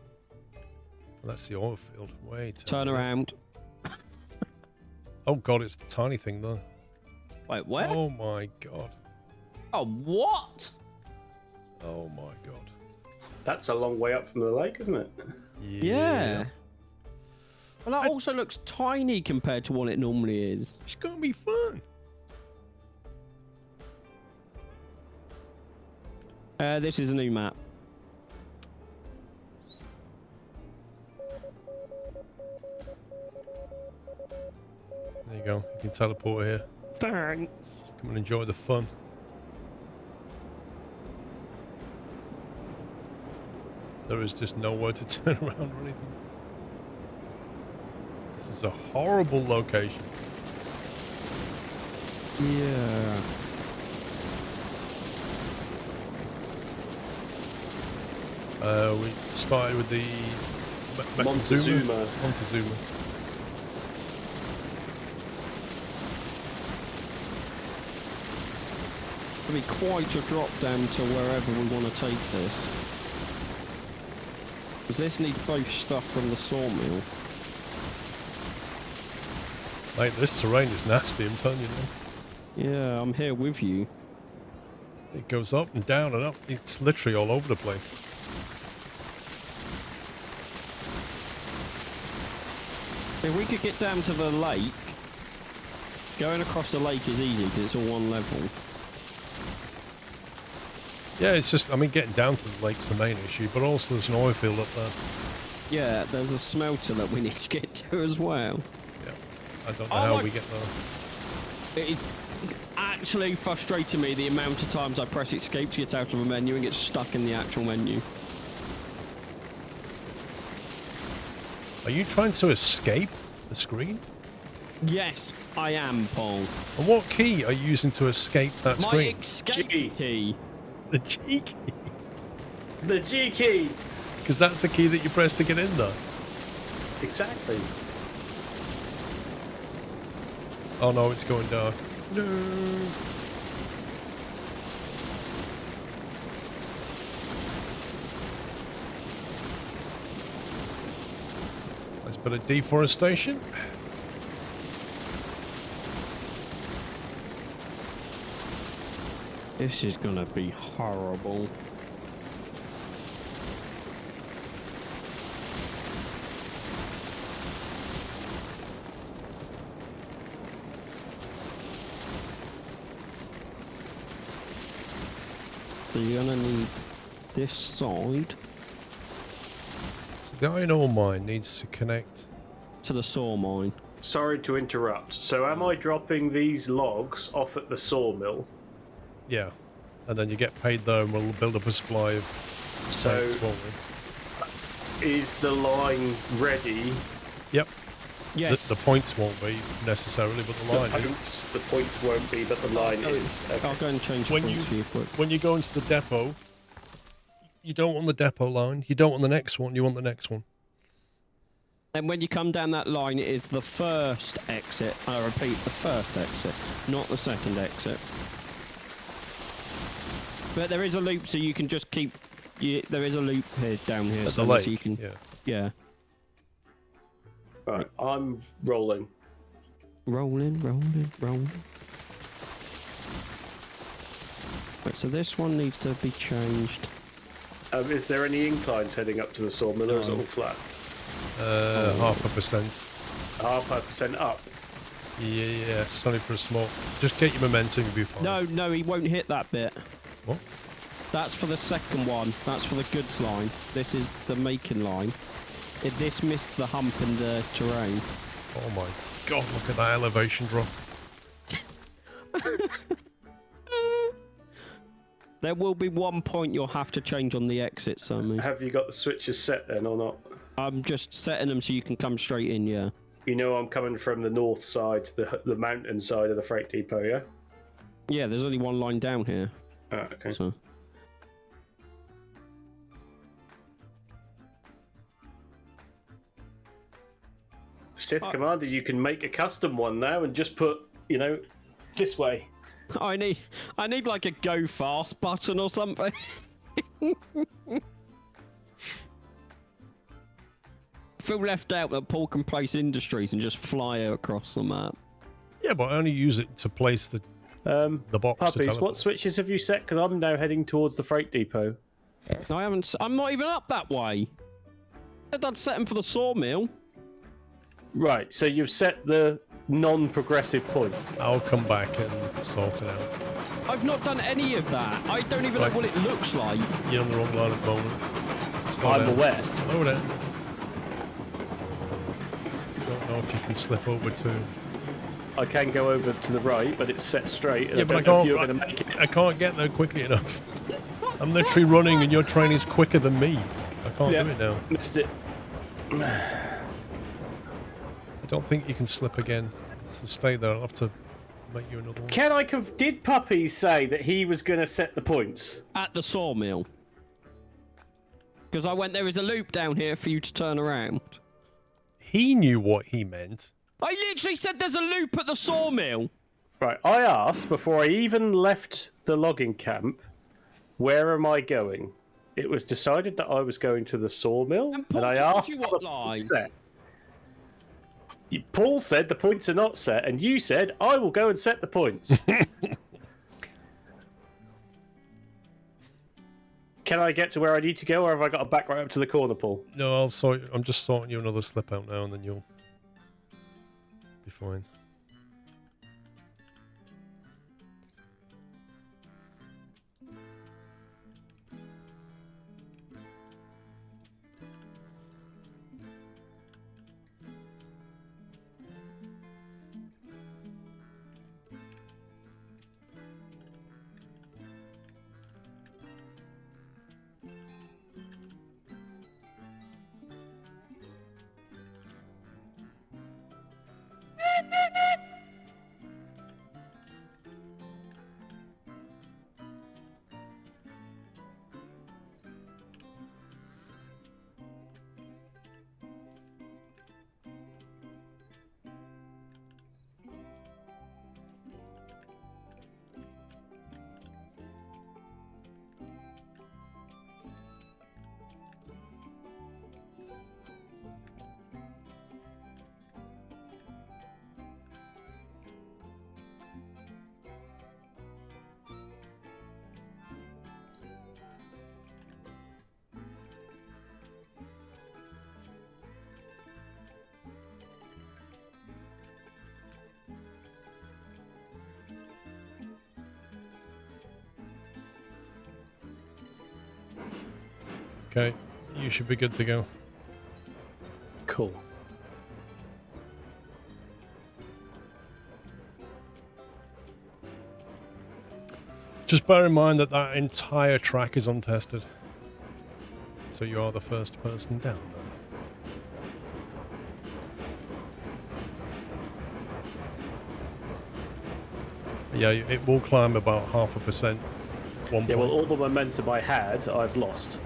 Well, that's the oil field. Wait. a Turn minute. around. Oh god, it's the tiny thing though. Wait, where? Oh my god. Oh, what? Oh my god. That's a long way up from the lake, isn't it? Yeah. Well, that also looks tiny compared to what it normally is. It's gonna be fun. This is a new map. There you go. You can teleport here. Thanks. Come and enjoy the fun. There is just nowhere to turn around or anything. This is a horrible location. Yeah. We started with the Montezuma. Montezuma. It'll be quite a drop down to wherever we want to take this. Because this needs both stuff from the sawmill. Mate, this terrain is nasty, I'm telling you now. Yeah, I'm here with you. It goes up and down and up. It's literally all over the place. If we could get down to the lake, going across the lake is easy because it's all one level. Yeah, it's just, I mean, getting down to the lake's the main issue, but also there's an oil field up there. Yeah, there's a smelter that we need to get to as well. Yeah, I don't know how we get there. It is actually frustrating me the amount of times I press escape to get out of a menu and get stuck in the actual menu. Are you trying to escape the screen? Yes, I am, Paul. And what key are you using to escape that My screen? escape G. key. The G key. The G key! Because that's the key that you press to get in there. Exactly. Oh no, it's going dark. No. There's a bit of deforestation. This is gonna be horrible. So you're gonna need this side So the iron ore mine needs to connect. to the saw mine. Sorry to interrupt. So am I dropping these logs off at the sawmill? Yeah. And then you get paid there and we'll build up a supply of So tanks, won't we? is the line ready? Yep. Yes. The points won't be necessarily, but the line is. The points won't be, but the line is. Okay. I'll go and change When points you- for you quick. When you go into the depot, you don't want the depot line. You don't want the next one. You want the next one. And when you come down that line, it is the first exit. I repeat, the first exit, not the second exit. But there is a loop, so you can just keep. There is a loop here, down here, At so, the lake. so you can. Yeah. Yeah. Right, I'm rolling. Rolling. Right, so this one needs to be changed. Is there any inclines heading up to the sawmill, or is it all flat? 0.5%. 0.5% up. Yeah, it's only for a small. Just get your momentum, you'll be fine. No, he won't hit that bit. What? That's for the second one. That's for the goods line. This is the making line. This missed the hump in the terrain. Oh my god, look at that elevation drop. There will be one point you'll have to change on the exit, Sammy. Have you got the switches set then, or not? I'm just setting them so you can come straight in, yeah. You know I'm coming from the north side, the mountain side of the freight depot, yeah? Yeah, there's only one line down here. Ah, okay. So. Sith Commander, you can make a custom one now and just put, this way. I need like a go fast button or something. I feel left out that Paul can place industries and just fly across the map. Yeah, but I only use it to place the box. to Puppies, teleport. what switches have you set? Because I'm now heading towards the freight depot. I haven't. I'm not even up that way. I said I'd set them for the sawmill. Right, so you've set the non-progressive points. I'll come back and sort it out. I've not done any of that. I don't even know what it looks like. You're on the wrong line at the moment. Slow I'm down. aware. Slow down. Don't know if you can slip over to. I can go over to the right, but it's set straight. And Yeah, but I don't know if can't. you're going to make it. I can't get there quickly enough. I'm literally running, and your train is quicker than me. I can't do it now. Missed it. I don't think you can slip again. So stay there. I'll have to make you another one. Can I? Did Puppy say that he was going to set the points? At the sawmill. Because I went, there is a loop down here for you to turn around. He knew what he meant. I literally said there's a loop at the sawmill. Right. I asked before I even left the logging camp, where am I going? It was decided that I was going to the sawmill, Paul and I told asked you for what the lie. points set. Paul said the points are not set, and you said I will go and set the points. Can I get to where I need to go, or have I got to back right up to the corner, Paul? No, I'm just sorting you another slip out now, and then you'll be fine. Okay, you should be good to go. Cool. Just bear in mind that that entire track is untested. So you are the first person down there. Yeah, it will climb about 0.5%. Yeah, well, all the momentum I had, I've lost.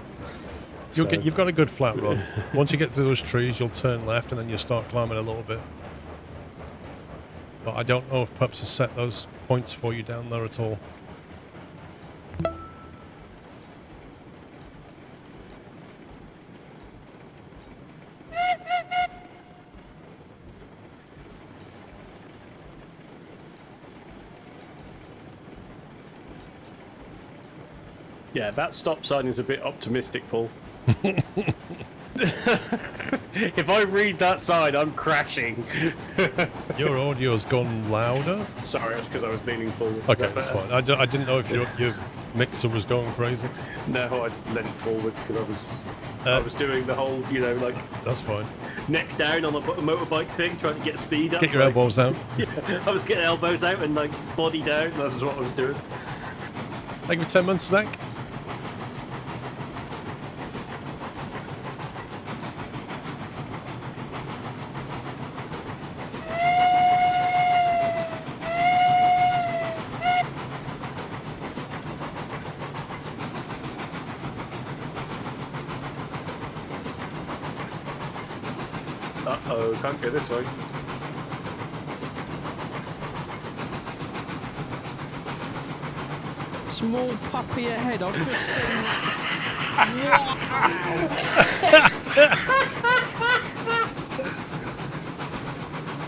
You've got a good flat run. Once you get through those trees, you'll turn left and then you'll start climbing a little bit. But I don't know if Pups has set those points for you down there at all. Yeah, that stop sign is a bit optimistic, Paul. If I read that sign, I'm crashing. Your audio's gone louder. Sorry, that's because I was leaning forward. Okay, that's fine. I didn't know if your mixer was going crazy. No, I leant forward because I was doing the whole, like That's fine. neck down on the motorbike thing, trying to get speed up. Get your elbows out. Yeah, I was getting elbows out and body down. That was what I was doing. Thank you for 10 months, Zach. Uh-oh, can't go this way. Small puppy ahead. I've just seen.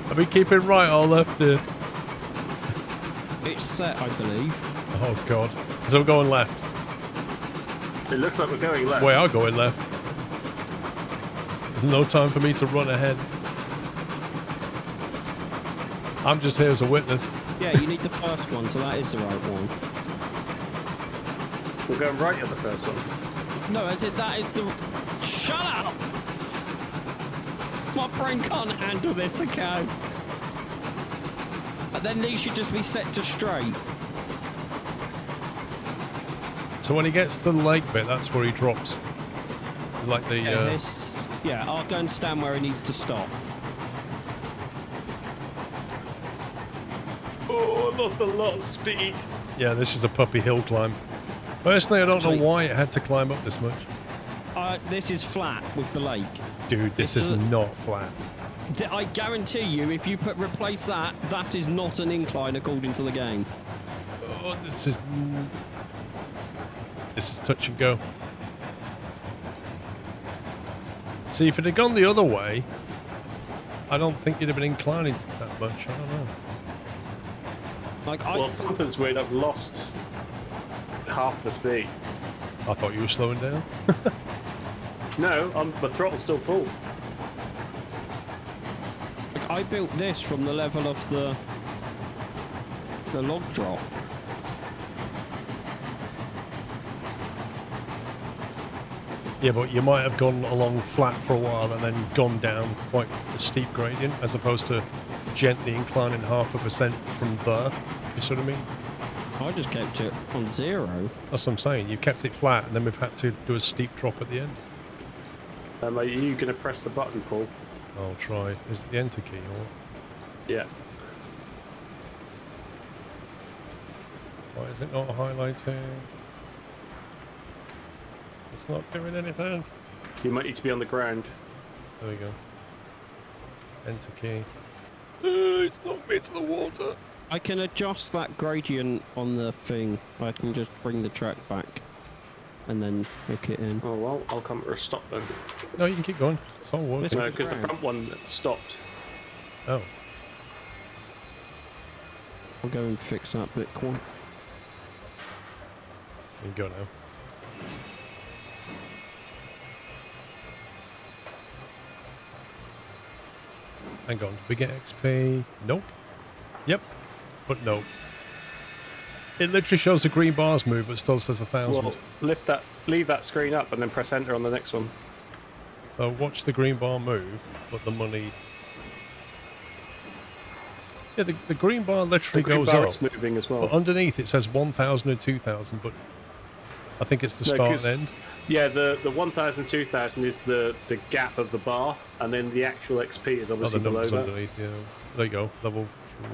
Are we keeping right or left here? It's set, I believe. Oh god. So we're going left. It looks like we're going left. We are going left. No time for me to run ahead. I'm just here as a witness. Yeah, you need the first one, so that is the right one. We're going right at the first one. No, as in that is the... Shut up! My brain can't handle this, okay? And then these should just be set to straight. So when he gets to the lake bit, that's where he drops. Like the... Yeah, I'll go and stand where he needs to stop. Oh, I lost a lot of speed. Yeah, this is a puppy hill climb. Personally, I don't know why it had to climb up this much. This is flat with the lake. Dude, this is not flat. I guarantee you, if you replace that, that is not an incline according to the game. Oh, this is touch and go. See, if it had gone the other way, I don't think you'd have been inclining that much. I don't know. Well, something's weird. I've lost half the speed. I thought you were slowing down. No, the throttle's still full. I built this from the level of the log drop. Yeah, but you might have gone along flat for a while and then gone down quite a steep gradient, as opposed to gently inclining 0.5% from there. You see what I mean? I just kept it on 0. That's what I'm saying. You kept it flat, and then we've had to do a steep drop at the end. Are you going to press the button, Paul? I'll try. Is it the enter key or? Yeah. Why is it not highlighting? It's not doing anything. You might need to be on the ground. There we go. Enter key. It's knocked me to the water. I can adjust that gradient on the thing. I can just bring the track back and then hook it in. Oh, well, I'll come to a stop then. No, you can keep going. It's all working. No, because the front one stopped. Oh. I'll go and fix that bit quick. You can go now. Hang on, did we get XP? Nope. Yep. But no. It literally shows the green bars move, but still says 1,000. Well, leave that screen up and then press enter on the next one. So watch the green bar move, but the money... Yeah, the green bar literally goes up. Moving as well. But underneath it says 1,000 and 2,000, but I think it's the start and end. Yeah, the 1,000, 2,000 is the gap of the bar, and then the actual XP is obviously the below numbers that. underneath, yeah. There you go, level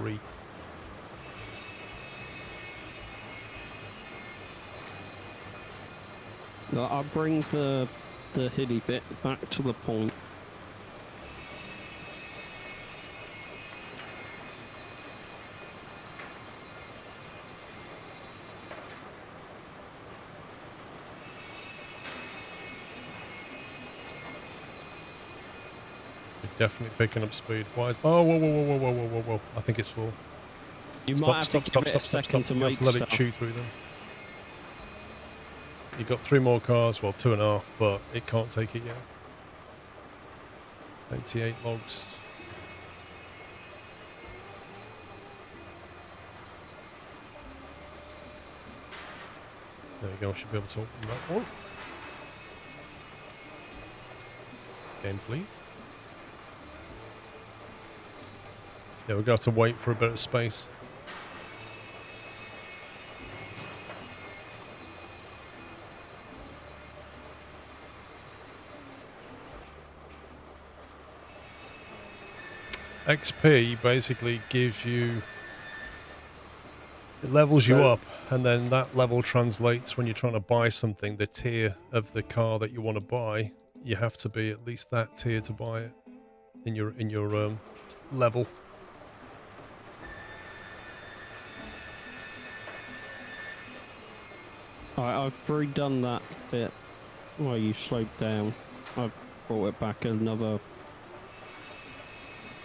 3. No, I'll bring the hilly bit back to the point. You're definitely picking up speed. Why is... Oh, whoa. I think it's full. You might have to give it a second to make let stuff. it chew through them. You've got 3 more cars, well 2.5, but it can't take it yet. 88 logs. There you go, I should be able to open that one. Game, please. Yeah, we're going to have to wait for a bit of space. XP basically gives you, it levels you up, and then that level translates when you're trying to buy something, the tier of the car that you want to buy, you have to be at least that tier to buy it in your level. I've redone that bit while you slowed down. I've brought it back another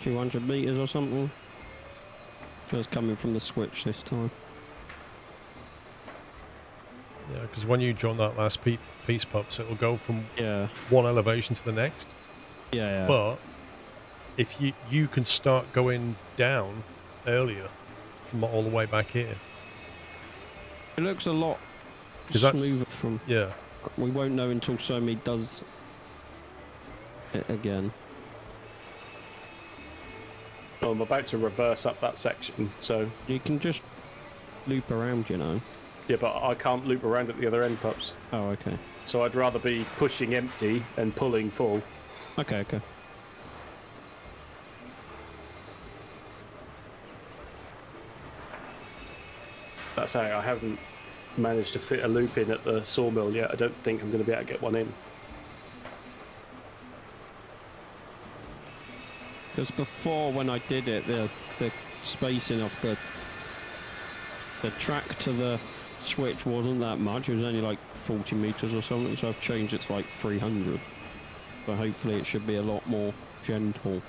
200 meters or something. It was coming from the switch this time. Yeah, because when you join that last piece, Pups, it'll go from Yeah. one elevation to the next. Yeah. But if you can start going down earlier from all the way back here. It looks a lot 'Cause that's- smoother from. Yeah. We won't know until Somi does it again. Oh, I'm about to reverse up that section, so You can just loop around, you know. yeah, but I can't loop around at the other end, Pups. Oh, okay. So I'd rather be pushing empty and pulling full. Okay. That's how I haven't managed to fit a loop in at the sawmill yet. I don't think I'm going to be able to get one in. Because before, when I did it, the spacing of the track to the switch wasn't that much. It was only like 40 meters or something. So I've changed it to like 300. So hopefully it should be a lot more gentle.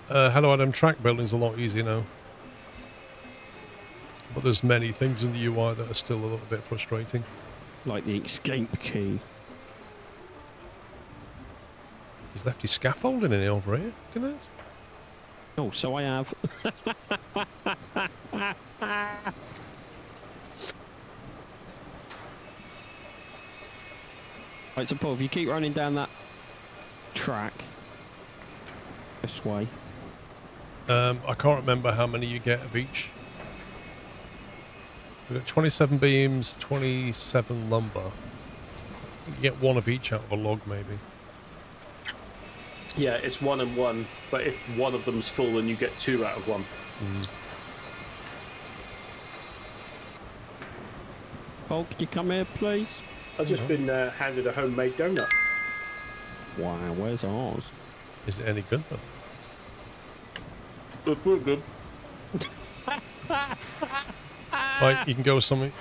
Hello, Adam. Track building's a lot easier now. But there's many things in the UI that are still a little bit frustrating. Like the escape key. He's left his scaffolding in over here. Look at this. Oh, so I have. Right, so Paul, if you keep running down that track this way. I can't remember how many you get of each. We've got 27 beams, 27 lumber. You get one of each out of a log, maybe. Yeah, it's 1 and 1, but if one of them's full, then you get 2 out of 1. Paul, can you come here, please? I've just been handed a homemade donut. Wow, where's ours? Is it any good though? It's pretty good. Right, you can go with something.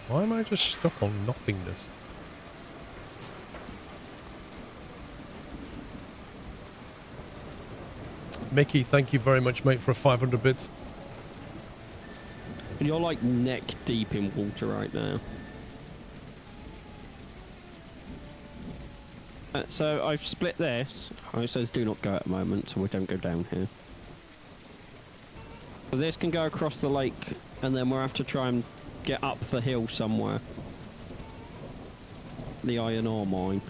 Why am I just stuck on nothingness? Mickey, thank you very much, mate, for 500 bits. And you're like neck deep in water right now. So I've split this. Oh, it says do not go at the moment, so we don't go down here. So this can go across the lake, and then we'll have to try and get up the hill somewhere. The iron ore mine.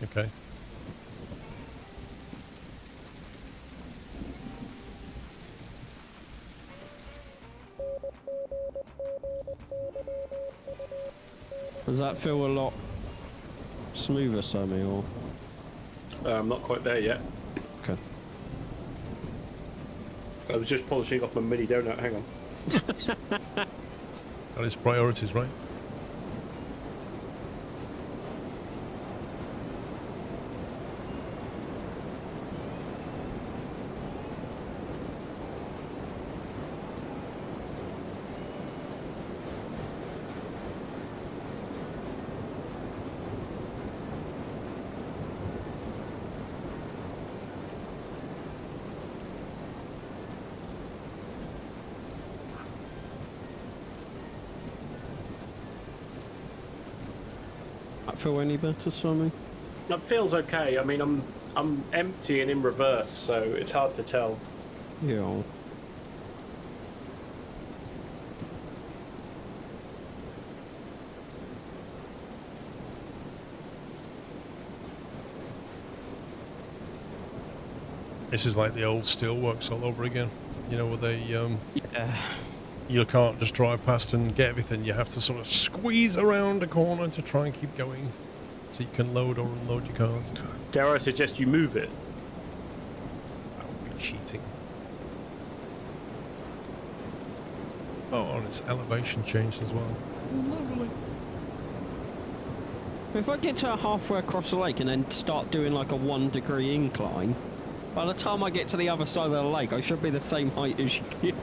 Okay. Does that feel a lot smoother, Sammy, or? I'm not quite there yet. Okay. I was just polishing off my mini donut. Hang on. That is priorities, right? That feel any better, Sammy? That feels okay. I mean, I'm empty and in reverse, so it's hard to tell. Yeah. This is like the old steelworks all over again. You know, where they Yeah. you can't just drive past and get everything. You have to sort of squeeze around a corner to try and keep going, so you can load or unload your cars. Dare I suggest you move it? That would be cheating. Oh, and its elevation changed as well. Lovely. If I get to halfway across the lake and then start doing like a 1 degree incline, by the time I get to the other side of the lake, I should be the same height as you.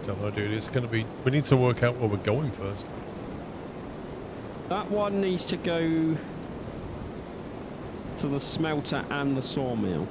don't know, dude. It's gonna be. We need to work out where we're going first. That one needs to go to the smelter and the sawmill.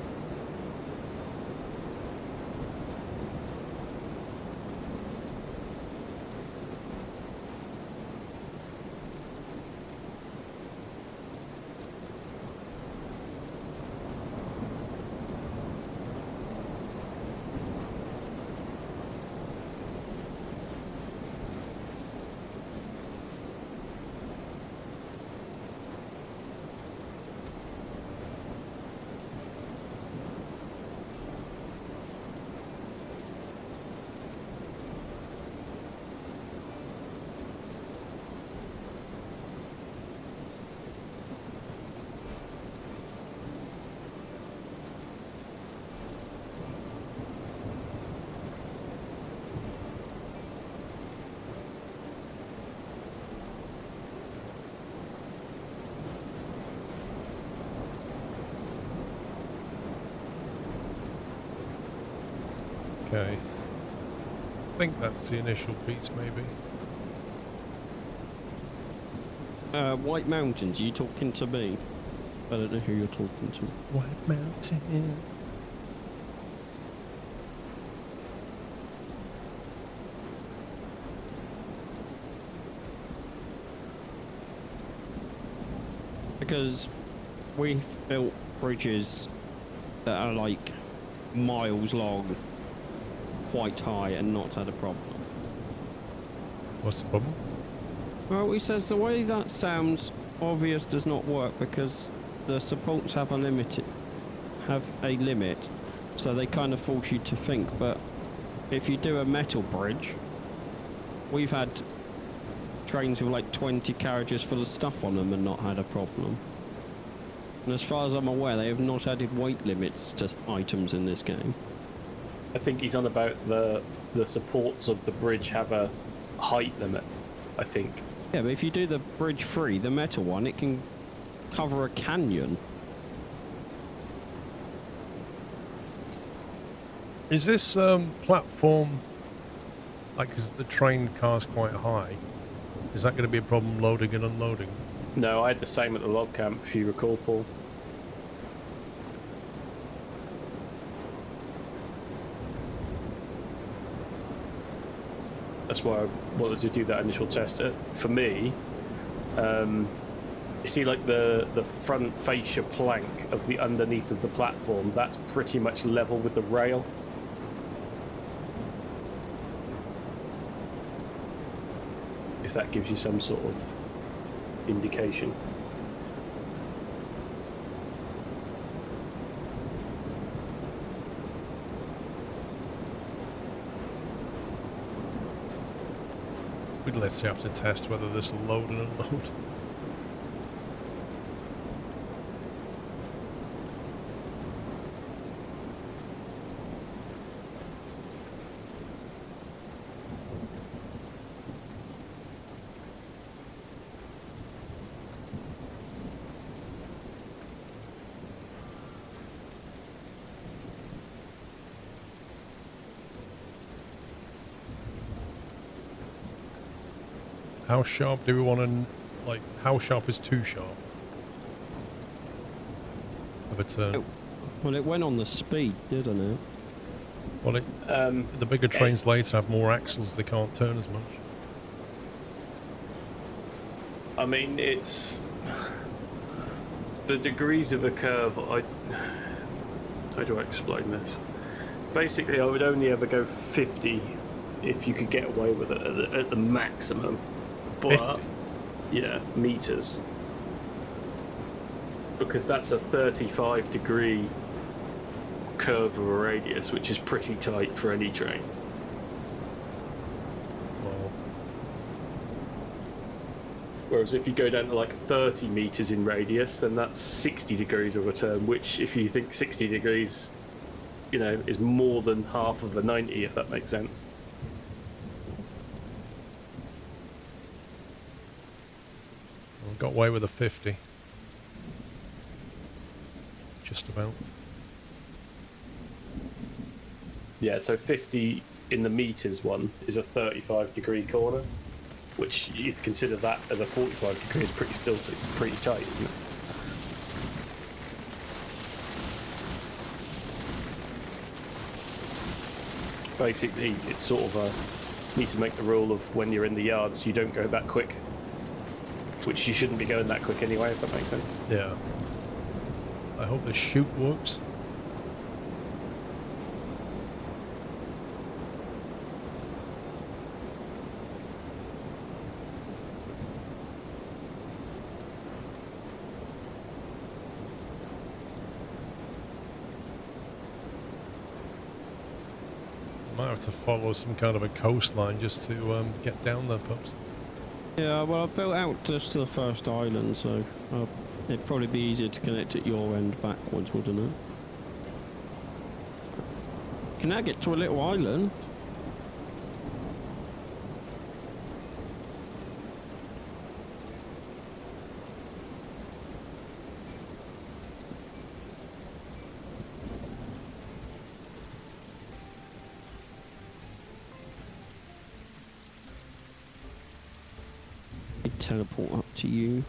Okay. I think that's the initial piece, maybe. White Mountains, are you talking to me? I don't know who you're talking to. White Mountain. Because we've built bridges that are like miles long, quite high, and not had a problem. What's the problem? Well, he says the way that sounds obvious does not work because the supports have a limit, so they kind of force you to think. But if you do a metal bridge, we've had trains with like 20 carriages full of stuff on them and not had a problem. And as far as I'm aware, they have not added weight limits to items in this game. I think he's on about the supports of the bridge have a height limit, I think. Yeah, but if you do the bridge free, the metal one, it can cover a canyon. Is this platform, like, is the train car's quite high? Is that going to be a problem loading and unloading? No, I had the same at the log camp, if you recall, Paul. That's why I wanted to do that initial test. For me, you see like the front fascia plank of the underneath of the platform, that's pretty much level with the rail. If that gives you some sort of indication. We'd literally have to test whether this will load and unload. How sharp do we want to, like, how sharp is too sharp of a turn? Well, it went on the speed, didn't it? Well, the bigger trains later have more axles, they can't turn as much. I mean, it's the degrees of the curve. How do I explain this? Basically, I would only ever go 50 if you could get away with it at the maximum. But 50? Yeah, meters, because that's a 35-degree curve of a radius, which is pretty tight for any train. Well, Whereas if you go down to like 30 meters in radius, then that's 60 degrees of a turn, which if you think 60 degrees, you know, is more than half of a 90, if that makes sense. I got away with a 50. Just about. Yeah, so 50 in the meters one is a 35-degree corner, which you consider that as a 45 degree is pretty tight, isn't it? Basically, it's sort of need to make the rule of when you're in the yards, you don't go that quick, which you shouldn't be going that quick anyway, if that makes sense. Yeah. I hope the chute works. Might have to follow some kind of a coastline just to get down there, pups. Yeah, well, I built out just to the first island, so it'd probably be easier to connect at your end backwards, wouldn't it? Can I get to a little island? Teleport up to you.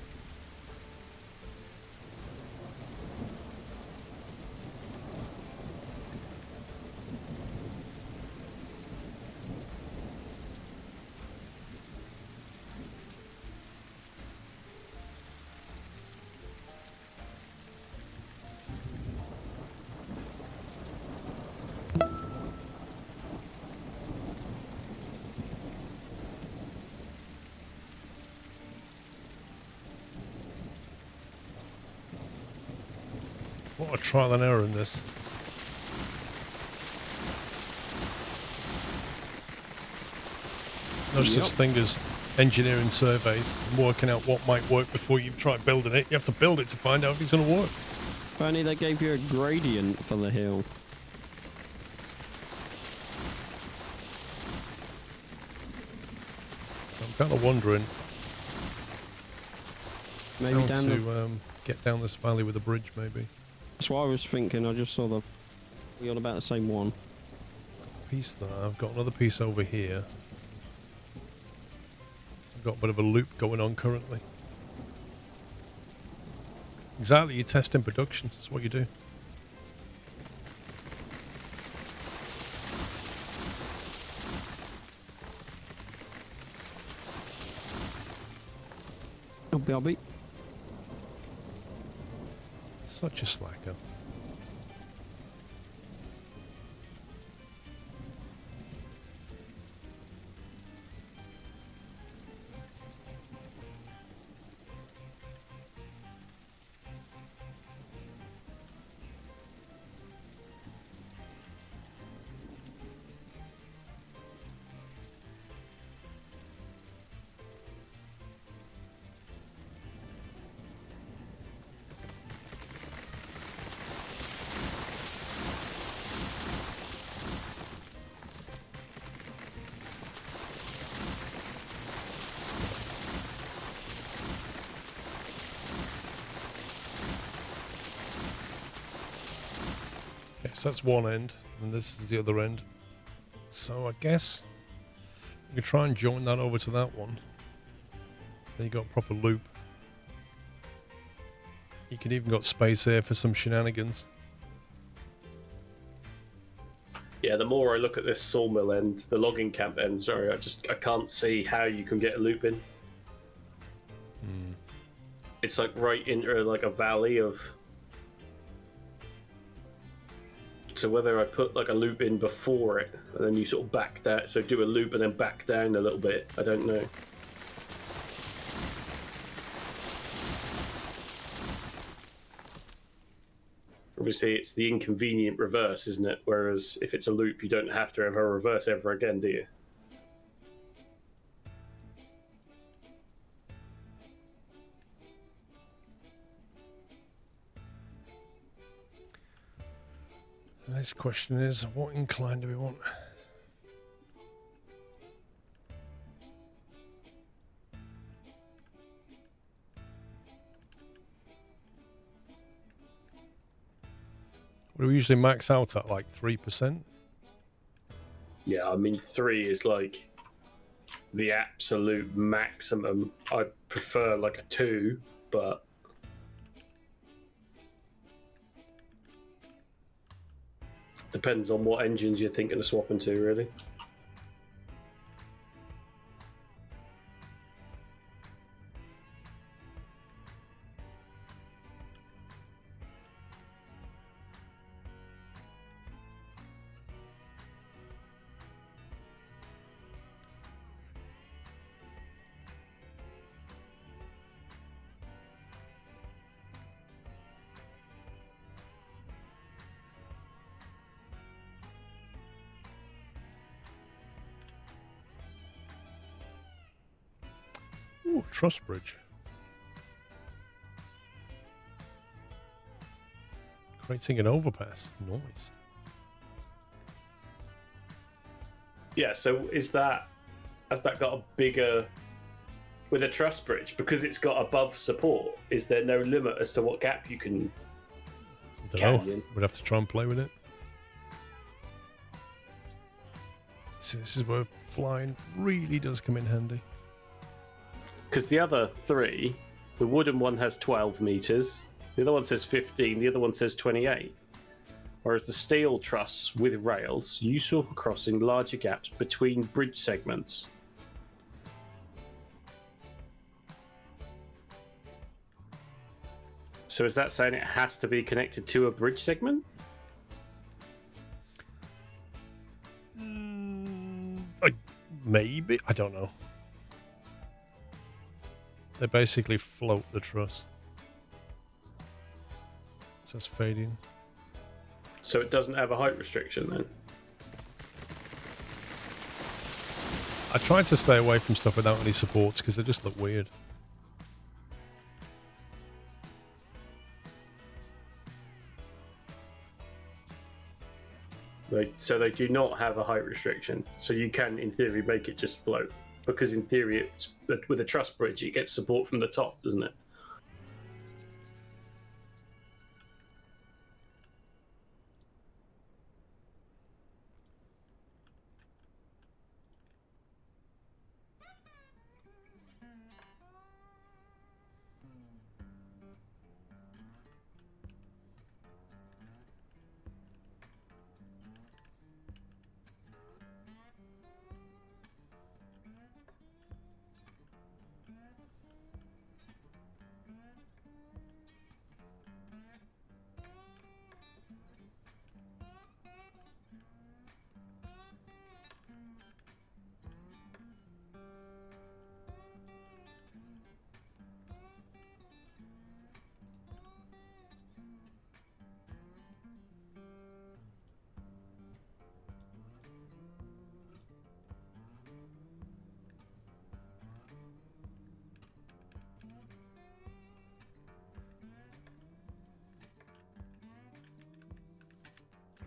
What a trial and error in this. No such thing as engineering surveys and working out what might work before you try building it. You have to build it to find out if it's going to work. Apparently they gave you a gradient for the hill. So I'm kind of wondering Maybe how down to get down this valley with a bridge, maybe. That's what I was thinking. I just saw we on about the same one. Piece there. I've got another piece over here. I've got a bit of a loop going on currently. Exactly, you test in production. That's what you do. I'll be. Such a slacker. So that's one end, and this is the other end. So I guess we can try and join that over to that one. Then you got a proper loop. You can even got space here for some shenanigans. Yeah, the more I look at this sawmill end, the logging camp end, sorry, I can't see how you can get a loop in. It's like right into like a valley of... So whether I put like a loop in before it, and then you sort of back that, so do a loop and then back down a little bit, I don't know. Obviously, it's the inconvenient reverse, isn't it? Whereas if it's a loop, you don't have to have a reverse ever again, do you? The next question is, what incline do we want? What do we usually max out at, like 3%? Yeah, I mean 3 is like the absolute maximum. I prefer like a 2, but depends on what engines you're thinking of swapping to, really. Ooh, truss bridge. Creating an overpass. Nice. Yeah, so has that got a bigger with a truss bridge because it's got above support? Is there no limit as to what gap you can Don't know. canyon? We'd have to try and play with it. So this is where flying really does come in handy. Because the other 3, the wooden one has 12 meters, the other one says 15, the other one says 28. Whereas the steel truss with rails, useful for crossing larger gaps between bridge segments. So is that saying it has to be connected to a bridge segment? Maybe. I don't know. They basically float the truss. So it's fading. So it doesn't have a height restriction then? I tried to stay away from stuff without any supports because they just look weird. So they do not have a height restriction. So you can, in theory, make it just float. Because in theory, it's with a truss bridge, it gets support from the top, doesn't it?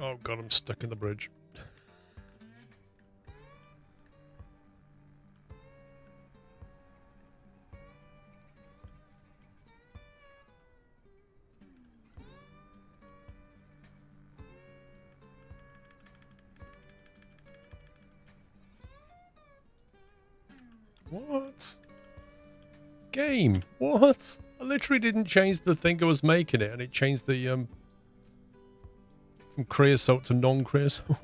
Oh god, I'm stuck in the bridge. What? Game? What? I literally didn't change the thing I was making it, and it changed the from creosote to non-creosote.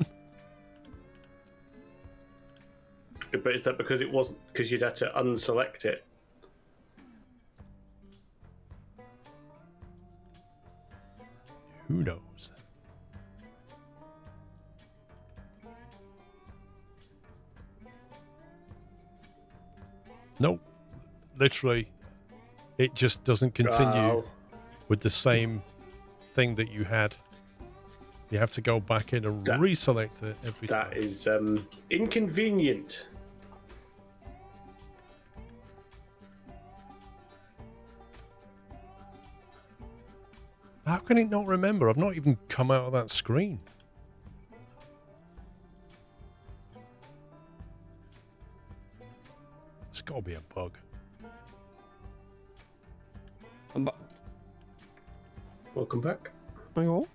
But is that because it wasn't because you'd had to unselect it? Who knows? Nope. Literally, it just doesn't continue with the same thing that you had. You have to go back in and reselect it every time. That is inconvenient. How can it not remember? I've not even come out of that screen. It's got to be a bug. I'm back. Welcome back. Hang on.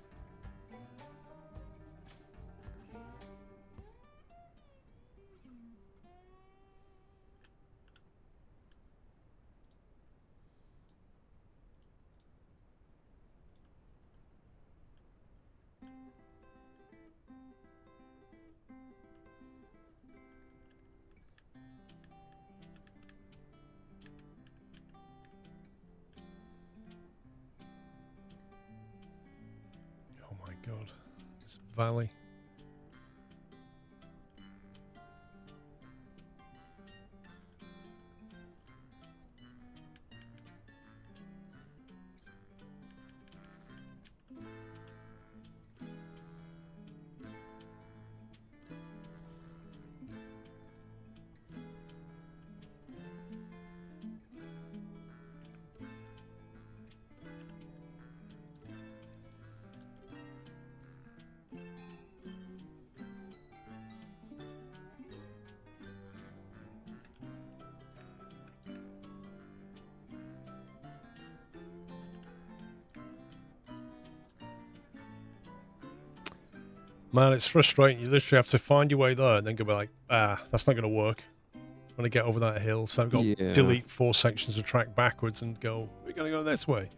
my god. This valley. Man, it's frustrating. You literally have to find your way there and then go be like, that's not going to work. When I get over that hill, so I've got to delete 4 sections of track backwards and go, we're going to go this way.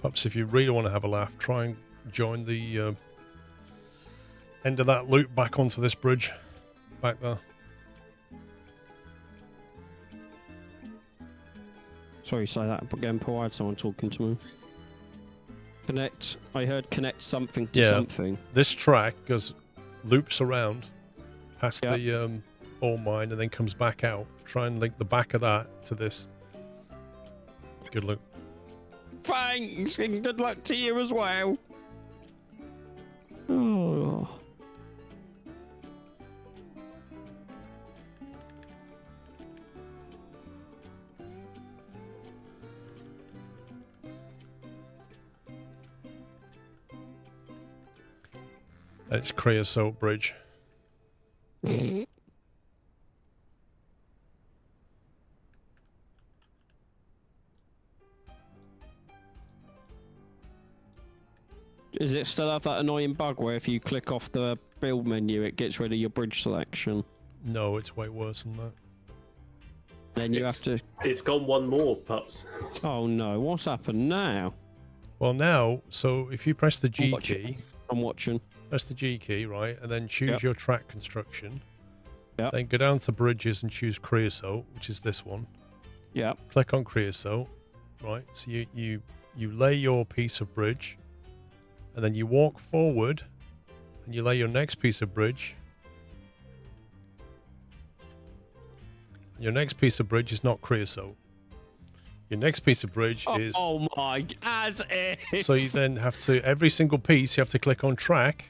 Perhaps if you really want to have a laugh, try and join the end of that loop back onto this bridge. Back there. Sorry, say that again, Paul. I had someone talking to me. Connect. I heard connect something to something. This track loops around past the ore mine and then comes back out. Try and link the back of that to this. Good luck. Thanks, and good luck to you as well. Oh. It's creosote bridge. Does it still have that annoying bug where if you click off the build menu, it gets rid of your bridge selection? No, it's way worse than that. Then you have to... It's gone one more, Pups. Oh no, what's happened now? Well, now, so if you press the G key... I'm watching. Press the G key, right, and then choose your track construction. Yep. Then go down to bridges and choose creosote, which is this one. Yep. Click on creosote, right? So you lay your piece of bridge, and then you walk forward, and you lay your next piece of bridge. Your next piece of bridge is not creosote. Your next piece of bridge is... Oh my... As if... So you then have to... Every single piece, you have to click on track,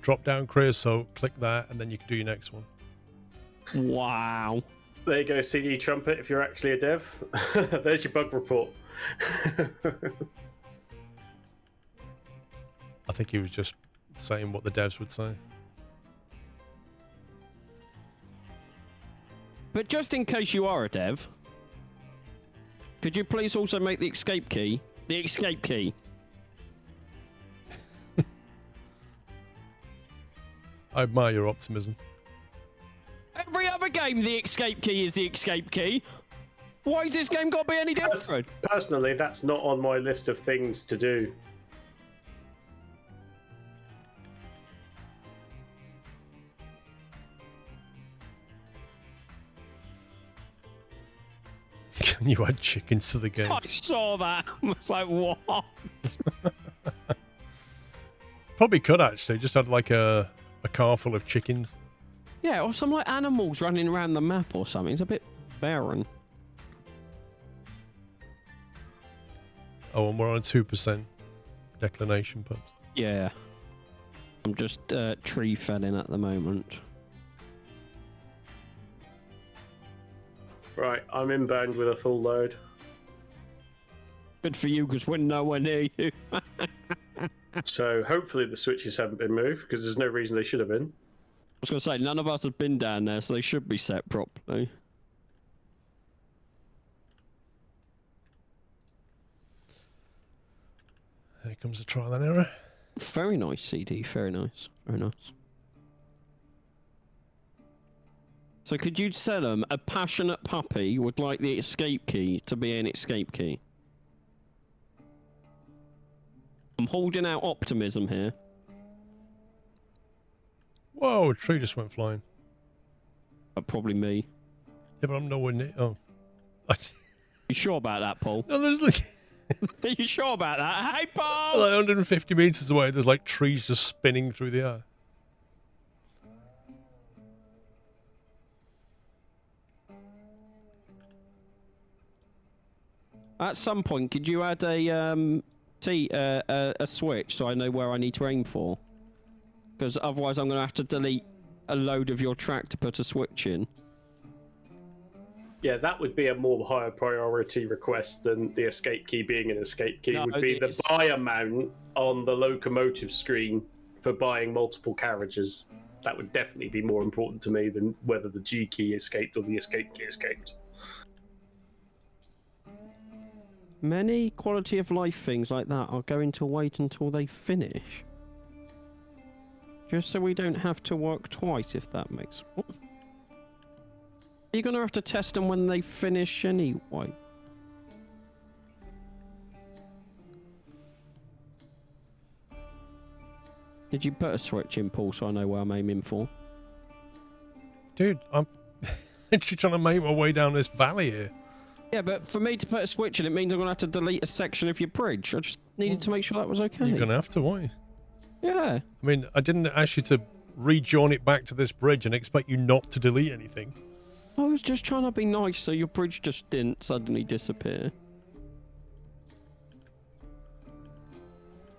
drop down creosote, click that, and then you can do your next one. Wow. There you go, CD Trumpet, if you're actually a dev. There's your bug report. I think he was just saying what the devs would say. But just in case you are a dev, could you please also make the escape key? The escape key. I admire your optimism. Every other game, the escape key is the escape key. Why has this game got to be any different? Personally, that's not on my list of things to do. Can you add chickens to the game? I saw that. I was like, what? Probably could actually. Just add like a car full of chickens. Yeah, or some like animals running around the map or something. It's a bit barren. Oh, and we're on a 2% declination, Pups. Yeah. I'm just tree felling at the moment. Right, I'm inbound with a full load. Good for you, because we're nowhere near you. So hopefully the switches haven't been moved, because there's no reason they should have been. I was going to say, none of us have been down there, so they should be set properly. Here comes a trial and error. Very nice, CD. Very nice. Very nice. So could you tell them a passionate puppy would like the escape key to be an escape key? I'm holding out optimism here. Whoa, a tree just went flying. Probably me. Yeah, but I'm nowhere near. Oh. You sure about that, Paul? No, there's like, Are you sure about that? Hey, Paul! like 150 meters away, there's like trees just spinning through the air. At some point, could you add a switch so I know where I need to aim for? Because otherwise, I'm going to have to delete a load of your track to put a switch in. Yeah, that would be a more higher priority request than the escape key being an escape key. No, Would be the buy amount on the locomotive screen for buying multiple carriages. That would definitely be more important to me than whether the G key escaped or the escape key escaped. Many quality of life things like that are going to wait until they finish. Just so we don't have to work twice, if that makes... What? You're going to have to test them when they finish anyway. Did you put a switch in, Paul, so I know where I'm aiming for? Dude, I'm literally trying to make my way down this valley here. Yeah, but for me to put a switch in, it means I'm going to have to delete a section of your bridge. I just needed to make sure that was okay. You're going to have to, aren't you? Yeah. I mean, I didn't ask you to rejoin it back to this bridge and expect you not to delete anything. I was just trying to be nice so your bridge just didn't suddenly disappear.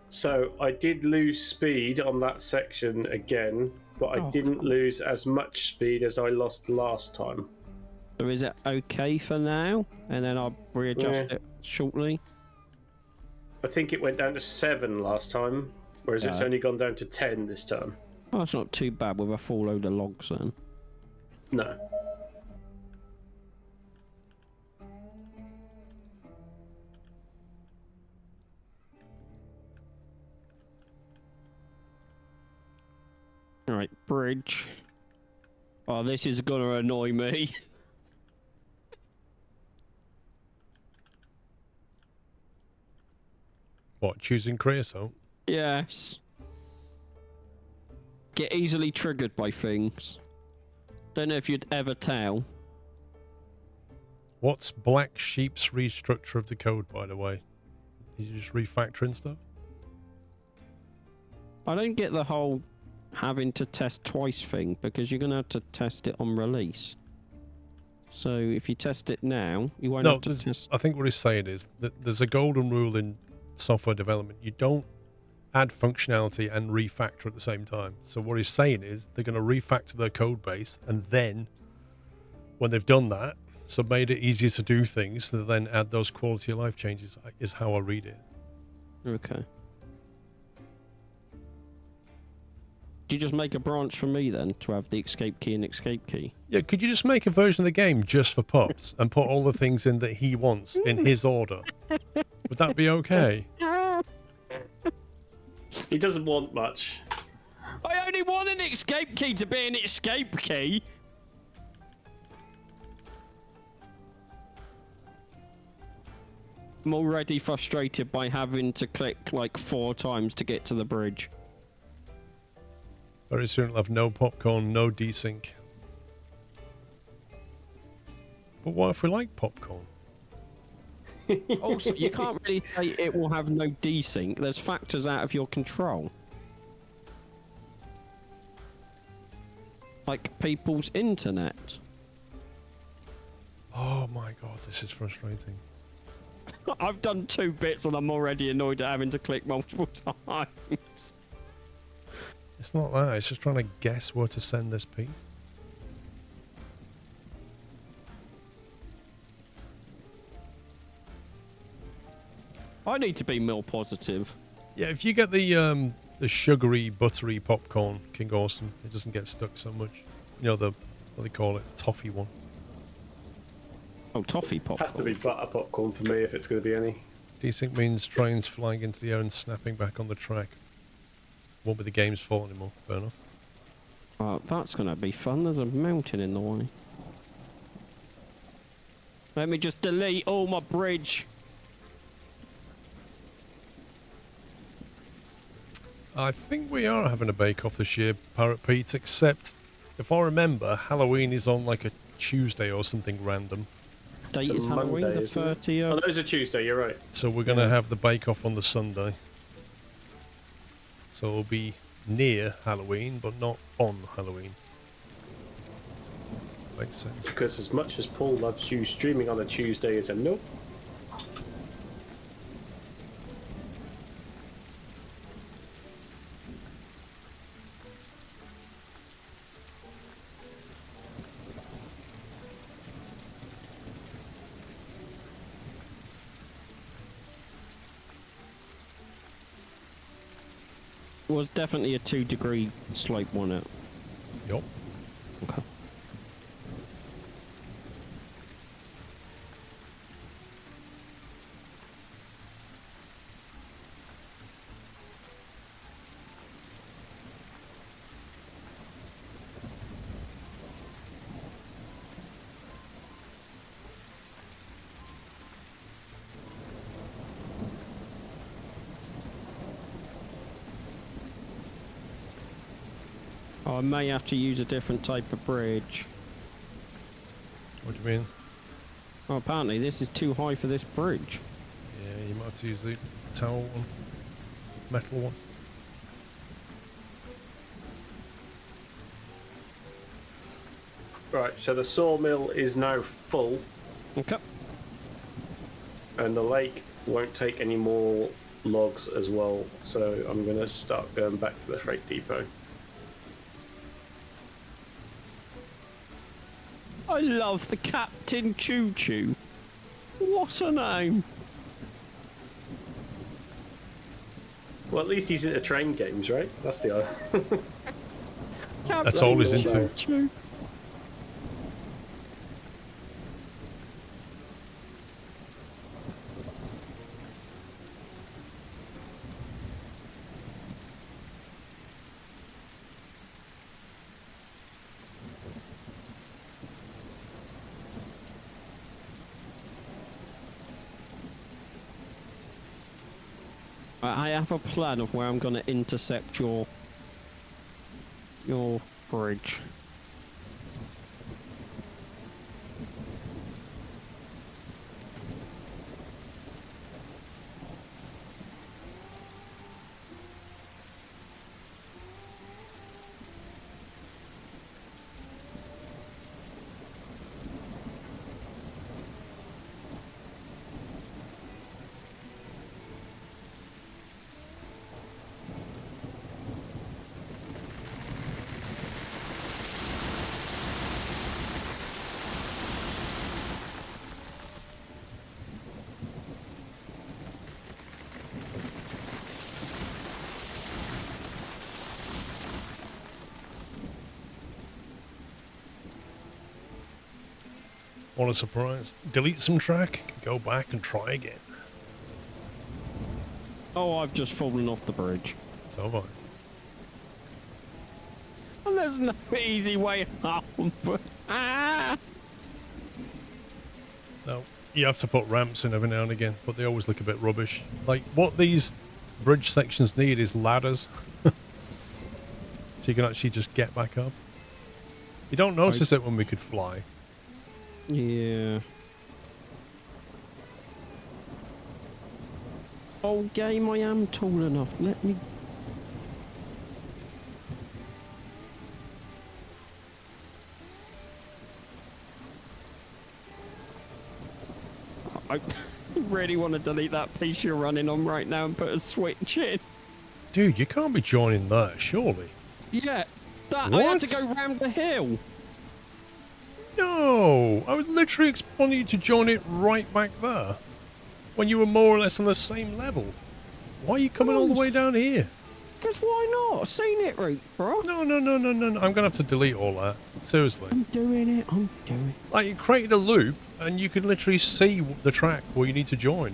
So I did lose speed on that section again, but I didn't lose as much speed as I lost last time. So is it okay for now? And then I'll readjust it shortly. I think it went down to 7 last time, whereas it's only gone down to 10 this time. Oh, it's not too bad with a full load of logs then. No. Alright, bridge. Oh, this is gonna annoy me. What, choosing creosote? Yes. Get easily triggered by things. Don't know if you'd ever tell. What's Black Sheep's restructure of the code, by the way? Is he just refactoring stuff? I don't get the whole having to test twice thing, because you're going to have to test it on release. So if you test it now, you won't have to test... I think what he's saying is that there's a golden rule in software development. You don't add functionality and refactor at the same time. So what he's saying is they're going to refactor their code base, and then when they've done that, so made it easier to do things, to then add those quality of life changes, is how I read it. Okay. Did you just make a branch for me then to have the escape key and escape key? Yeah, could you just make a version of the game just for Pops and put all the things in that he wants in his order? Would that be okay? He doesn't want much. I only want an escape key to be an escape key. I'm already frustrated by having to click like 4 times to get to the bridge. Very soon it'll have no popcorn, no desync. But what if we like popcorn? Also, you can't really say it will have no desync. There's factors out of your control. Like people's internet. Oh my god, this is frustrating. I've done 2 bits and I'm already annoyed at having to click multiple times. It's not that, it's just trying to guess where to send this piece. I need to be more positive. Yeah, if you get the sugary, buttery popcorn, King Awesome, it doesn't get stuck so much. You know, the, what they call it, the toffee one. Oh, toffee popcorn. Has to be butter popcorn for me if it's going to be any. Desync means trains flying into the air and snapping back on the track. Won't be the game's fault anymore, fair enough. Oh, that's going to be fun. There's a mountain in the way. Let me just delete all my bridge. I think we are having a bake-off this year, Parrot Pete, except if I remember, Halloween is on like a Tuesday or something random. Date It's a is Halloween, Monday, the isn't it? 30th. Oh, those are Tuesday. You're right. So we're going to Yeah. have the bake-off on the Sunday. So it'll be near Halloween, but not on Halloween. Makes sense. Because as much as Paul loves you, streaming on a Tuesday is a no. It was definitely a 2-degree slope, wasn't it? Yup. Okay. Oh, I may have to use a different type of bridge. What do you mean? Oh, apparently this is too high for this bridge. Yeah, you might have to use the towel one. Metal one. Right, so the sawmill is now full, Okay. and the lake won't take any more logs as well. So I'm going to start going back to the freight depot. I love the Captain Choo Choo. What a name. Well, at least he's into train games, right? That's the That's all he's into. Choo. I have a plan of where I'm going to intercept your bridge. What a surprise. Delete some track, go back and try again. Oh, I've just fallen off the bridge. So have I. And there's no easy way up. Ah! No, you have to put ramps in every now and again, but they always look a bit rubbish. Like, what these bridge sections need is ladders. So you can actually just get back up. You don't notice it when we could fly. Yeah. Oh, game, I am tall enough. Let me... I really want to delete that piece you're running on right now and put a switch in. Dude, you can't be joining there, surely. Yeah, that I had to What? go round the hill. No, I was literally wanting you to join it right back there. When you were more or less on the same level. Why are you coming all the way down here? Because why not? Seen it, route, bro. No. I'm going to have to delete all that. Seriously. I'm doing it. I'm doing it. Like, you created a loop, and you can literally see the track where you need to join.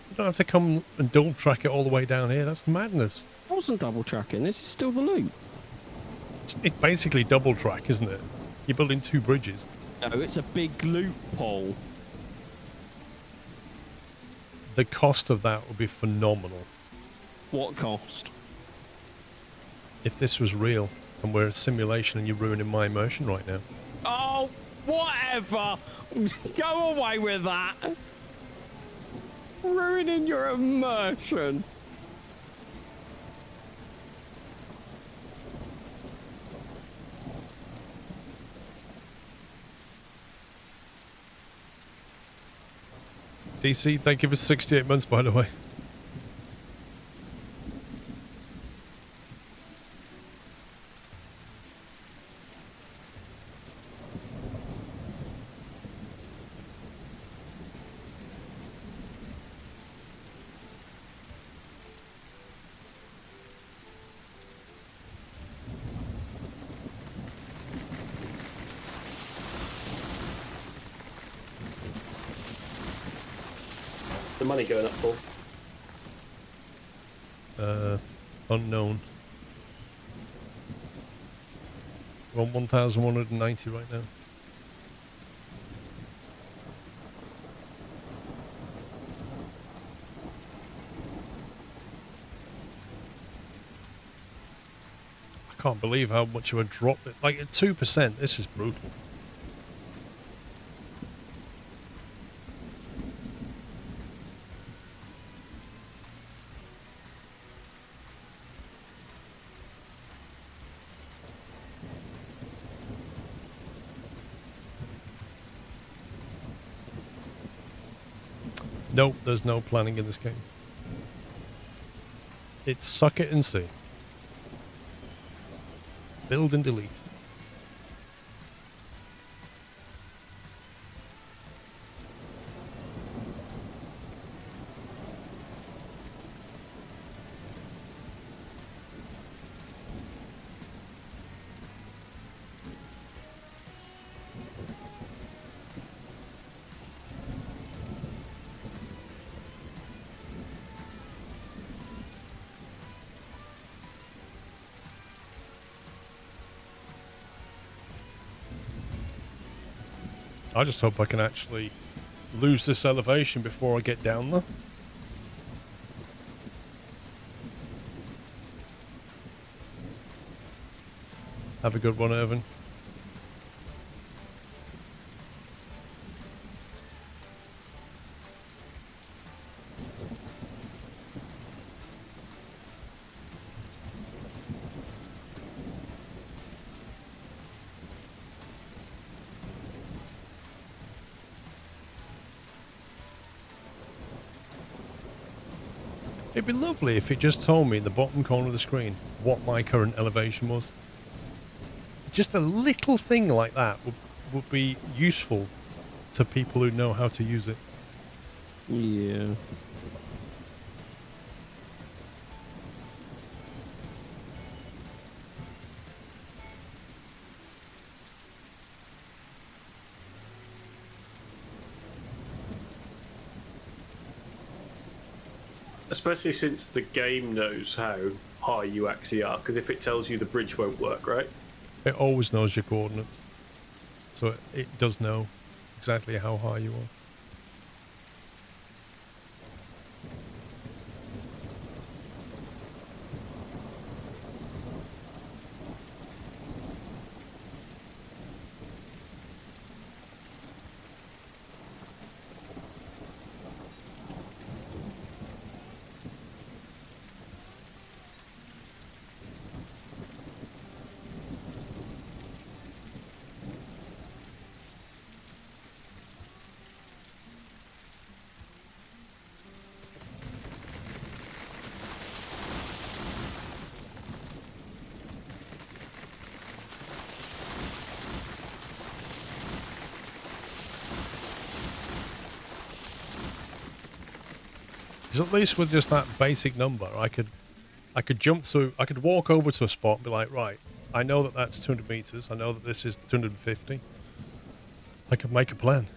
You don't have to come and double track it all the way down here. That's madness. I wasn't double tracking. This is still the loop. It's basically double track, isn't it? You're building two bridges. No, it's a big loop pole. The cost of that would be phenomenal. What cost? If this was real and we're a simulation and you're ruining my immersion right now. Oh, whatever. Go away with that. Ruining your immersion. DC, thank you for 68 months, by the way. The money going up, Paul. Unknown. We're on 1,190 right now. I can't believe how much of a drop it. Like at 2%, this is brutal. Nope, there's no planning in this game. It's suck it and see. Build and delete. I just hope I can actually lose this elevation before I get down there. Have a good one, Irvin. It'd be lovely if it just told me in the bottom corner of the screen what my current elevation was. Just a little thing like that would be useful to people who know how to use it. Yeah. Especially since the game knows how high you actually are, because if it tells you the bridge won't work, right? It always knows your coordinates. So it does know exactly how high you are. Because at least with just that basic number, I could jump through, I could walk over to a spot and be like, right, I know that that's 200 meters. I know that this is 250. I could make a plan.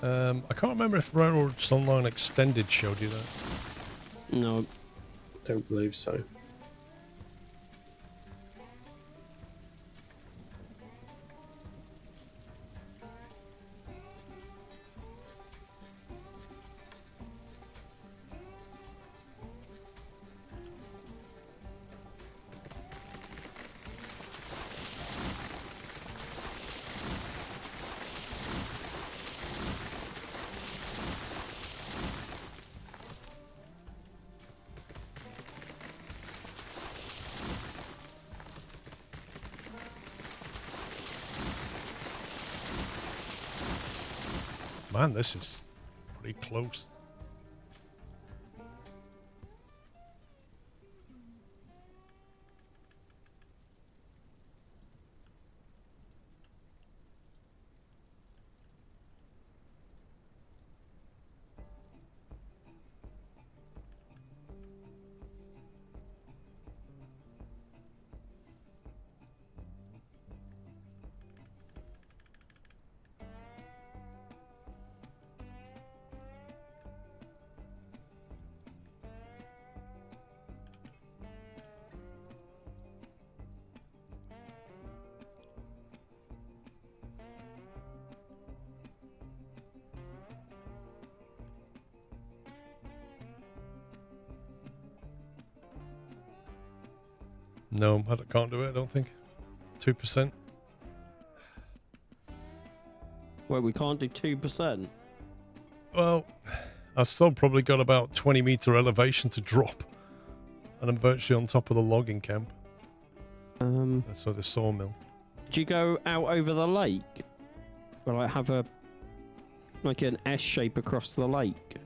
I can't remember if Railroads Online Extended showed you that. No. Don't believe so. Man, this is pretty close. No, I can't do it, I don't think. 2%. Well, we can't do 2%. Well, I've still probably got about 20-meter elevation to drop. And I'm virtually on top of the logging camp. So the sawmill. Did you go out over the lake? Well, I have like an S shape across the lake.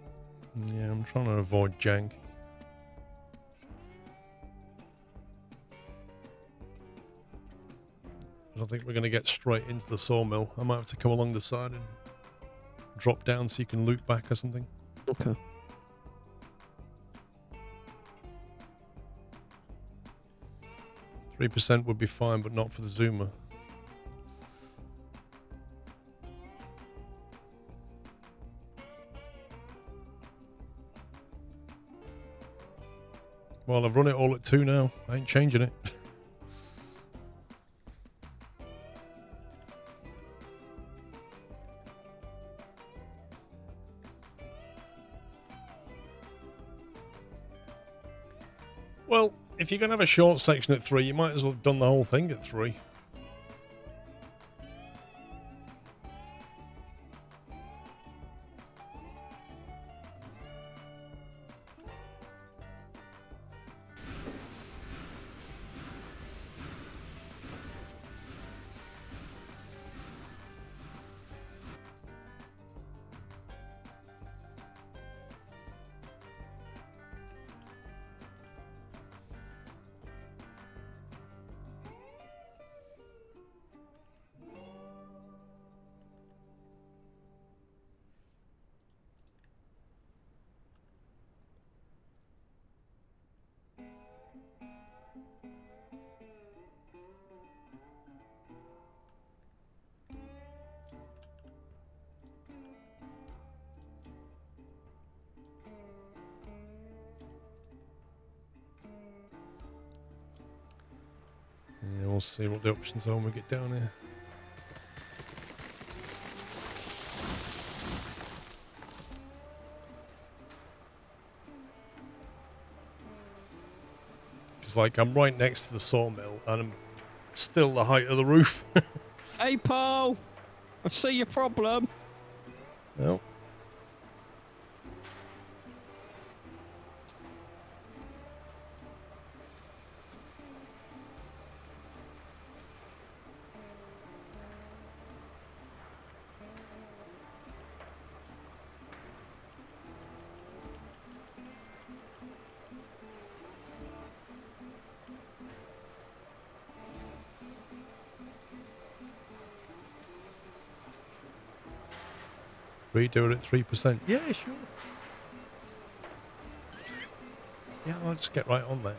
Yeah, I'm trying to avoid jank. I don't think we're going to get straight into the sawmill. I might have to come along the side and drop down so you can loop back or something. Okay. %3 would be fine, but not for the zoomer. Well, I've run it all at 2 now. I ain't changing it. Well, if you're going to have a short section at 3, you might as well have done the whole thing at 3. Yeah, we'll see what the options are when we get down here. It's like I'm right next to the sawmill and I'm still the height of the roof. Hey, Paul! I see your problem. Well. Redo it at 3%. Yeah, sure. Yeah, I'll just get right on there.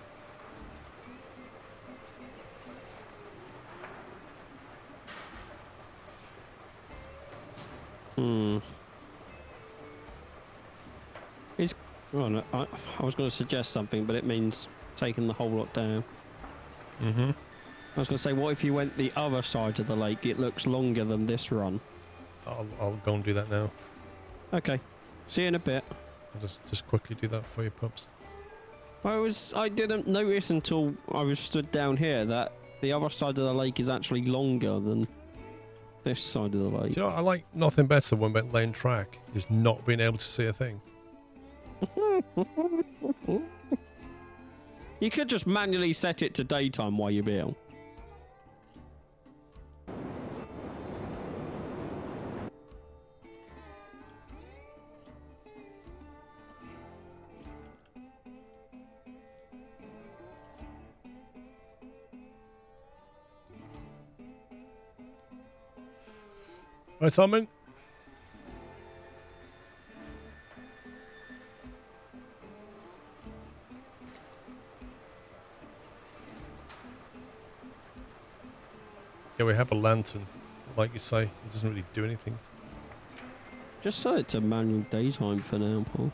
Is oh no, I was going to suggest something, but it means taking the whole lot down. Mm-hmm. I was going to say, what if you went the other side of the lake? It looks longer than this run. I'll go and do that now. Okay. See you in a bit. I'll just quickly do that for you, pups. I didn't notice until I was stood down here that the other side of the lake is actually longer than this side of the lake. Do you know, I like nothing better when we're laying track is not being able to see a thing. You could just manually set it to daytime while you're here. Right, Simon? Yeah, we have a lantern. Like you say, it doesn't really do anything. Just set it to manual daytime for now, Paul.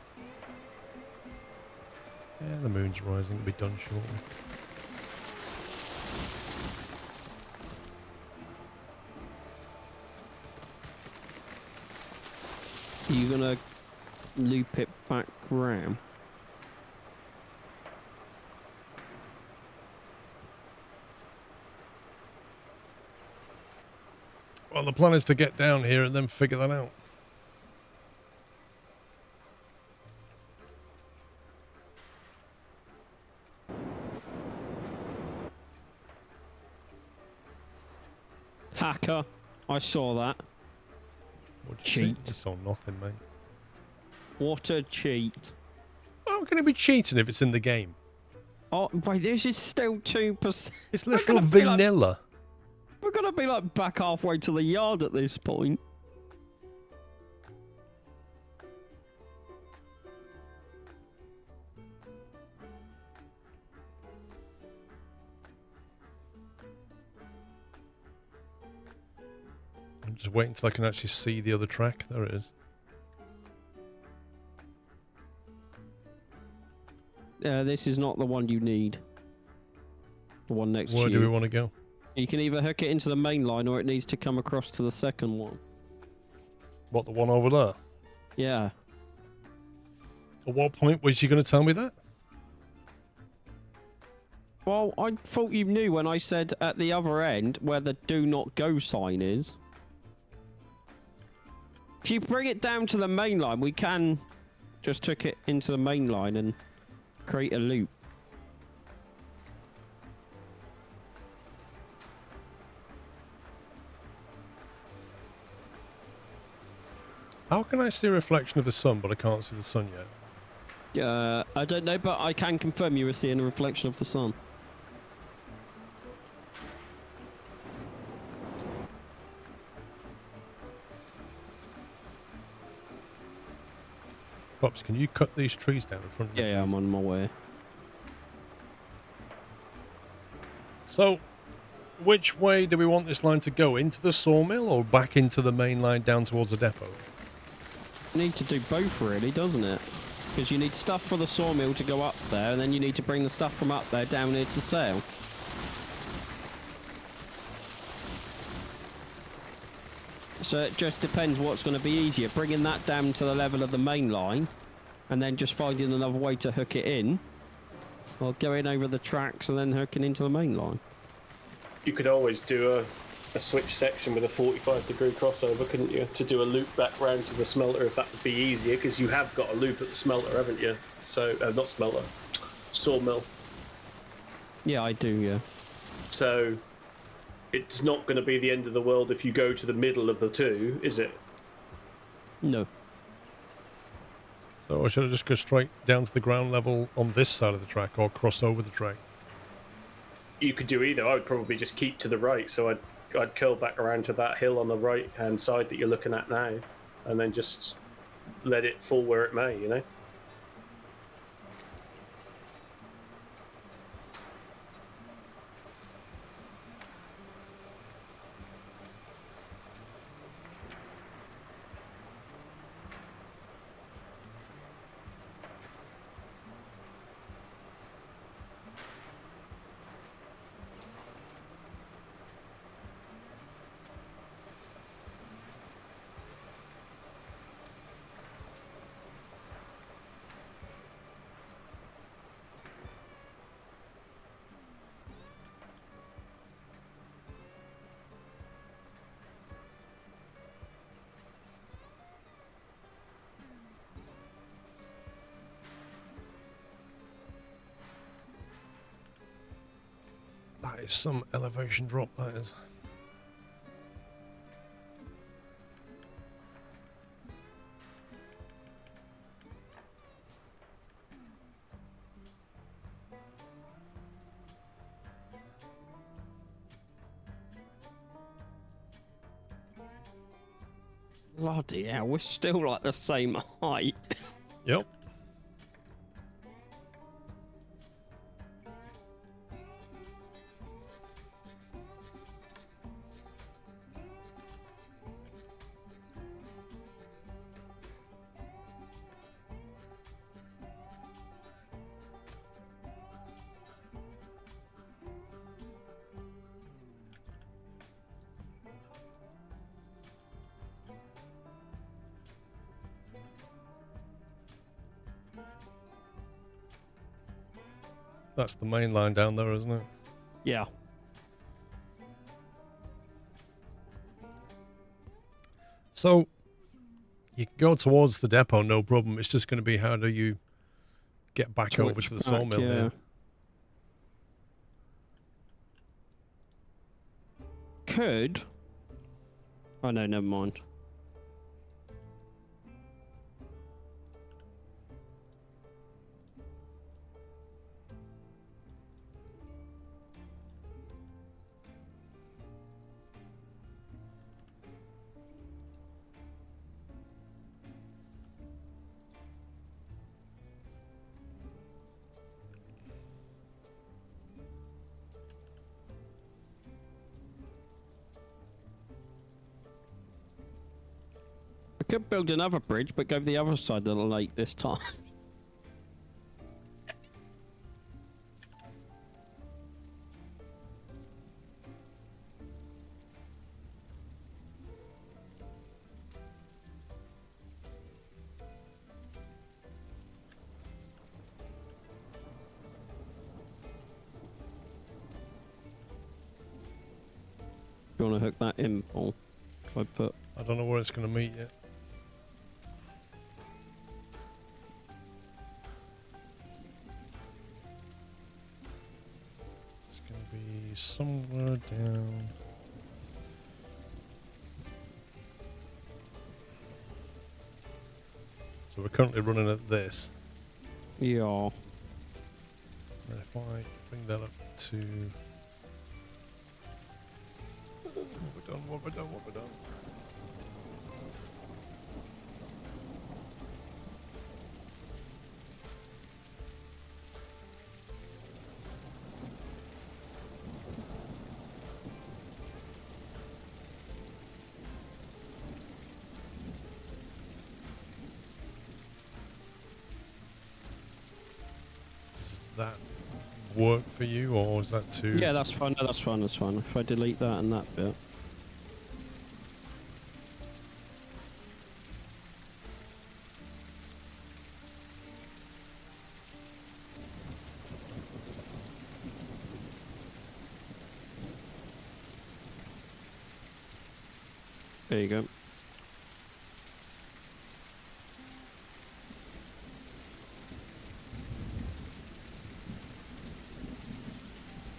Yeah, the moon's rising. It'll be done shortly. Are you gonna loop it back round? Well, the plan is to get down here and then figure that out. Hacker, I saw that. What'd you see? Cheat. You saw nothing, mate. What a cheat. How can it be cheating if it's in the game? Oh, wait, this is still 2%. It's We're literal gonna be like- vanilla. We're gonna be like back halfway to the yard at this point. I'm just waiting until I can actually see the other track. There it is. This is not the one you need. The one next Where to do we you. want to go? You can either hook it into the main line or it needs to come across to the second one. What, the one over there? Yeah. At what point was you going to tell me that? Well, I thought you knew when I said at the other end where the do not go sign is. If you bring it down to the main line, we can just hook it into the main line and create a loop. How can I see a reflection of the sun, but I can't see the sun yet? I don't know, but I can confirm you were seeing a reflection of the sun. Pops, can you cut these trees down in front of me? Yeah, I'm please? on my way. So, which way do we want this line to go? Into the sawmill or back into the main line down towards the depot? Need to do both, really, doesn't it? Because you need stuff for the sawmill to go up there, and then you need to bring the stuff from up there down here to sell. So it just depends what's going to be easier. Bringing that down to the level of the main line, and then just finding another way to hook it in, or going over the tracks and then hooking into the main line. You could always do a switch section with a 45-degree crossover, couldn't you? To do a loop back round to the smelter if that would be easier, because you have got a loop at the smelter, haven't you? So, not smelter, sawmill. Yeah, I do, yeah. So, it's not going to be the end of the world if you go to the middle of the two, is it? No. So I should I just go straight down to the ground level on this side of the track or cross over the track? You could do either. I would probably just keep to the right, so I'd curl back around to that hill on the right-hand side that you're looking at now, and then just let it fall where it may, you know? That is some elevation drop, that is. Bloody hell, we're still like the same height. Yep. That's the main line down there, isn't it? Yeah. So, you can go towards the depot, no problem. It's just going to be how do you get back over Switch to the back, sawmill yeah. here. Could. Oh no, never mind. I could build another bridge, but go the other side of the lake this time. You want to hook that in, Paul? I put. I don't know where it's going to meet yet. It's going to be somewhere down. So we're currently running at this. Yeah. And if I bring that up to... What have we done? Does that work for you, or is that too... Yeah, that's fine. No, that's fine. That's fine. If I delete that and that bit. There you go.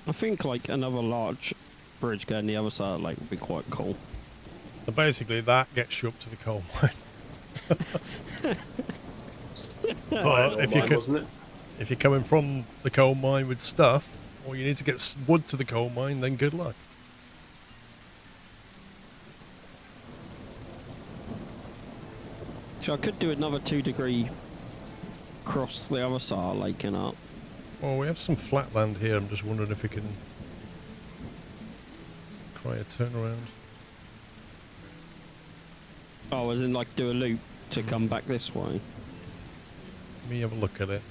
I think like another large bridge going the other side of the lake would be quite cool. So basically that gets you up to the coal mine. But if you're coming from the coal mine with stuff, or you need to get wood to the coal mine, then good luck. So I could do another 2-degree cross the other side of the lake and up. Well, we have some flat land here. I'm just wondering if we can try a turnaround. Oh, as in like do a loop to come back this way. Let me have a look at it.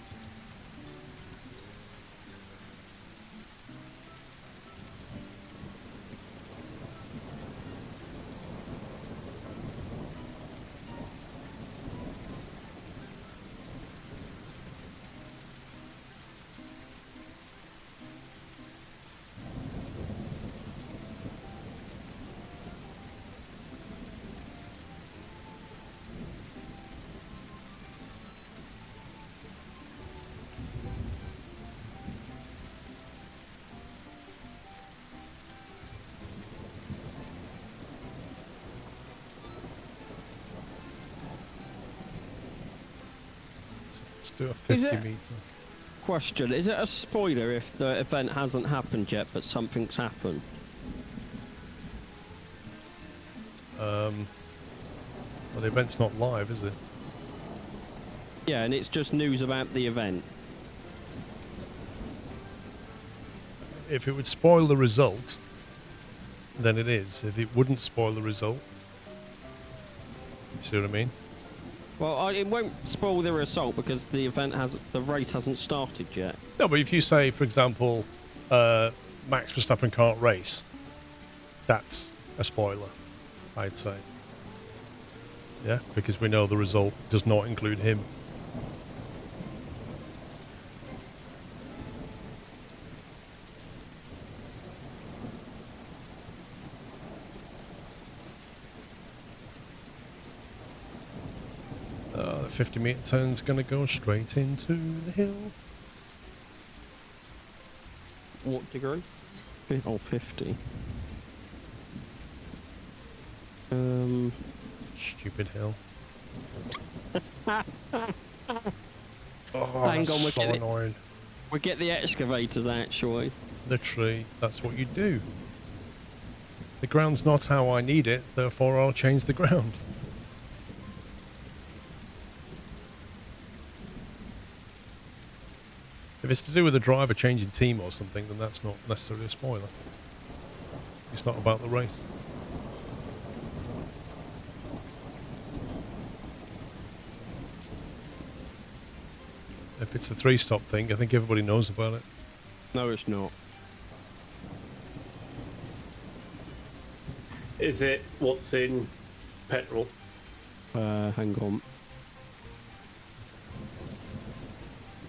do a 50 it- meter. Question: is it a spoiler if the event hasn't happened yet, but something's happened? Well, the event's not live, is it? Yeah, and it's just news about the event. If it would spoil the result, then it is. If it wouldn't spoil the result, you see what I mean? Well, it won't spoil the result because the race hasn't started yet. No, but if you say, for example, Max Verstappen can't race, that's a spoiler, I'd say. Yeah, because we know the result does not include him. The 50 meter turn's going to go straight into the hill. What degree? Oh, 50. Stupid hill. Oh, Hang that's on, so annoying. We get the excavators actually. Literally, that's what you do. The ground's not how I need it, therefore I'll change the ground. If it's to do with a driver changing team or something, then that's not necessarily a spoiler. It's not about the race. If it's the 3-stop thing, I think everybody knows about it. No, it's not. Is it what's in petrol? Hang on.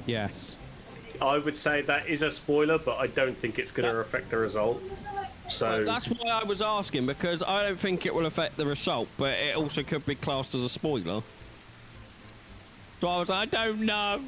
Yes. I would say that is a spoiler, but I don't think it's going to affect the result. So Well, that's why I was asking, because I don't think it will affect the result, but it also could be classed as a spoiler. So I was like, I don't know.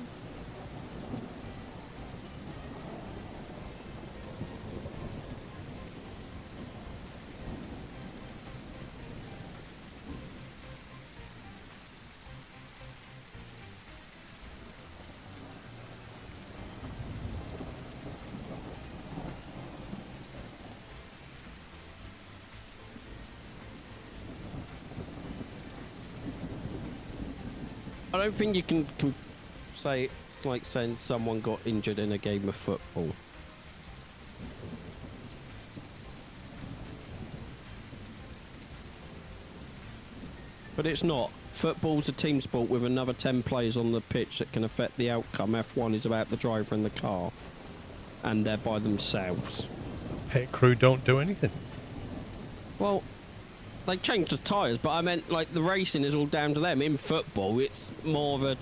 I don't think you can say it's like saying someone got injured in a game of football. But it's not. Football's a team sport with another 10 players on the pitch that can affect the outcome. F1 is about the driver and the car. And they're by themselves. Pit crew don't do anything. Well, they changed the tyres, but I meant like the racing is all down to them. In football, it's more of a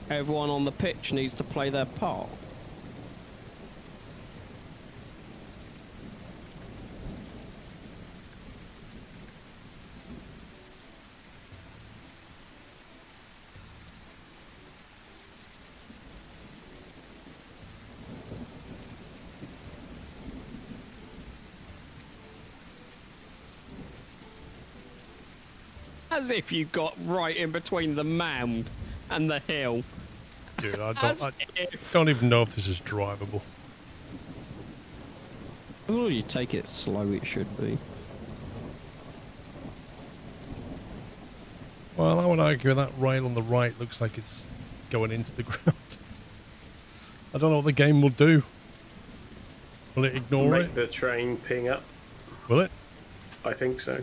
everyone on the pitch needs to play their part. As if you got right in between the mound and the hill. Dude, I As if. don't even know if this is drivable. Oh, you take it slow, it should be. Well, I would argue that rail on the right looks like it's going into the ground. I don't know what the game will do. Will it ignore make it? the train ping up. Will it? I think so.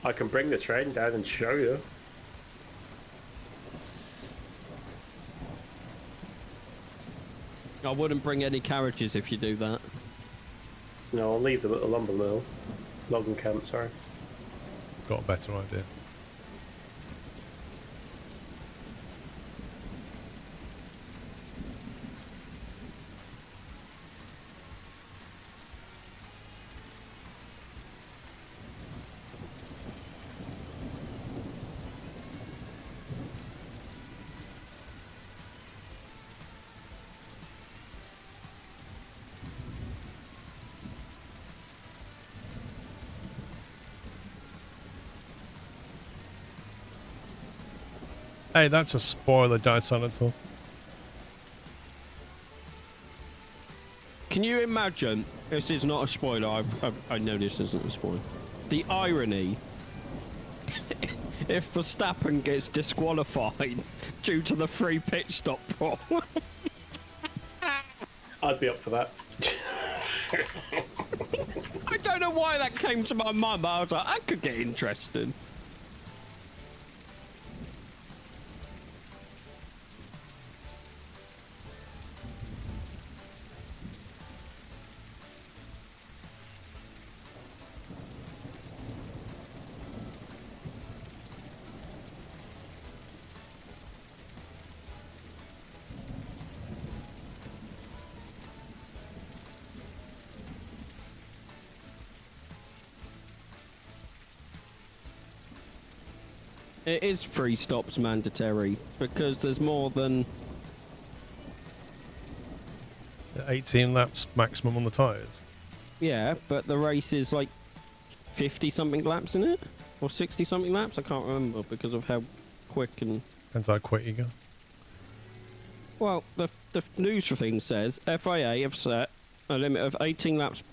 I can bring the train down and show you. I wouldn't bring any carriages if you do that. No, I'll leave them at the lumber mill. Logging camp, sorry. Got a better idea. Hey, that's a spoiler, Dinosaur. Can you imagine? This is not a spoiler. I know this isn't a spoiler. The irony if Verstappen gets disqualified due to the free pit stop problem. I'd be up for that. I don't know why that came to my mind, but I was like, that could get interesting. It is 3 stops mandatory because there's more than 18 laps maximum on the tyres. yeah, but the race is like 50 something laps in it or 60 something laps. I can't remember because of how quick and Depends how quick you go. well, the news thing says FIA have set a limit of 18 laps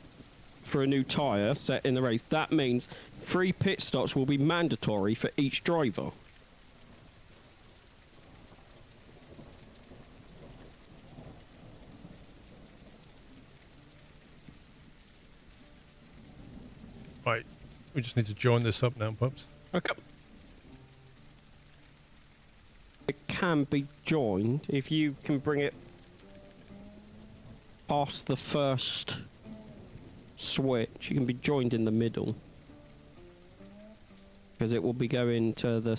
for a new tyre set in the race. That means 3 pit stops will be mandatory for each driver. Right, we just need to join this up now, pups. Okay. It can be joined if you can bring it past the first switch. You can be joined in the middle because it will be going to the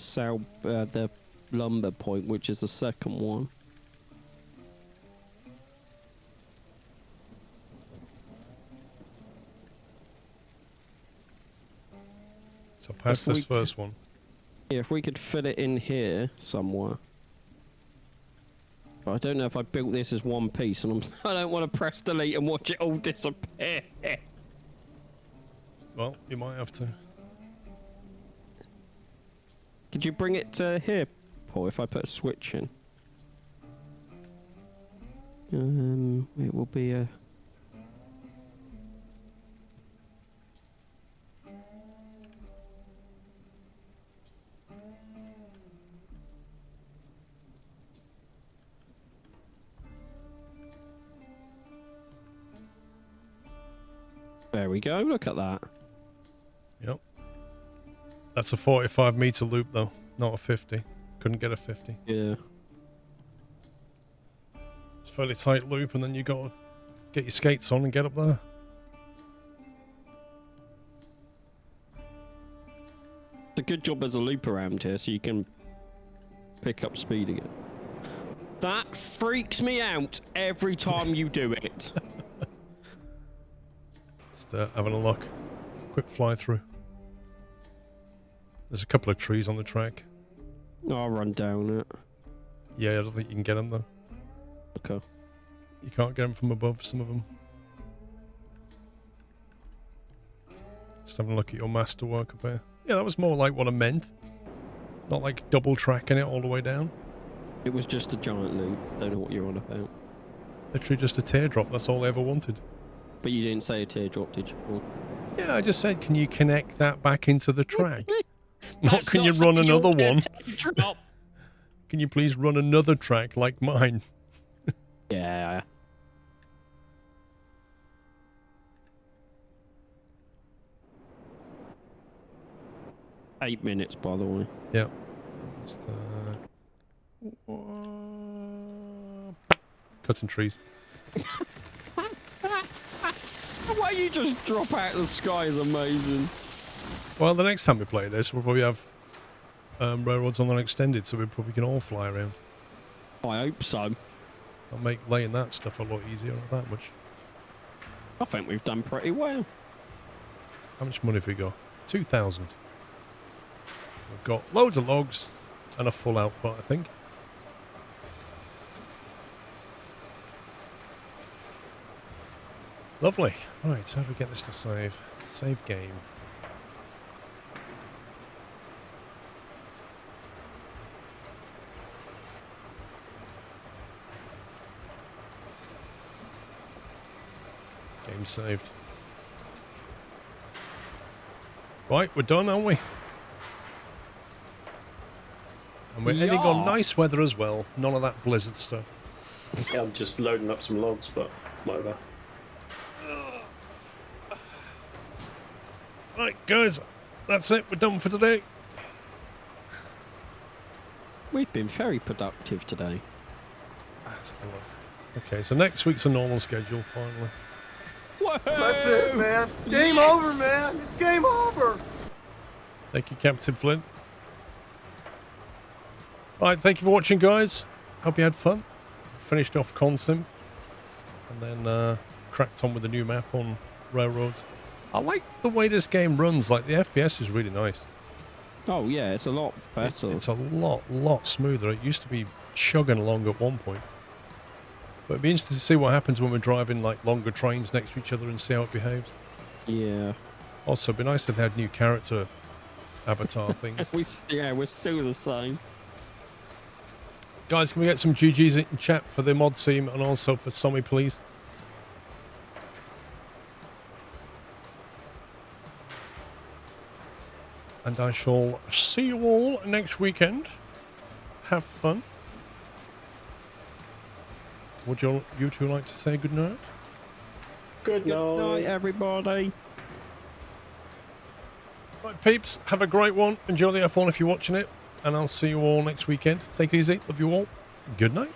the lumber point, which is the second one. So past If this first one. Yeah, if we could fit it in here somewhere. But I don't know if I built this as one piece, and I don't want to press delete and watch it all disappear. Well, you might have to. Could you bring it to here, Paul, if I put a switch in? It will be a... There we go, look at that. Yep. That's a 45-meter loop, though, not a 50. Couldn't get a 50. Yeah. It's a fairly tight loop, and then you got to get your skates on and get up there. It's a good job there's a loop around here so you can pick up speed again. That freaks me out every time you do it. Just having a look. Quick fly through. There's a couple of trees on the track. I'll run down it. Yeah, I don't think you can get them, though. Okay. You can't get them from above, some of them. Just having a look at your masterwork up here. Yeah, that was more like what I meant. Not like double tracking it all the way down. It was just a giant loop. Don't know what you're on about. Literally just a teardrop, that's all I ever wanted. But you didn't say a teardrop, did you, Paul? Yeah, I just said, can you connect that back into the track? Not That's can not you run saying another you're one? a teardrop. Can you please run another track like mine? Yeah. Eight minutes, by the way. Yeah. Just, cutting trees. The way you just drop out of the sky is amazing. Well, the next time we play this, we'll probably have railroads on extended, so we probably can all fly around. I hope so. That'll make laying that stuff a lot easier, not that much. I think we've done pretty well. How much money have we got? 2,000. We've got loads of logs and a full output, I think. Lovely. Right, how do we get this to save? Save game. game saved. Right, we're done, aren't we? And we're ending on Yeah. nice weather as well. None of that blizzard stuff. Yeah, I'm just loading up some logs, but whatever. Right, guys, that's it. We're done for today. We've been very productive today. Let's have a look. Okay, so next week's a normal schedule, finally. That's it, man. Game over, man. It's game over. Thank you, Captain Flint. Right, thank you for watching, guys. Hope you had fun. Finished off Consim. And then cracked on with the new map on Railroads. I like the way this game runs. Like, the FPS is really nice. Oh yeah, it's a lot better. It's a lot smoother. It used to be chugging along at one point. But it'd be interesting to see what happens when we're driving like longer trains next to each other and see how it behaves. Yeah. Also, it'd be nice if they had new character avatar things. We're still the same. Guys, can we get some GGs in chat for the mod team and also for Sommy, please? And I shall see you all next weekend. Have fun. Would you two like to say good night? Good night. Good night, everybody. Right, peeps, have a great one. Enjoy the F1 if you're watching it. And I'll see you all next weekend. Take it easy. Love you all. Good night.